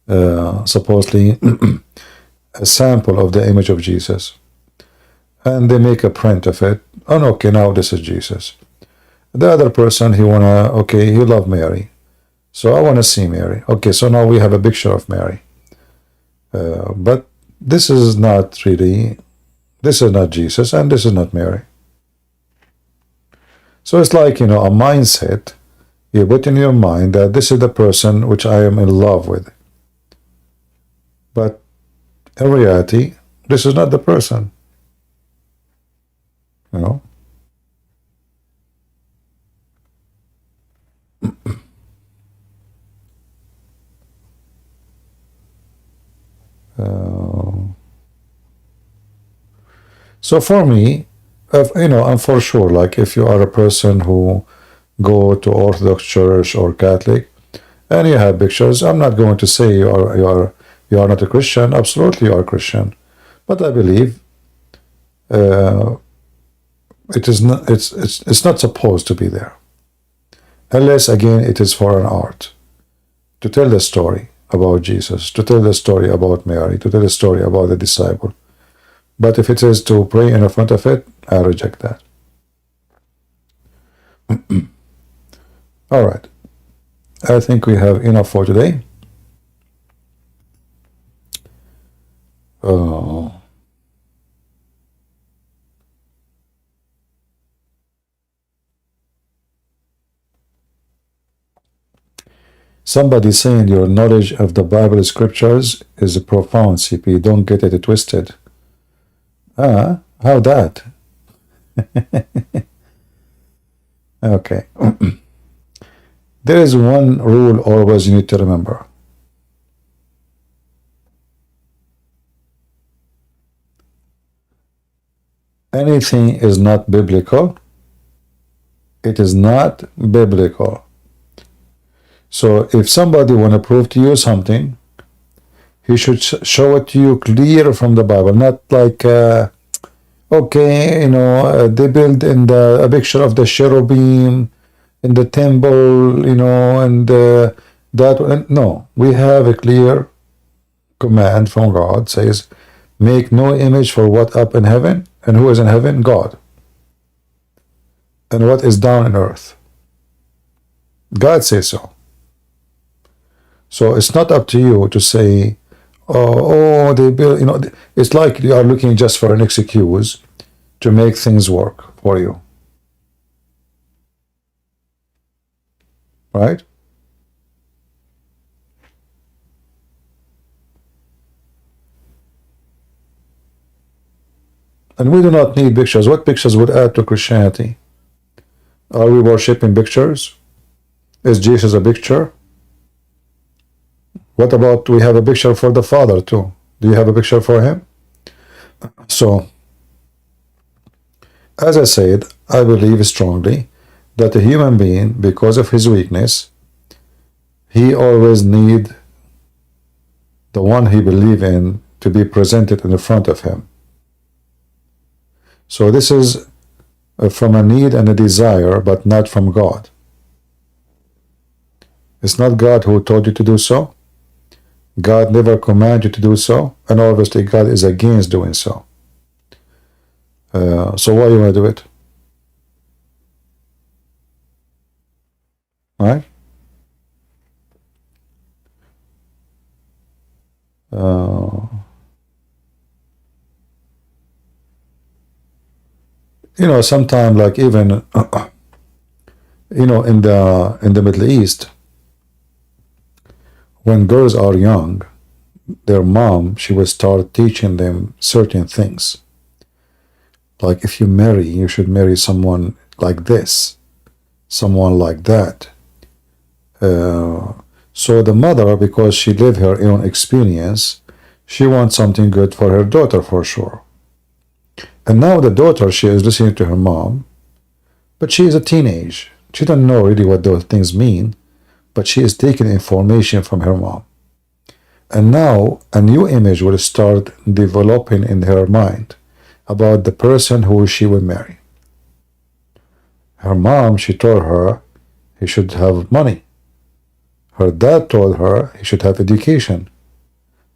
Speaker 1: supposedly a sample of the image of Jesus. And they make a print of it. And okay, now this is Jesus. The other person, he love Mary. So I want to see Mary. Okay, so now we have a picture of Mary. But this is not Jesus, and this is not Mary. So it's like, you know, a mindset. You put in your mind that this is the person which I am in love with. But in reality, this is not the person. You know? So for me, you know, and for sure, like if you are a person who go to Orthodox Church or Catholic, and you have pictures, I'm not going to say you are not a Christian. Absolutely, you are a Christian, but I believe it is not. It's not supposed to be there, unless again it is for an art, to tell the story about Jesus, to tell the story about Mary, to tell the story about the disciple. But if it is to pray in front of it, I reject that. All right. I think we have enough for today. Somebody saying your knowledge of the Bible scriptures is profound, CP. Don't get it twisted. How that? Okay. There is one rule always you need to remember. Anything is not biblical. It is not biblical. So if somebody want to prove to you something, he should show it to you clear from the Bible, not like, okay, you know, they build in a picture of the cherubim in the temple, you know, and that. No, we have a clear command from God, says, make no image for what up in heaven, and who is in heaven? God. And what is down in earth? God says so. So it's not up to you to say, oh, they build, you know, it's like you are looking just for an excuse to make things work for you. Right? And we do not need pictures. What pictures would add to Christianity? Are we worshipping pictures? Is Jesus a picture? What about we have a picture for the Father too? Do you have a picture for him? So, as I said, I believe strongly that a human being, because of his weakness, he always need the one he believes in to be presented in the front of him. So this is from a need and a desire, but not from God. It's not God who told you to do so. God never commanded you to do so, and obviously God is against doing so. So why you want to do it? Right? You know, sometimes like even you know, in the Middle East, when girls are young, their mom, she will start teaching them certain things. Like if you marry, you should marry someone like this, someone like that. So the mother, because she lived her own experience, she wants something good for her daughter for sure. And now the daughter, she is listening to her mom, but she is a teenage. She doesn't know really what those things mean, but she is taking information from her mom. And now a new image will start developing in her mind about the person who she will marry. Her mom, she told her he should have money. Her dad told her he should have education.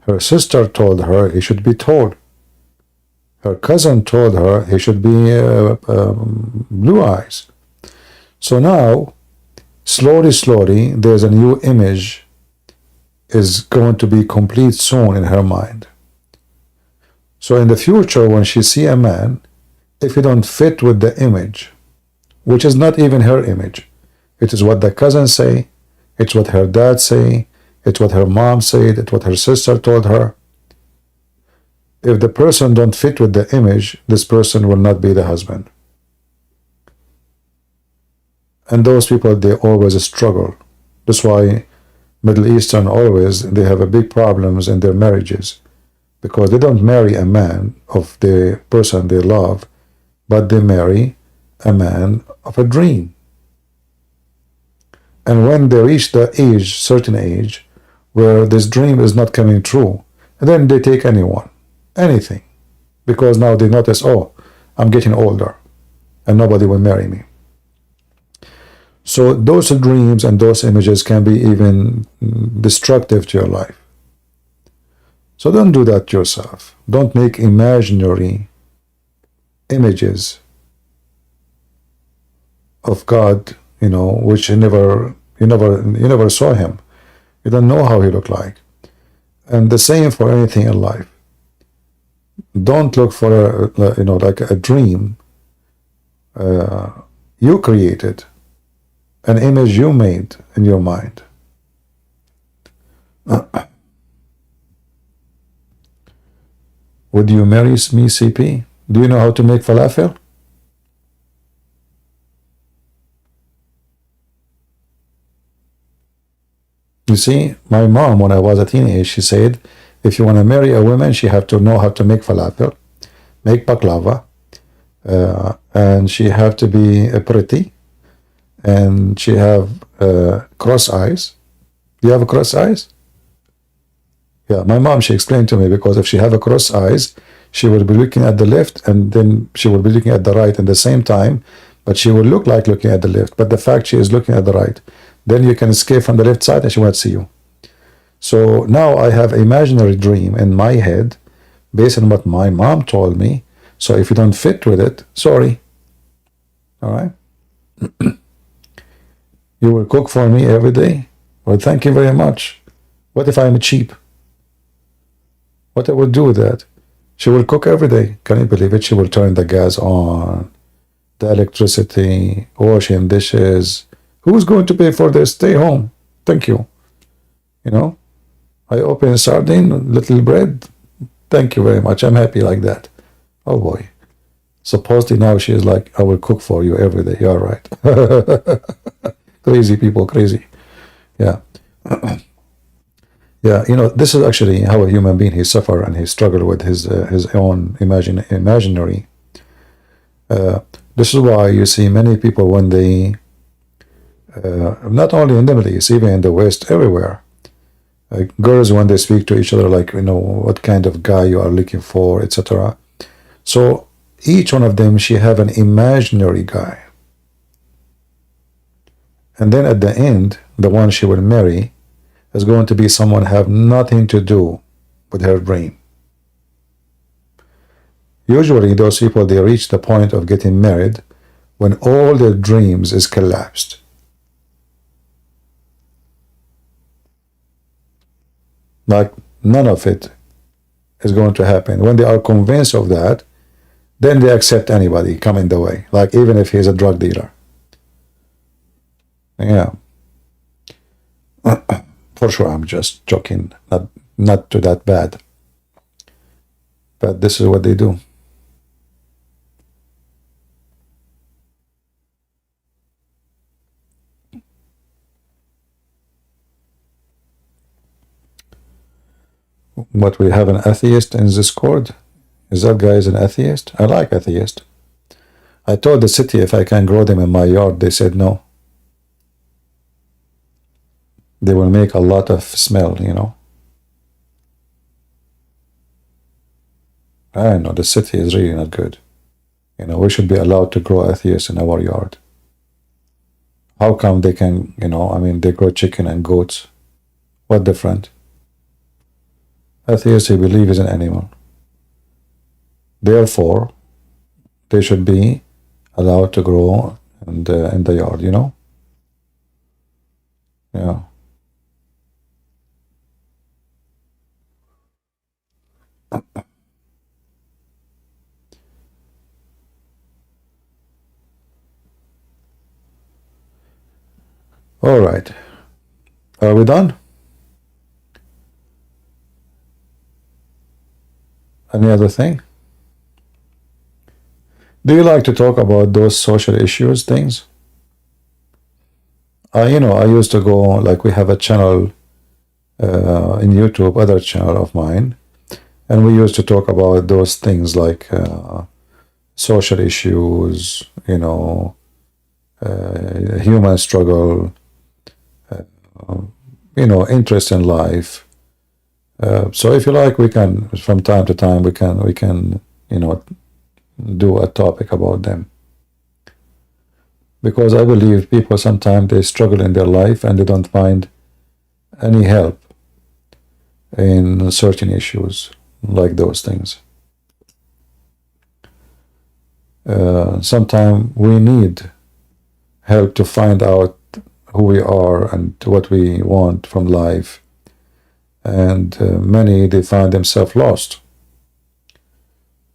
Speaker 1: Her sister told her he should be tall. Her cousin told her he should be blue eyes. So now, slowly, there's a new image is going to be complete soon in her mind. So in the future, when she see a man, if he don't fit with the image, which is not even her image, it is what the cousins say, it's what her dad say, it's what her mom said, it's what her sister told her. If the person don't fit with the image, this person will not be the husband. And those people, they always struggle. That's why Middle Eastern always, they have a big problems in their marriages, because they don't marry a man of the person they love, but they marry a man of a dream. And when they reach the age, certain age, where this dream is not coming true, and then they take anyone, anything, because now they notice, oh, I'm getting older, and nobody will marry me. So those dreams and those images can be even destructive to your life. So don't do that yourself. Don't make imaginary images of God, you know, which you never saw him. You don't know how he looked like. And the same for anything in life. Don't look for like a dream you created, an image you made in your mind. Would you marry me, CP? Do you know how to make falafel? You see, my mom, when I was a teenage, she said, if you want to marry a woman, she have to know how to make falafel, make baklava, and she have to be pretty, and she have cross eyes. Do you have a cross eyes? Yeah, my mom, she explained to me, because if she have a cross eyes, she will be looking at the left, and then she will be looking at the right at the same time, but she will look like looking at the left, but the fact she is looking at the right, then you can escape from the left side and she won't see you. So now I have imaginary dream in my head based on what my mom told me. So if you don't fit with it, sorry. All right? You will cook for me every day? Well, thank you very much. What if I'm cheap? What I would do with that? She will cook every day. Can you believe it? She will turn the gas on, the electricity, washing dishes. Who's going to pay for this? Stay home. Thank you. You know? I open a sardine, little bread. Thank you very much. I'm happy like that. Oh boy. Supposedly now she is like, I will cook for you every day. You're right. Crazy people, crazy. Yeah. Yeah, you know, this is actually how a human being, he suffer and he struggle with his own imaginary. This is why you see many people when they, not only in the Middle East, even in the West, everywhere, girls when they speak to each other, like, you know, what kind of guy you are looking for, etc. So each one of them, she have an imaginary guy, and then at the end, the one she will marry is going to be someone have nothing to do with her dream. Usually those people, they reach the point of getting married when all their dreams is collapsed. Like none of it is going to happen. When they are convinced of that, then they accept anybody coming the way, like even if he's a drug dealer. Yeah. For sure, I'm just joking, not to that bad. But this is what they do. What, we have an atheist in this court? Is that guy is an atheist? I like atheist. I told the city if I can grow them in my yard, they said no. They will make a lot of smell, you know. I know the city is really not good. You know, we should be allowed to grow atheists in our yard. How come they can, you know, I mean, they grow chicken and goats. What different? Atheists, they believe is an animal. Therefore, they should be allowed to grow in the yard, you know? Yeah. All right. Are we done? Any other thing? Do you like to talk about those social issues things? You know, I used to go, like, we have a channel in YouTube, other channel of mine, and we used to talk about those things like social issues, you know, human struggle, you know, interest in life. So if you like, we can, from time to time, we can, you know, do a topic about them. Because I believe people sometimes they struggle in their life and they don't find any help in certain issues like those things. Sometimes we need help to find out who we are and what we want from life. And many, they find themselves lost.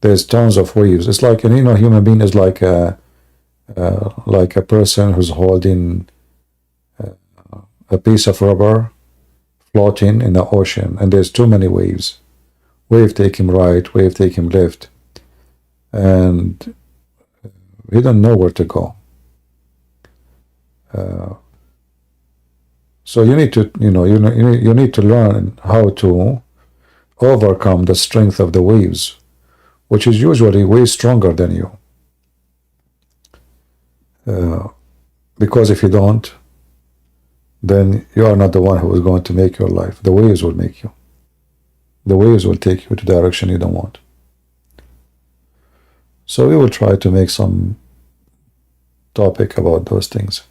Speaker 1: There's tons of waves. It's like, you know, human being is like a person who's holding a piece of rubber floating in the ocean, and there's too many waves. Wave take him right, wave take him left, and we don't know where to go. So you need to, you need to learn how to overcome the strength of the waves, which is usually way stronger than you. Because if you don't, then you are not the one who is going to make your life. The waves will make you. The waves will take you to the direction you don't want. So we will try to make some topic about those things.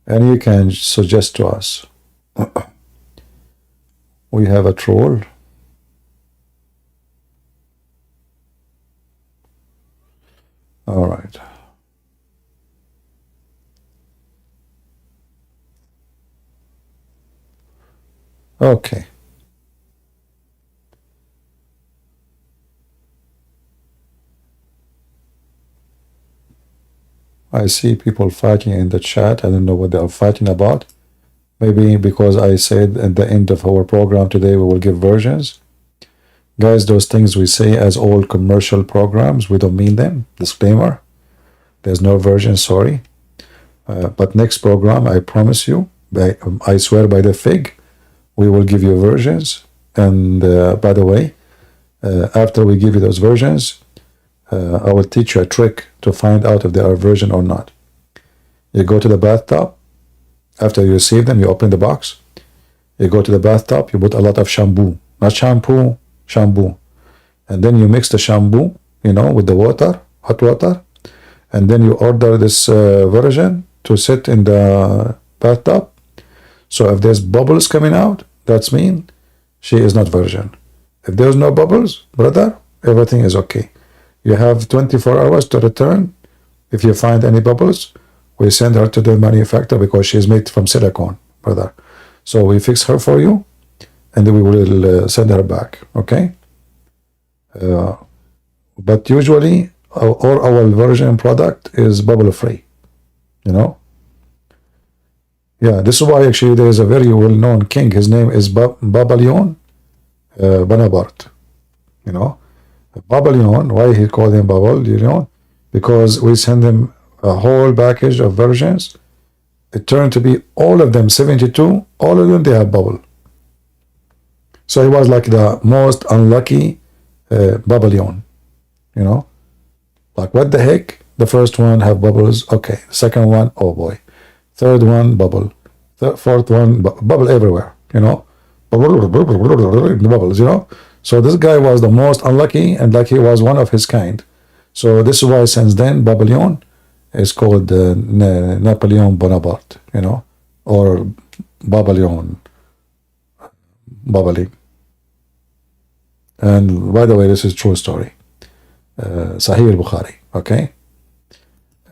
Speaker 1: And you can suggest to us. We have a troll. All right. Okay. I see people fighting in the chat. I don't know what they are fighting about. Maybe because I said at the end of our program today we will give versions. Guys, those things we say as all commercial programs, we don't mean them. Disclaimer. There's no version, sorry. But next program, I promise you, I swear by the fig, we will give you versions. And by the way, after we give you those versions, I will teach you a trick to find out if they are version or not. You go to the bathtub. After you receive them, you open the box. You go to the bathtub, you put a lot of shampoo. Not shampoo, shampoo. And then you mix the shampoo, with the water, hot water. And then you order this version to sit in the bathtub. So if there's bubbles coming out, that's mean she is not virgin. If there's no bubbles, brother, everything is okay. You have 24 hours to return. If you find any bubbles, we send her to the manufacturer because she is made from silicone, brother. So we fix her for you, and then we will send her back, okay? But usually, our version product is bubble-free, Yeah, this is why actually there is a very well-known king. His name is Babylon Bonaparte, Babylon, why he called him Babylon? Because we send him a whole package of versions. It turned to be all of them, 72, all of them, they have bubble. So he was like the most unlucky Babylon, Like, what the heck? The first one have bubbles, okay. Second one, oh boy. Third one, bubble. Fourth one, bubble everywhere, Bubbles, So this guy was the most unlucky, and like he was one of his kind. So this is why since then, Babylon is called Napoleon Bonaparte, or Babylon, Babali. And by the way, this is true story. Sahih al-Bukhari, okay?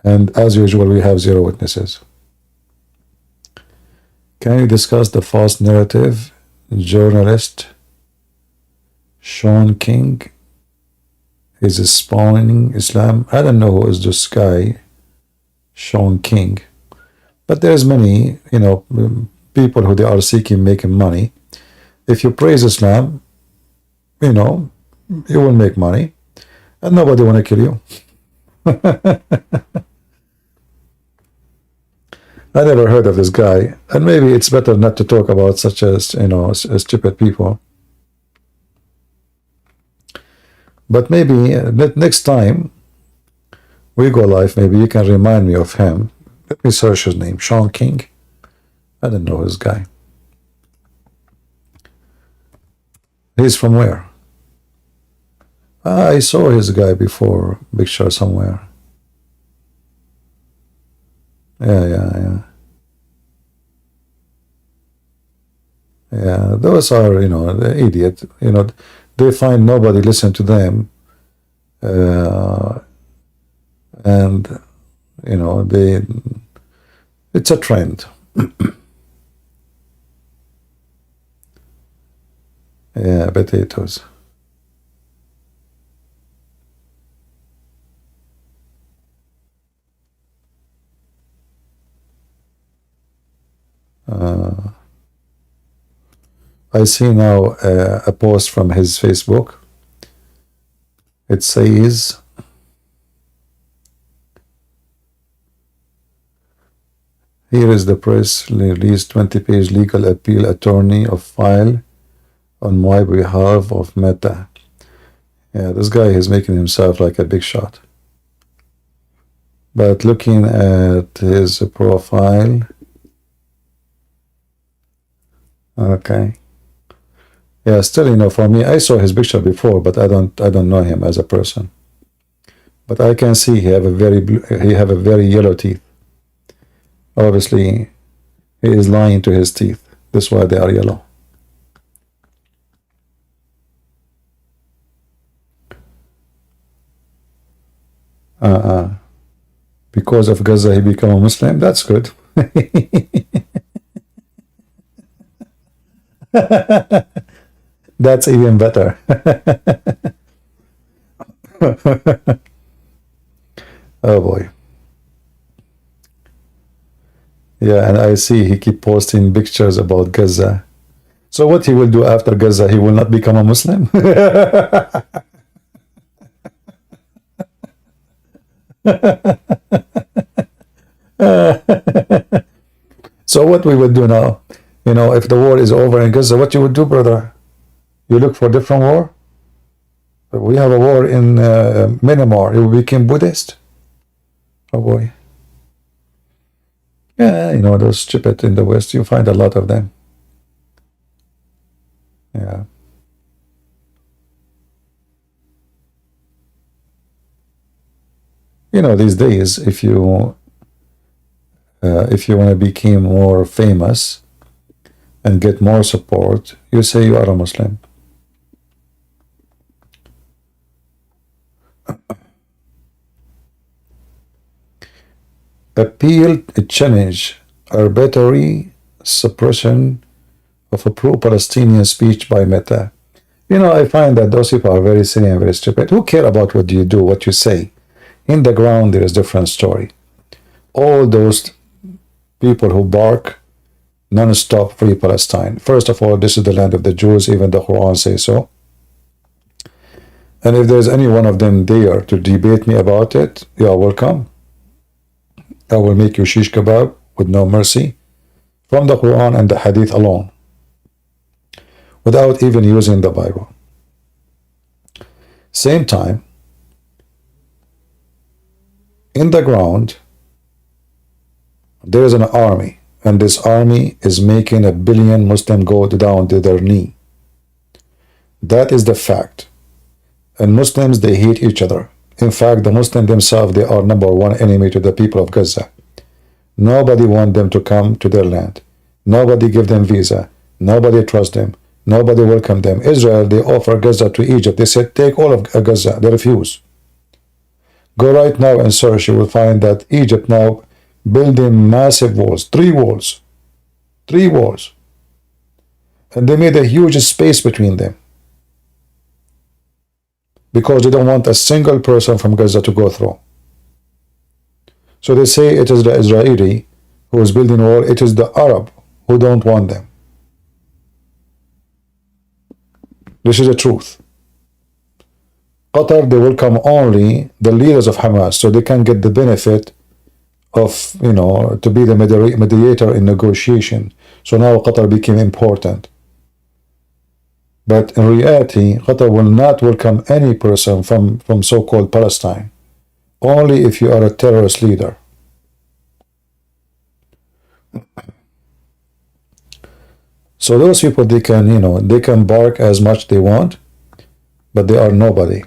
Speaker 1: And as usual, we have 0 witnesses. Can you discuss the false narrative journalist Sean King is spawning Islam? I don't know who is this guy, Sean King. But there's many, people who they are seeking making money. If you praise Islam, you will make money. And nobody want to kill you. I never heard of this guy, and maybe it's better not to talk about such as stupid people. But maybe next time we go live, maybe you can remind me of him. Let me search his name, Sean King. I don't know this guy. He's from where? I saw his guy before, picture somewhere. Yeah. Yeah, those are, the idiot. They find nobody listen to them. And, it's a trend. Yeah, potatoes. I see now a post from his Facebook. It says, Here is the press release 20-page legal appeal attorney of file on my behalf of Meta. Yeah, this guy is making himself like a big shot. But looking at his profile, okay. Yeah, still, you know, for me, I saw his picture before, but I don't know him as a person. But I can see he have a very yellow teeth. Obviously, he is lying to his teeth. That's why they are yellow. Because of Gaza, he became a Muslim. That's good. That's even better. Oh boy. Yeah, and I see he keep posting pictures about Gaza. So what he will do after Gaza? He will not become a Muslim? So what we would do now? You know, if the war is over in Gaza, what you would do, brother? You look for a different war? We have a war in Myanmar. You became Buddhist? Oh boy. Yeah, you know, those stupid in the West, you find a lot of them. Yeah. You know, these days, if you want to become more famous and get more support, you say you are a Muslim. Appeal to challenge arbitrary suppression of a pro-Palestinian speech by Meta. You know, I find that those people are very silly and very stupid. Who care about what you do, what you say? In the ground, there is a different story. All those people who bark non-stop free Palestine. First of all, this is the land of the Jews, even the Quran says so. And if there's any one of them there to debate me about it, you are welcome. I will make you shish kebab with no mercy from the Quran and the Hadith alone, without even using the Bible. Same time, in the ground, there is an army, and this army is making 1 billion Muslims go down to their knee. That is the fact. And Muslims, they hate each other. In fact, the Muslims themselves, they are #1 enemy to the people of Gaza. Nobody wants them to come to their land. Nobody give them visa. Nobody trust them. Nobody welcome them. Israel, they offer Gaza to Egypt. They said, take all of Gaza. They refuse. Go right now and search. You will find that Egypt now building massive walls. 3 walls. 3 walls. And they made a huge space between them, because they don't want a single person from Gaza to go through. So they say it is the Israeli who is building a wall. It is the Arab who don't want them. This is the truth. Qatar, they welcome only the leaders of Hamas, so they can get the benefit of, you know, to be the mediator in negotiation. So now Qatar became important. But in reality, Qatar will not welcome any person from so-called Palestine, only if you are a terrorist leader. So those people, they can, you know, they can bark as much they want, but they are nobody.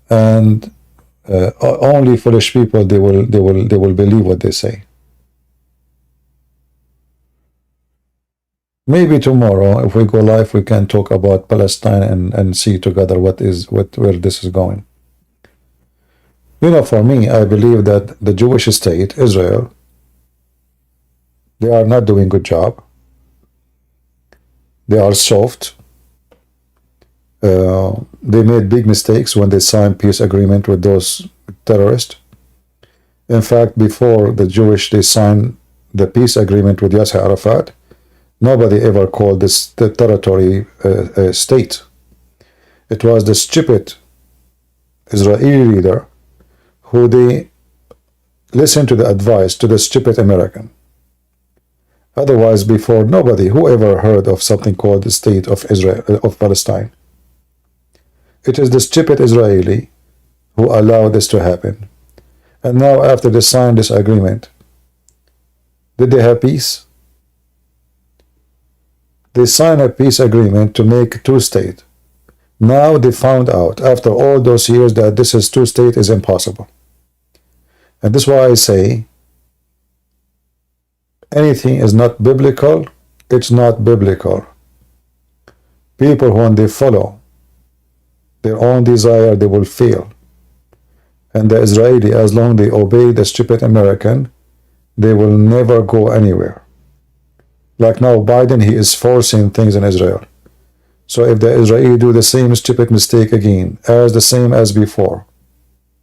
Speaker 1: And only foolish people, they will believe what they say. Maybe tomorrow, if we go live, we can talk about Palestine and see together where this is going. You know, for me, I believe that the Jewish state, Israel, they are not doing a good job. They are soft. They made big mistakes when they signed peace agreement with those terrorists. In fact, before the Jewish, they signed the peace agreement with Yasser Arafat, nobody ever called this the territory a state. It was the stupid Israeli leader who they listen to the advice to the stupid American. Otherwise, before, nobody who ever heard of something called the state of Israel, of Palestine. It is the stupid Israeli who allowed this to happen. And now, after they signed this agreement, did they have peace? They signed a peace agreement to make two-state. Now they found out, after all those years, that this is two-state is impossible. And this is why I say, anything is not biblical, it's not biblical. People, when they follow their own desire, they will fail. And the Israeli, as long as they obey the stupid American, they will never go anywhere. Like now, Biden, he is forcing things in Israel. So if the Israeli do the same stupid mistake again, as the same as before,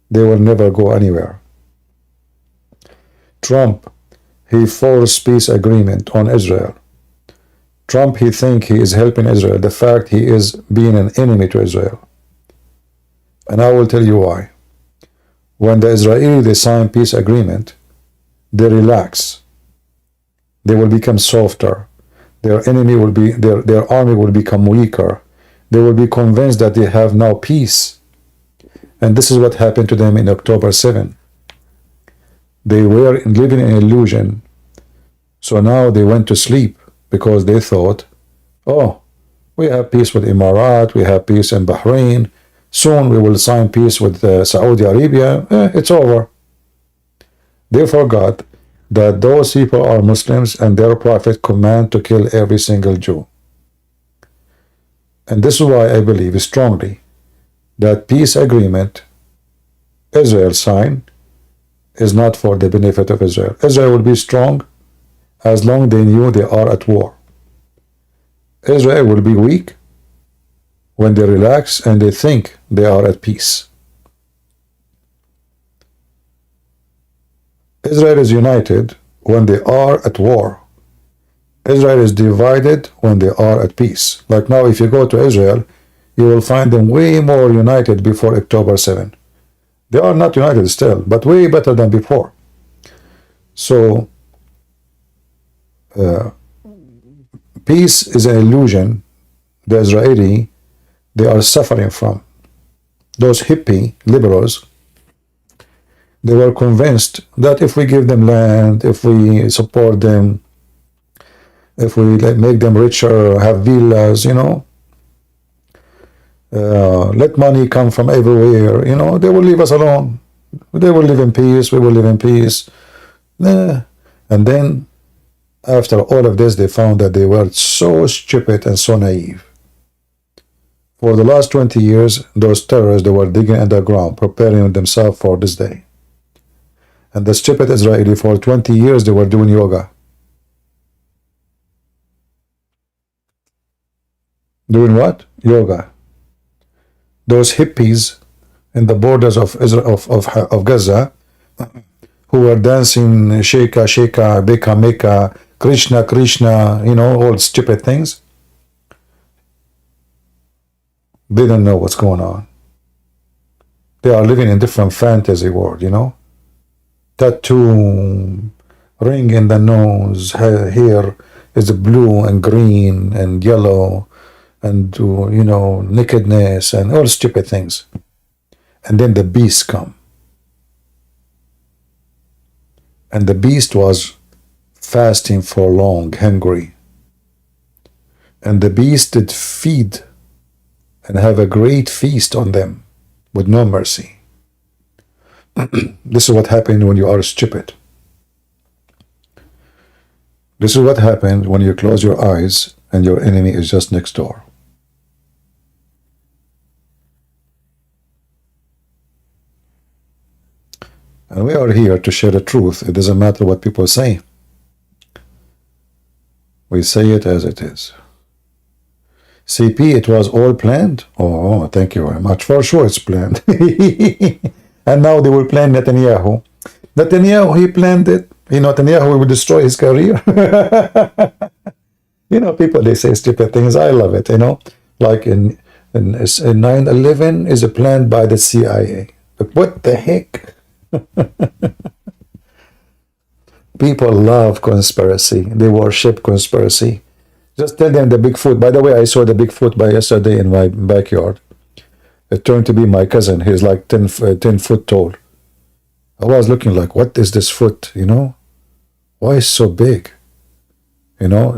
Speaker 1: they will never go anywhere. Trump, he forced peace agreement on Israel. Trump, he think he is helping Israel. The fact he is being an enemy to Israel. And I will tell you why. When the Israeli, they sign peace agreement, they relax. They will become softer. Their enemy will be, their army will become weaker. They will be convinced that they have now peace. And this is what happened to them in October 7. They were living in illusion. So now they went to sleep because they thought, oh, we have peace with Emirat, we have peace in Bahrain. Soon we will sign peace with Saudi Arabia. It's over. They forgot that those people are Muslims and their prophet command to kill every single Jew. And this is why I believe strongly that peace agreement Israel signed is not for the benefit of Israel. Israel will be strong as long as they knew they are at war. Israel will be weak when they relax and they think they are at peace. Israel is united when they are at war. Israel is divided when they are at peace. Like now, if you go to Israel, you will find them way more united before October 7. They are not united still, but way better than before. So, peace is an illusion the Israeli, they are suffering from. Those hippie liberals, they were convinced that if we give them land, if we support them, if we make them richer, have villas, you know, let money come from everywhere, you know, they will leave us alone. They will live in peace, we will live in peace. And then, after all of this, they found that they were so stupid and so naive. For the last 20 years, those terrorists, they were digging underground, preparing themselves for this day. And the stupid Israeli, for 20 years, they were doing yoga. Doing what? Yoga. Those hippies in the borders of Israel, of Gaza, who were dancing Sheka, Sheka, Beka, Meka, Krishna, Krishna, you know, all stupid things. They don't know what's going on. They are living in different fantasy world, you know. Tattoo, ring in the nose, hair is blue and green and yellow, and you know, nakedness and all stupid things. And then the beast come. And the beast was fasting for long, hungry. And the beast did feed and have a great feast on them with no mercy. This is what happened when you are stupid. This is what happened when you close your eyes and your enemy is just next door. And we are here to share the truth. It doesn't matter what people say. We say it as it is. CP, it was all planned? Oh, thank you very much. For sure it's planned. And now they will plan Netanyahu. Netanyahu, he planned it. You know, Netanyahu will destroy his career. You know, people, they say stupid things. I love it, you know. Like in 9/11 is planned by the CIA. But what the heck? People love conspiracy. They worship conspiracy. Just tell them the Bigfoot. By the way, I saw the Bigfoot by yesterday in my backyard. It turned to be my cousin. He's like 10 foot tall. I was looking like, what is this foot, you know? Why is it so big? You know,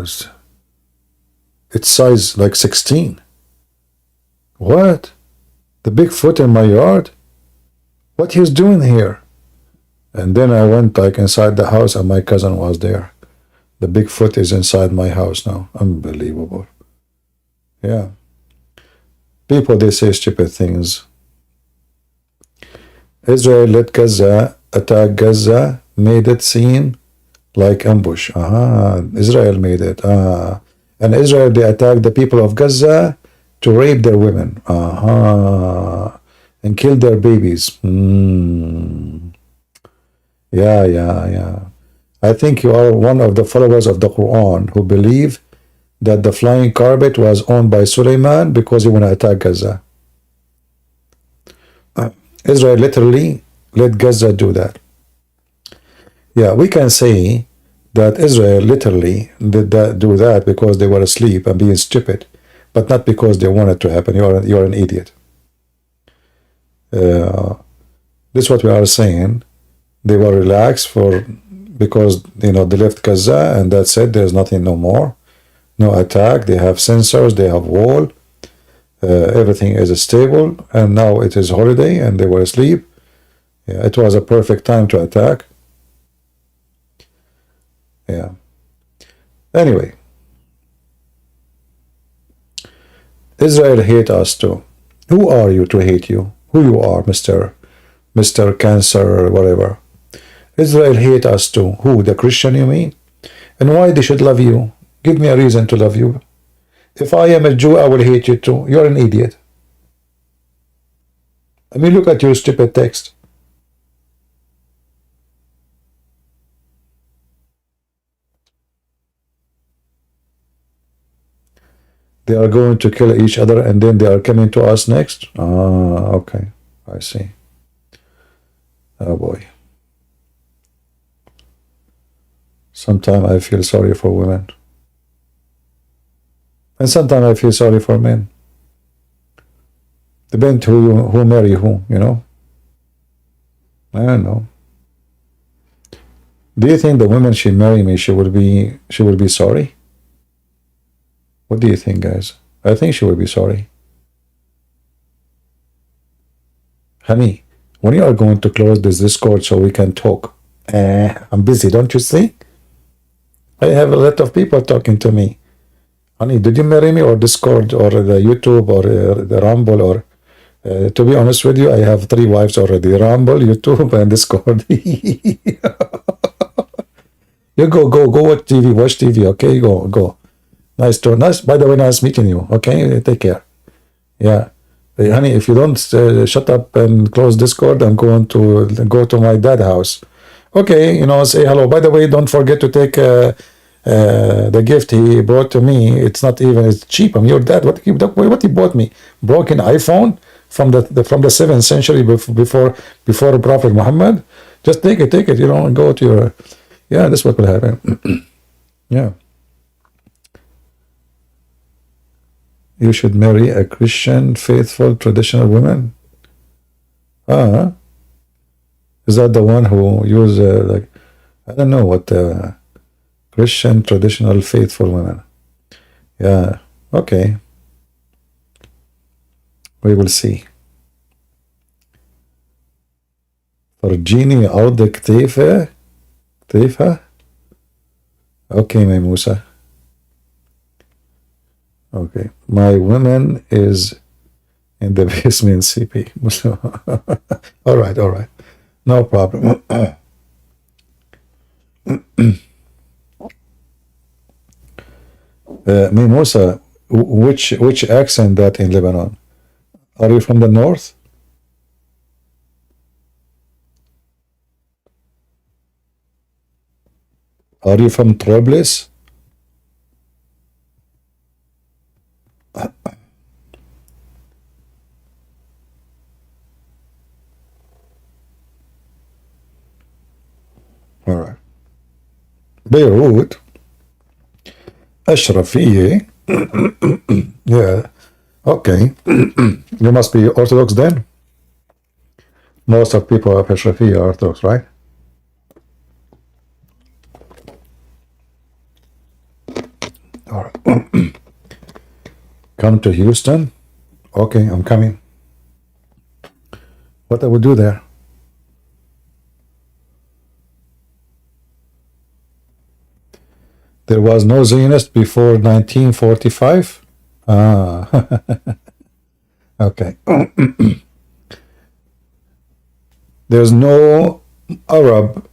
Speaker 1: it's size like 16. What? The Bigfoot in my yard? What he's doing here? And then I went like inside the house and my cousin was there. The Bigfoot is inside my house now. Unbelievable. Yeah. People, they say stupid things. Israel let Gaza attack Gaza, made it seem like ambush. Israel made it. And Israel, they attacked the people of Gaza to rape their women. And kill their babies. Yeah. I think you are one of the followers of the Quran who believe that the flying carpet was owned by Suleiman because he want to attack Gaza. Israel literally let Gaza do that. Yeah, we can say that Israel literally did do that because they were asleep and being stupid, but not because they wanted to happen. You're an idiot. This is what we are saying. They were relaxed because they left Gaza and that's it. There's nothing no more. No attack. They have sensors. They have wall. Everything is stable. And now it is holiday and they were asleep. Yeah, it was a perfect time to attack. Yeah. Anyway. Israel hate us too. Who are you to hate you? Who you are, Mr. Cancer or whatever. Israel hate us too. Who? The Christian, you mean? And why they should love you? Give me a reason to love you. If I am a Jew, I will hate you too. You're an idiot. I mean, look at your stupid text. They are going to kill each other and then they are coming to us next? Okay. I see. Oh boy. Sometimes I feel sorry for women. And sometimes I feel sorry for men. Depends who marry who, you know? I don't know. Do you think the woman she marry me, she will be sorry? What do you think, guys? I think she will be sorry. Honey, when you are going to close this Discord so we can talk? I'm busy, don't you see? I have a lot of people talking to me. Honey, did you marry me or Discord or the YouTube or the Rumble or... to be honest with you, I have 3 wives already. Rumble, YouTube, and Discord. You go watch TV, okay? Go. Nice. By the way, nice meeting you, okay? Take care. Yeah. Hey, honey, if you don't shut up and close Discord, I'm going to go to my dad's house. Okay, say hello. By the way, don't forget to take the gift he brought to me. It's not even, it's cheap. I'm your dad. What he bought me? Broken iPhone from the 7th century before Prophet Mohammed. Just take it, and go to your... Yeah, that's what will happen. Yeah. You should marry a Christian, faithful, traditional woman. Is that the one who use I don't know what Christian, traditional, faithful women? Yeah. Okay. We will see. فرجيني عود كتيفة. Okay, my Musa. Okay, my woman is in the basement, CP. all right, no problem. Mimosa, which accent that in Lebanon? Are you from the north? Are you from Trablis? All right. Beirut, Ashrafiyya. Yeah, okay. You must be Orthodox then? Most of people of Ashrafiyya are Orthodox, right? All right. Come to Houston? Okay, I'm coming. What I would do there? There was no Zionist before 1945? Ah, okay. There's no Arab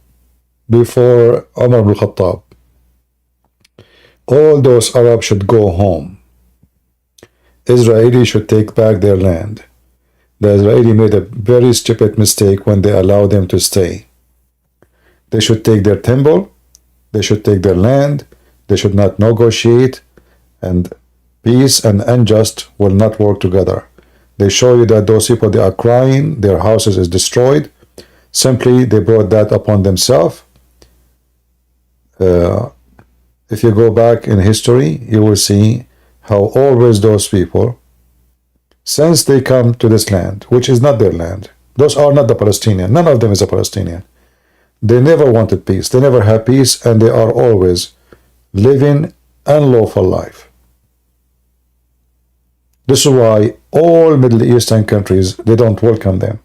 Speaker 1: before Umar ibn Khattab. All those Arabs should go home. Israelis should take back their land. The Israeli made a very stupid mistake when they allowed them to stay. They should take their temple, they should take their land, they should not negotiate, and peace and unjust will not work together. They show you that those people, they are crying, their houses is destroyed. Simply, they brought that upon themselves. If you go back in history, you will see how always those people, since they come to this land, which is not their land, those are not the Palestinian, none of them is a Palestinian. They never wanted peace, they never had peace, and they are always living unlawful life. This is why all Middle Eastern countries, they don't welcome them.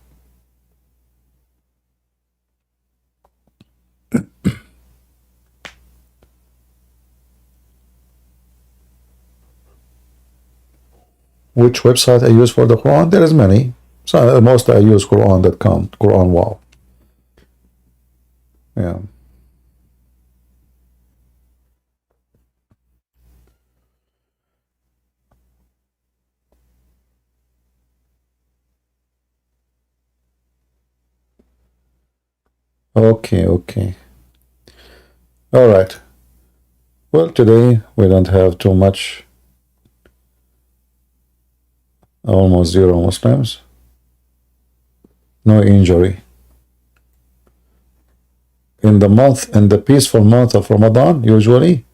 Speaker 1: Which website I use for the Quran? There is many. So most I use Quran.com, Quran Wow. Yeah. Okay. All right. Well, today we don't have too much. Almost zero Muslims. No injury. In the peaceful month of Ramadan, usually,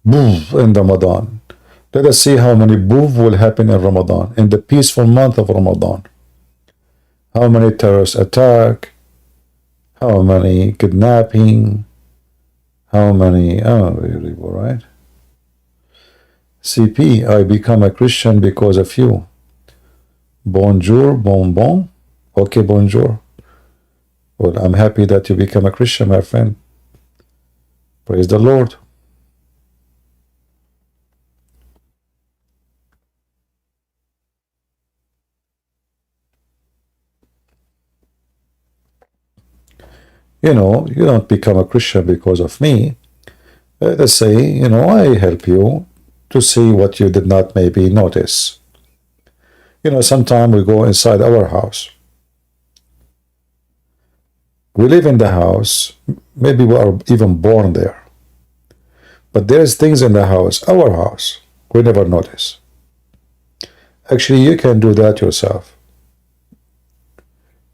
Speaker 1: boof in Ramadan. Let us see how many boof will happen in Ramadan, in the peaceful month of Ramadan. How many terrorist attack, how many kidnapping, how many, unbelievable, right? CP, I become a Christian because of you. Bonjour, bonbon. Okay, bonjour. Well, I'm happy that you become a Christian, my friend. Praise the Lord. You know, you don't become a Christian because of me. Let's say, you know, I help you to see what you did not maybe notice. You know, sometimes we go inside our house. We live in the house. Maybe we are even born there. But there's things in the house, our house, we never notice. Actually, you can do that yourself.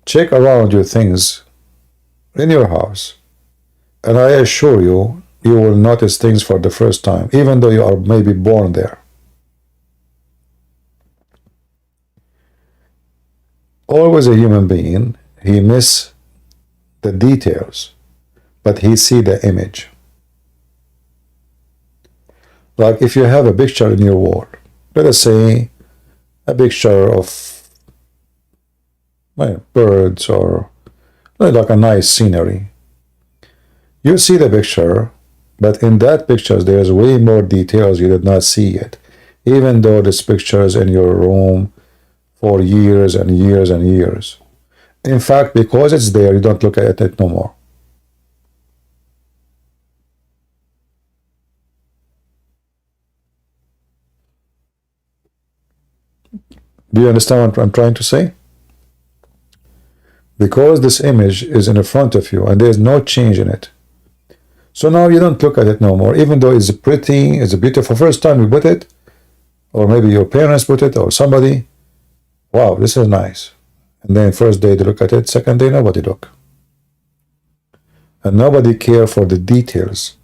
Speaker 1: Check around your things in your house, and I assure you, you will notice things for the first time, even though you are maybe born there. Always a human being, he miss the details, but he see the image. Like if you have a picture in your wall, let us say a picture of birds or like a nice scenery. You see the picture, but in that picture there's way more details you did not see yet, even though this picture is in your room for years and years and years. In fact, because it's there, you don't look at it no more. Do you understand what I'm trying to say? Because this image is in front of you and there's no change in it. So now you don't look at it no more, even though it's pretty, it's a beautiful. First time you put it, or maybe your parents put it, or somebody, wow, this is nice. And then first day they look at it, second day nobody look. And nobody care for the details.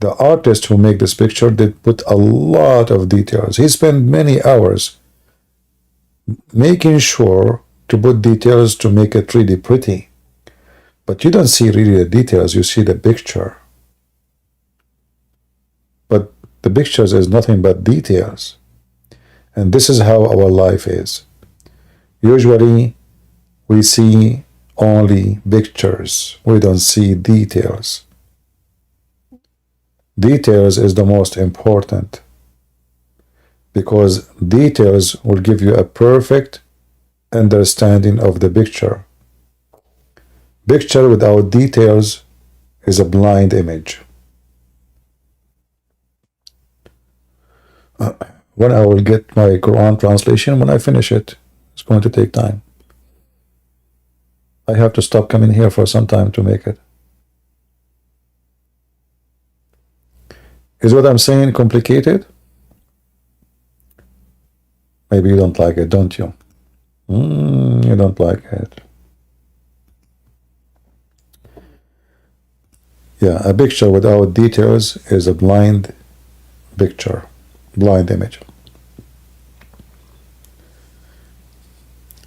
Speaker 1: The artist who made this picture did put a lot of details. He spent many hours making sure to put details to make it really pretty. But you don't see really the details, you see the picture. But the pictures is nothing but details. And this is how our life is. Usually we see only pictures. We don't see details. Details is the most important, because details will give you a perfect understanding of the picture. Picture without details is a blind image. When I will get my Quran translation, when I finish it, it's going to take time. I have to stop coming here for some time to make it. Is what I'm saying complicated? Maybe you don't like it, don't you? You don't like it. Yeah, a picture without details is a blind picture, blind image.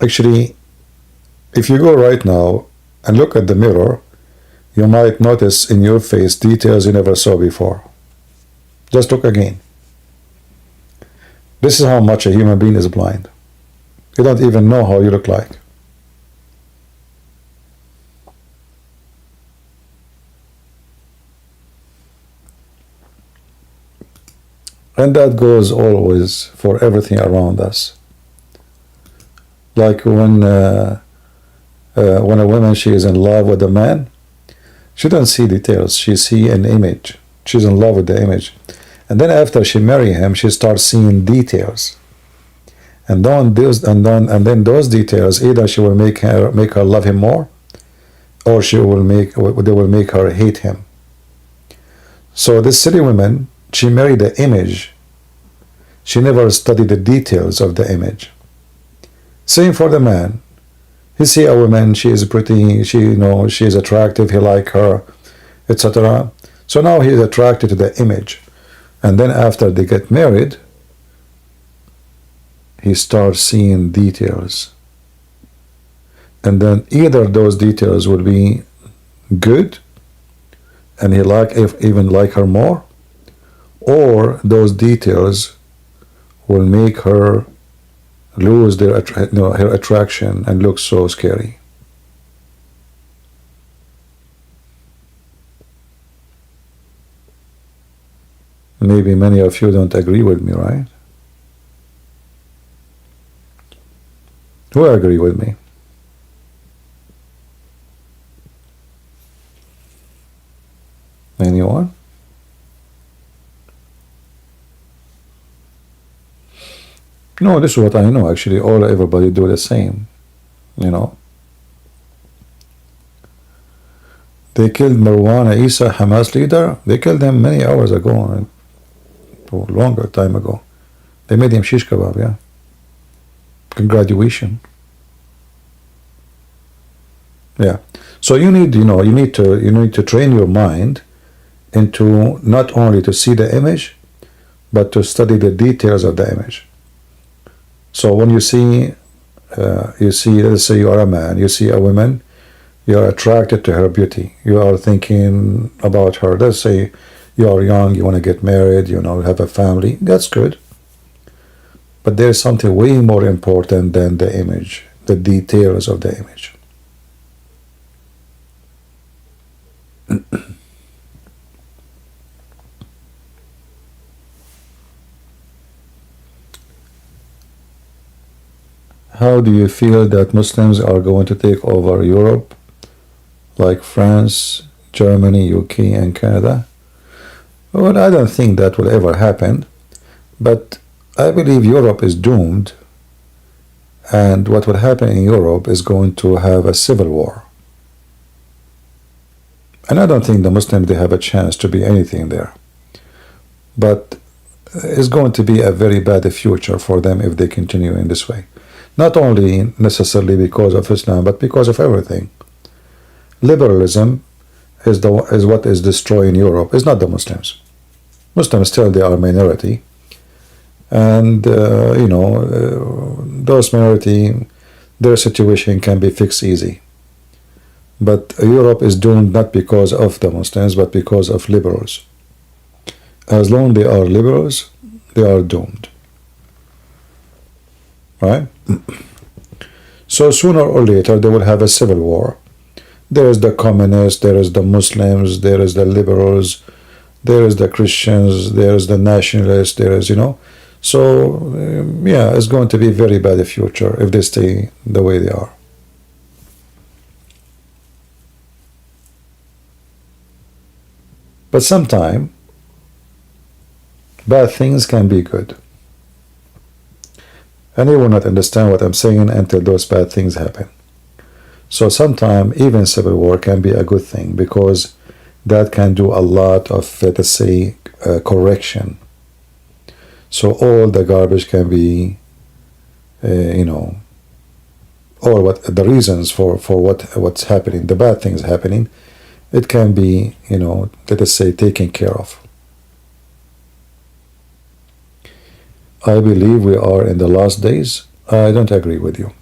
Speaker 1: Actually, if you go right now and look at the mirror, you might notice in your face details you never saw before. Just look again. This is how much a human being is blind. You don't even know how you look like. And that goes always for everything around us. Like when a woman, she is in love with a man, she doesn't see details, she sees an image. She's in love with the image. And then after she marries him, she starts seeing details. And then those details, either she will make her love him more, or they will make her hate him. So this silly woman, she married the image. She never studied the details of the image. Same for the man. He see a woman, she is pretty, she is attractive, he like her, etc. So now he is attracted to the image. And then after they get married, he starts seeing details. And then either those details will be good, and he even like her more, or those details will make her lose her attraction and look so scary. Maybe many of you don't agree with me, right? Who agree with me? Anyone? No, this is what I know actually. Everybody do the same, They killed Marwan Isa, Hamas leader. They killed him many hours ago, or longer time ago. They made him shish kebab, yeah. Graduation. Yeah. So you need to train your mind into not only to see the image, but to study the details of the image. So when you see, let's say you are a man, you see a woman, you are attracted to her beauty. You are thinking about her. Let's say you are young, you want to get married, have a family. That's good. But there's something way more important than the image, the details of the image. How do you feel that Muslims are going to take over Europe, like France, Germany, UK, and Canada? Well, I don't think that will ever happen, but I believe Europe is doomed, and what will happen in Europe is going to have a civil war. And I don't think the Muslims, they have a chance to be anything there. But it's going to be a very bad future for them if they continue in this way. Not only necessarily because of Islam, but because of everything. Liberalism is what is destroying Europe. It's not the Muslims. Muslims still they are minority, and those minority, their situation can be fixed easy. But Europe is doomed not because of the Muslims, but because of liberals. As long as they are liberals, they are doomed. Right? So sooner or later they will have a civil war. There is the communists, there is the Muslims, there is the liberals, there is the Christians, there is the nationalists, there is, So, yeah, it's going to be very bad in the future if they stay the way they are. But sometimes, bad things can be good. And you will not understand what I'm saying until those bad things happen. So sometimes, even civil war can be a good thing, because that can do a lot of, let us say, correction. So all the garbage can be, or what the reasons for what's happening, the bad things happening, it can be, let us say, taken care of. I believe we are in the last days. I don't agree with you.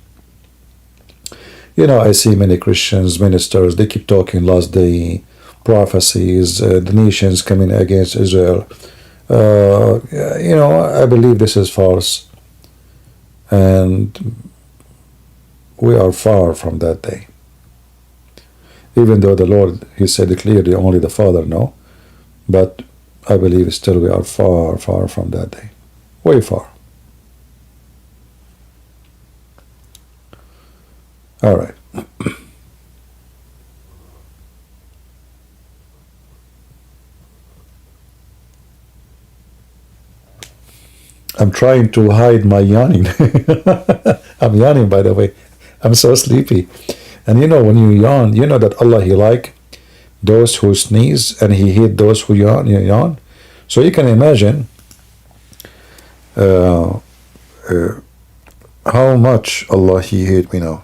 Speaker 1: I see many Christians, ministers, they keep talking last day prophecies, the nations coming against Israel. I believe this is false. And we are far from that day. Even though the Lord, He said clearly, only the Father know. But I believe still we are far, far from that day. Way far. All right. I'm trying to hide my yawning. I'm yawning, by the way. I'm so sleepy. And when you yawn, you know that Allah, He like those who sneeze, and He hate those who yawn. So you can imagine how much Allah, He hate me now.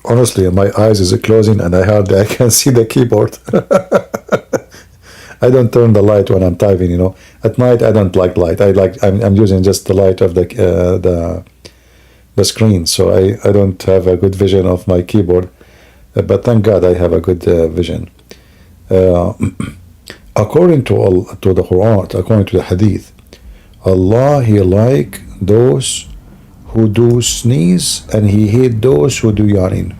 Speaker 1: Honestly, my eyes is closing, and I can see the keyboard. I don't turn the light when I'm typing. At night I don't like light. I'm using just the light of the screen, so I don't have a good vision of my keyboard. But thank God I have a good vision. According to the Quran, according to the Hadith, Allah, He like those who do sneeze, and He hate those who do yawning.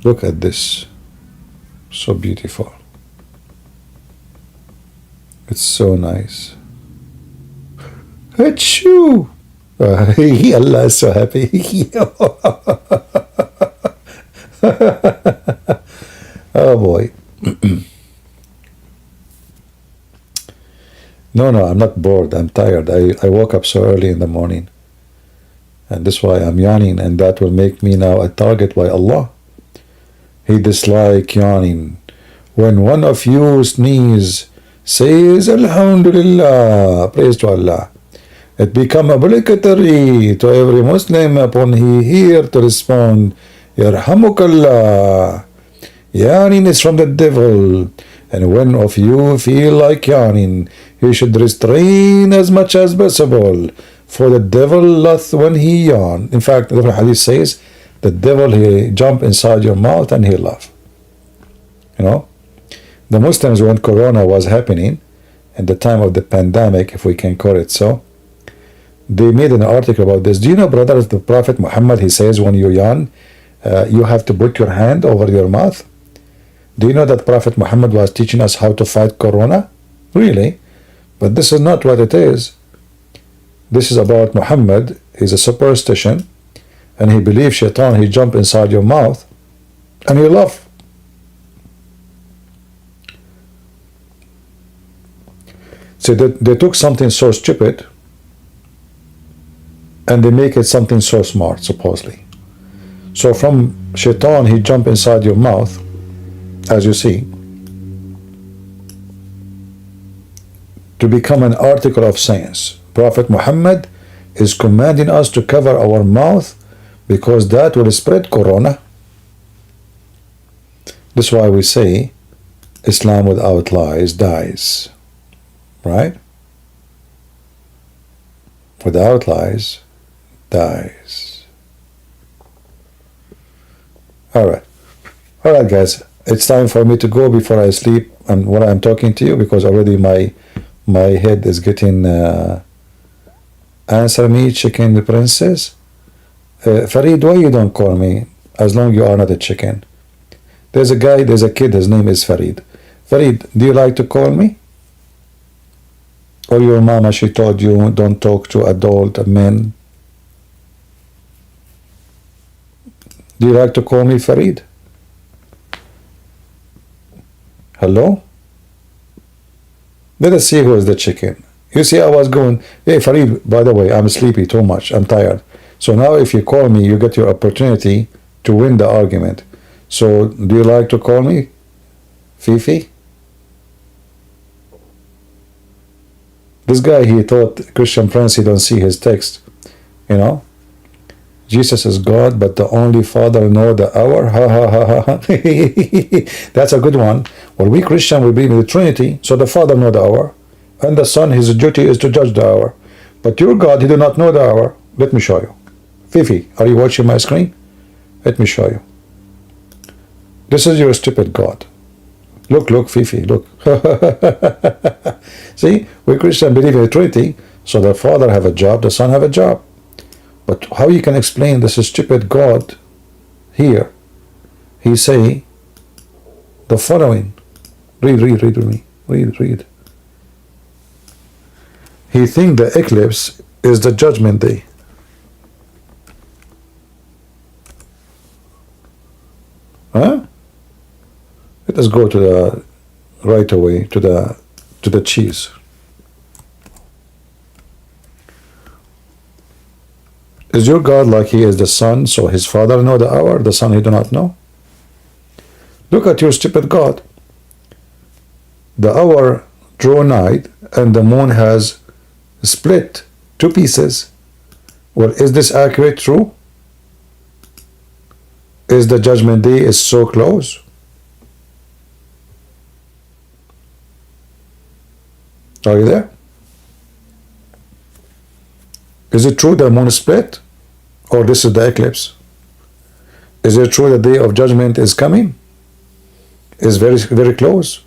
Speaker 1: Look at this. So beautiful. It's so nice. Achoo! Allah is so happy. Oh boy. No, I'm not bored. I'm tired. I woke up so early in the morning. And that's why I'm yawning, and that will make me now a target by Allah. He dislike yawning. When one of you sneeze, says Alhamdulillah, praise to Allah. It become obligatory to every Muslim upon he hear to respond, Yarhamukallah. Yawning is from the devil, and when of you feel like yawning, you should restrain as much as possible, for the devil laughs when he yawn. In fact, the hadith says, the devil, he jump inside your mouth and he laugh. The Muslims, when Corona was happening, at the time of the pandemic, if we can call it so, they made an article about this. Do you know, brothers, the Prophet Muhammad, he says when you yawn, you have to put your hand over your mouth? Do you know that Prophet Muhammad was teaching us how to fight Corona? Really? But this is not what it is. This is about Muhammad. He's a superstition, and he believes shaitan, he jump inside your mouth, and you laugh. So they took something so stupid, and they make it something so smart, supposedly. So from shaitan, he jump inside your mouth, as you see, to become an article of science. Prophet Muhammad is commanding us to cover our mouth because that will spread corona. That's why we say Islam without lies dies, right? Without lies dies. All right, guys. It's time for me to go before I sleep and when I'm talking to you, because already my head is getting. Answer me, chicken the princess. Farid, why you don't call me as long you are not a chicken? There's a kid, his name is Farid. Farid, do you like to call me? Or your mama, she told you don't talk to adult men? Do you like to call me Farid? Hello? Let us see who is the chicken. You see, I was going, hey Farid, by the way, I'm sleepy too much, I'm tired. So now if you call me, you get your opportunity to win the argument. So do you like to call me Fifi? This guy, he thought Christian Prince, he don't see his text. You know? Jesus is God, but the only Father know the hour. Ha ha ha ha. That's a good one. Well, we Christian, we believe in the Trinity, so the Father know the hour. And the Son, his duty is to judge the hour. But your God, he do not know the hour. Let me show you. Fifi, are you watching my screen? Let me show you. This is your stupid God. Look, Fifi, look. See, we Christian believe in the Trinity, so the Father have a job, the Son have a job. But how you can explain this stupid God here? He say the following. Read with me. Read. He think the eclipse is the judgment day. Huh? Let us go to the right away to the cheese. Is your God like he is the Son, so his Father know the hour, the Son he do not know? Look at your stupid God. The hour draw night, and the moon has split two pieces. Well, is this accurate, true? Is the judgment day is so close? Are you there? Is it true the moon split? Or this is the eclipse? Is it true the day of judgment is coming? Is very, very close?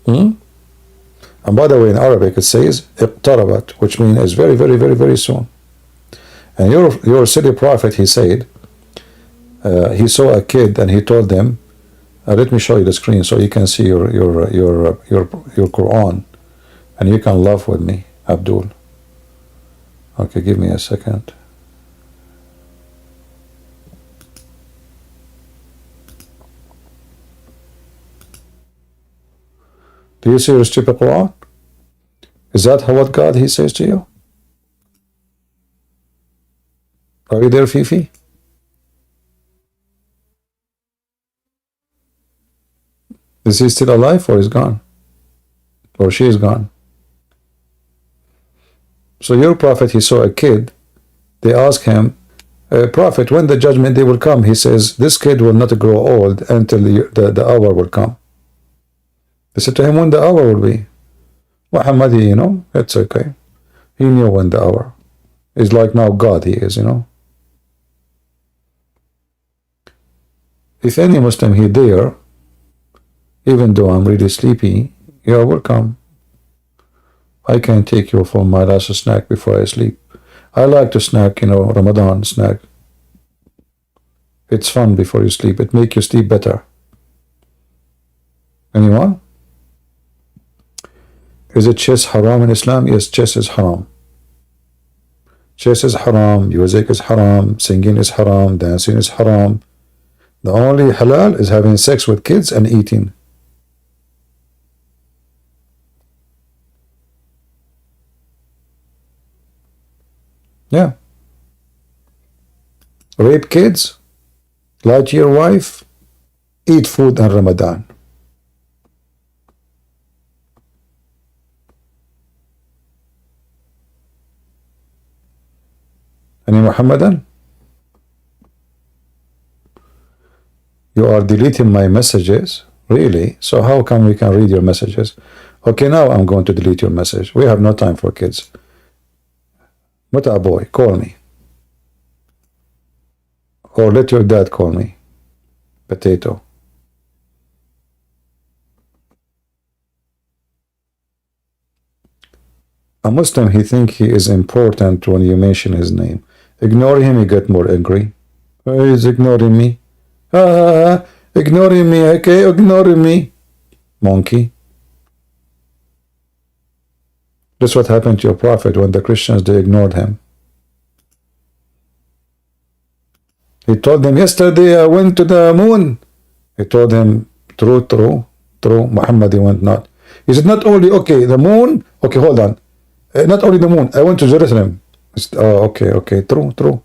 Speaker 1: And by the way, in Arabic it says اقتربت, which means it's very, very, very, very soon. And your silly prophet, he said, he saw a kid and he told them, let me show you the screen so you can see your Quran and you can laugh with me, Abdul. Okay, give me a second. Do you see your stupid Quran? Is that what God he says to you? Are you there, Fifi? Is he still alive or is gone? Or she is gone? So your prophet, he saw a kid. They asked him, prophet, when the judgment day will come? He says, this kid will not grow old until the hour will come. They said to him, when the hour will be? Muhammad, you know, it's okay. He knew when the hour. He's like now God he is, you know. If any Muslim here there, even though I'm really sleepy, you are welcome. I can take you for my last snack before I sleep. I like to snack, you know, Ramadan snack. It's fun before you sleep. It makes you sleep better. Anyone? Is it chess haram in Islam? Yes, chess is haram. Chess is haram, music is haram, singing is haram, dancing is haram. The only halal is having sex with kids and eating. Yeah. Rape kids, lie to your wife, eat food in Ramadan. Any Muhammadan? You are deleting my messages? Really? So how come we can read your messages? Okay, now I'm going to delete your message. We have no time for kids. Muta boy, call me. Or let your dad call me. Potato. A Muslim, he think he is important when you mention his name. Ignore him, he get more angry. Oh, he's ignoring me. Ignoring me, okay, ignoring me. Monkey. That's what happened to your prophet when the Christians, they ignored him. He told them, yesterday I went to the moon. He told him, true, true, true. Muhammad, he went not. He said, not only, okay, the moon. Okay, hold on. Not only the moon. I went to Jerusalem. I said, oh, okay, okay, true, true.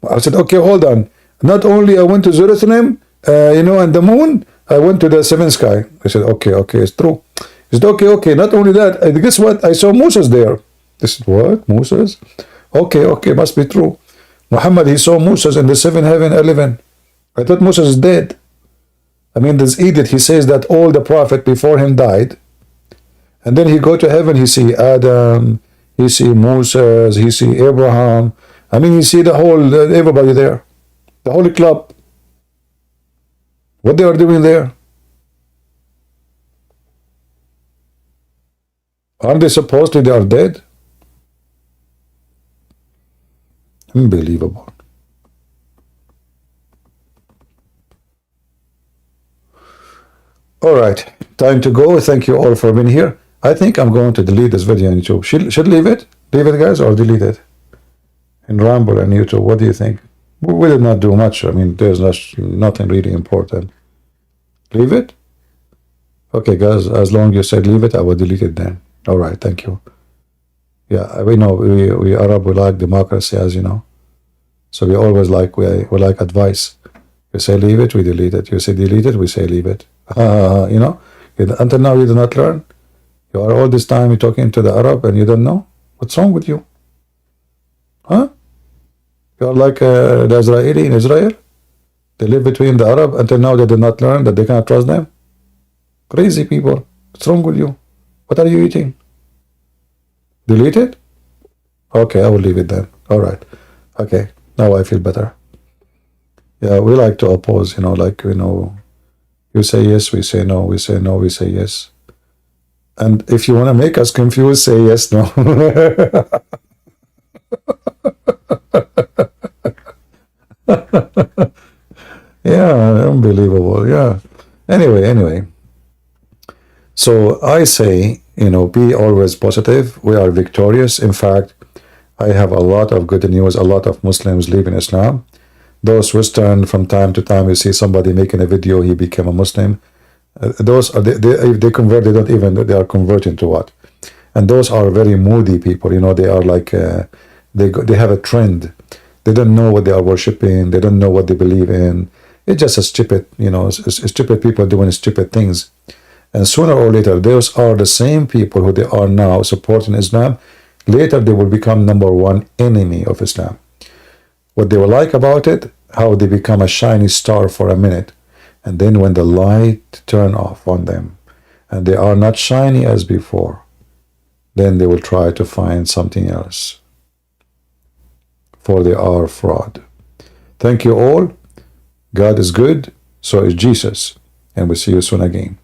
Speaker 1: I said, okay, hold on. Not only I went to Jerusalem, and the moon, I went to the seventh sky. I said, okay, okay, it's true. He said, okay, okay, not only that, guess what? I saw Moses there. I said, what? Moses? Okay, okay, must be true. Muhammad, he saw Moses in the seventh heaven, 11. I thought Moses is dead. I mean, this idiot, he says that all the prophet before him died. And then he go to heaven, he see Adam, he see Moses, he see Abraham. I mean, he see the whole, everybody there. The whole club. What they are doing there? Aren't they supposed to, they are dead? Unbelievable. All right, time to go. Thank you all for being here. I think I'm going to delete this video on YouTube. Should leave it? Leave it, guys, or delete it? And Rumble and YouTube, what do you think? We did not do much. I mean, there's nothing really important. Leave it? Okay, guys, as long as you said leave it, I will delete it then. All right, thank you. Yeah, we know, we Arab, we like democracy, as you know. So we always like, we like advice. You say leave it, we delete it. You say delete it, we say leave it. Until now you do not learn. You are all this time talking to the Arab and you don't know? What's wrong with you? Huh? You are like the Israeli in Israel. They live between the Arab until now they did not learn that they cannot trust them. Crazy people. What's wrong with you? What are you eating? Delete it? Okay, I will leave it then. All right. Okay, now I feel better. Yeah, we like to oppose, you say yes, we say no, we say no, we say yes. And if you want to make us confused, say yes, no. Yeah, unbelievable. Yeah. Anyway. So I say, be always positive. We are victorious. In fact, I have a lot of good news. A lot of Muslims leaving Islam. Those Western, from time to time, you see somebody making a video, he became a Muslim. Those are, if they convert, they are converting to what? And those are very moody people. They are like, they have a trend. They don't know what they are worshiping. They don't know what they believe in. It's just a stupid, stupid people doing stupid things. And sooner or later, those are the same people who they are now supporting Islam. Later, they will become #1 enemy of Islam. What they will like about it, how they become a shiny star for a minute. And then when the light turn off on them, and they are not shiny as before, then they will try to find something else. For they are fraud. Thank you all. God is good, so is Jesus. And we'll see you soon again.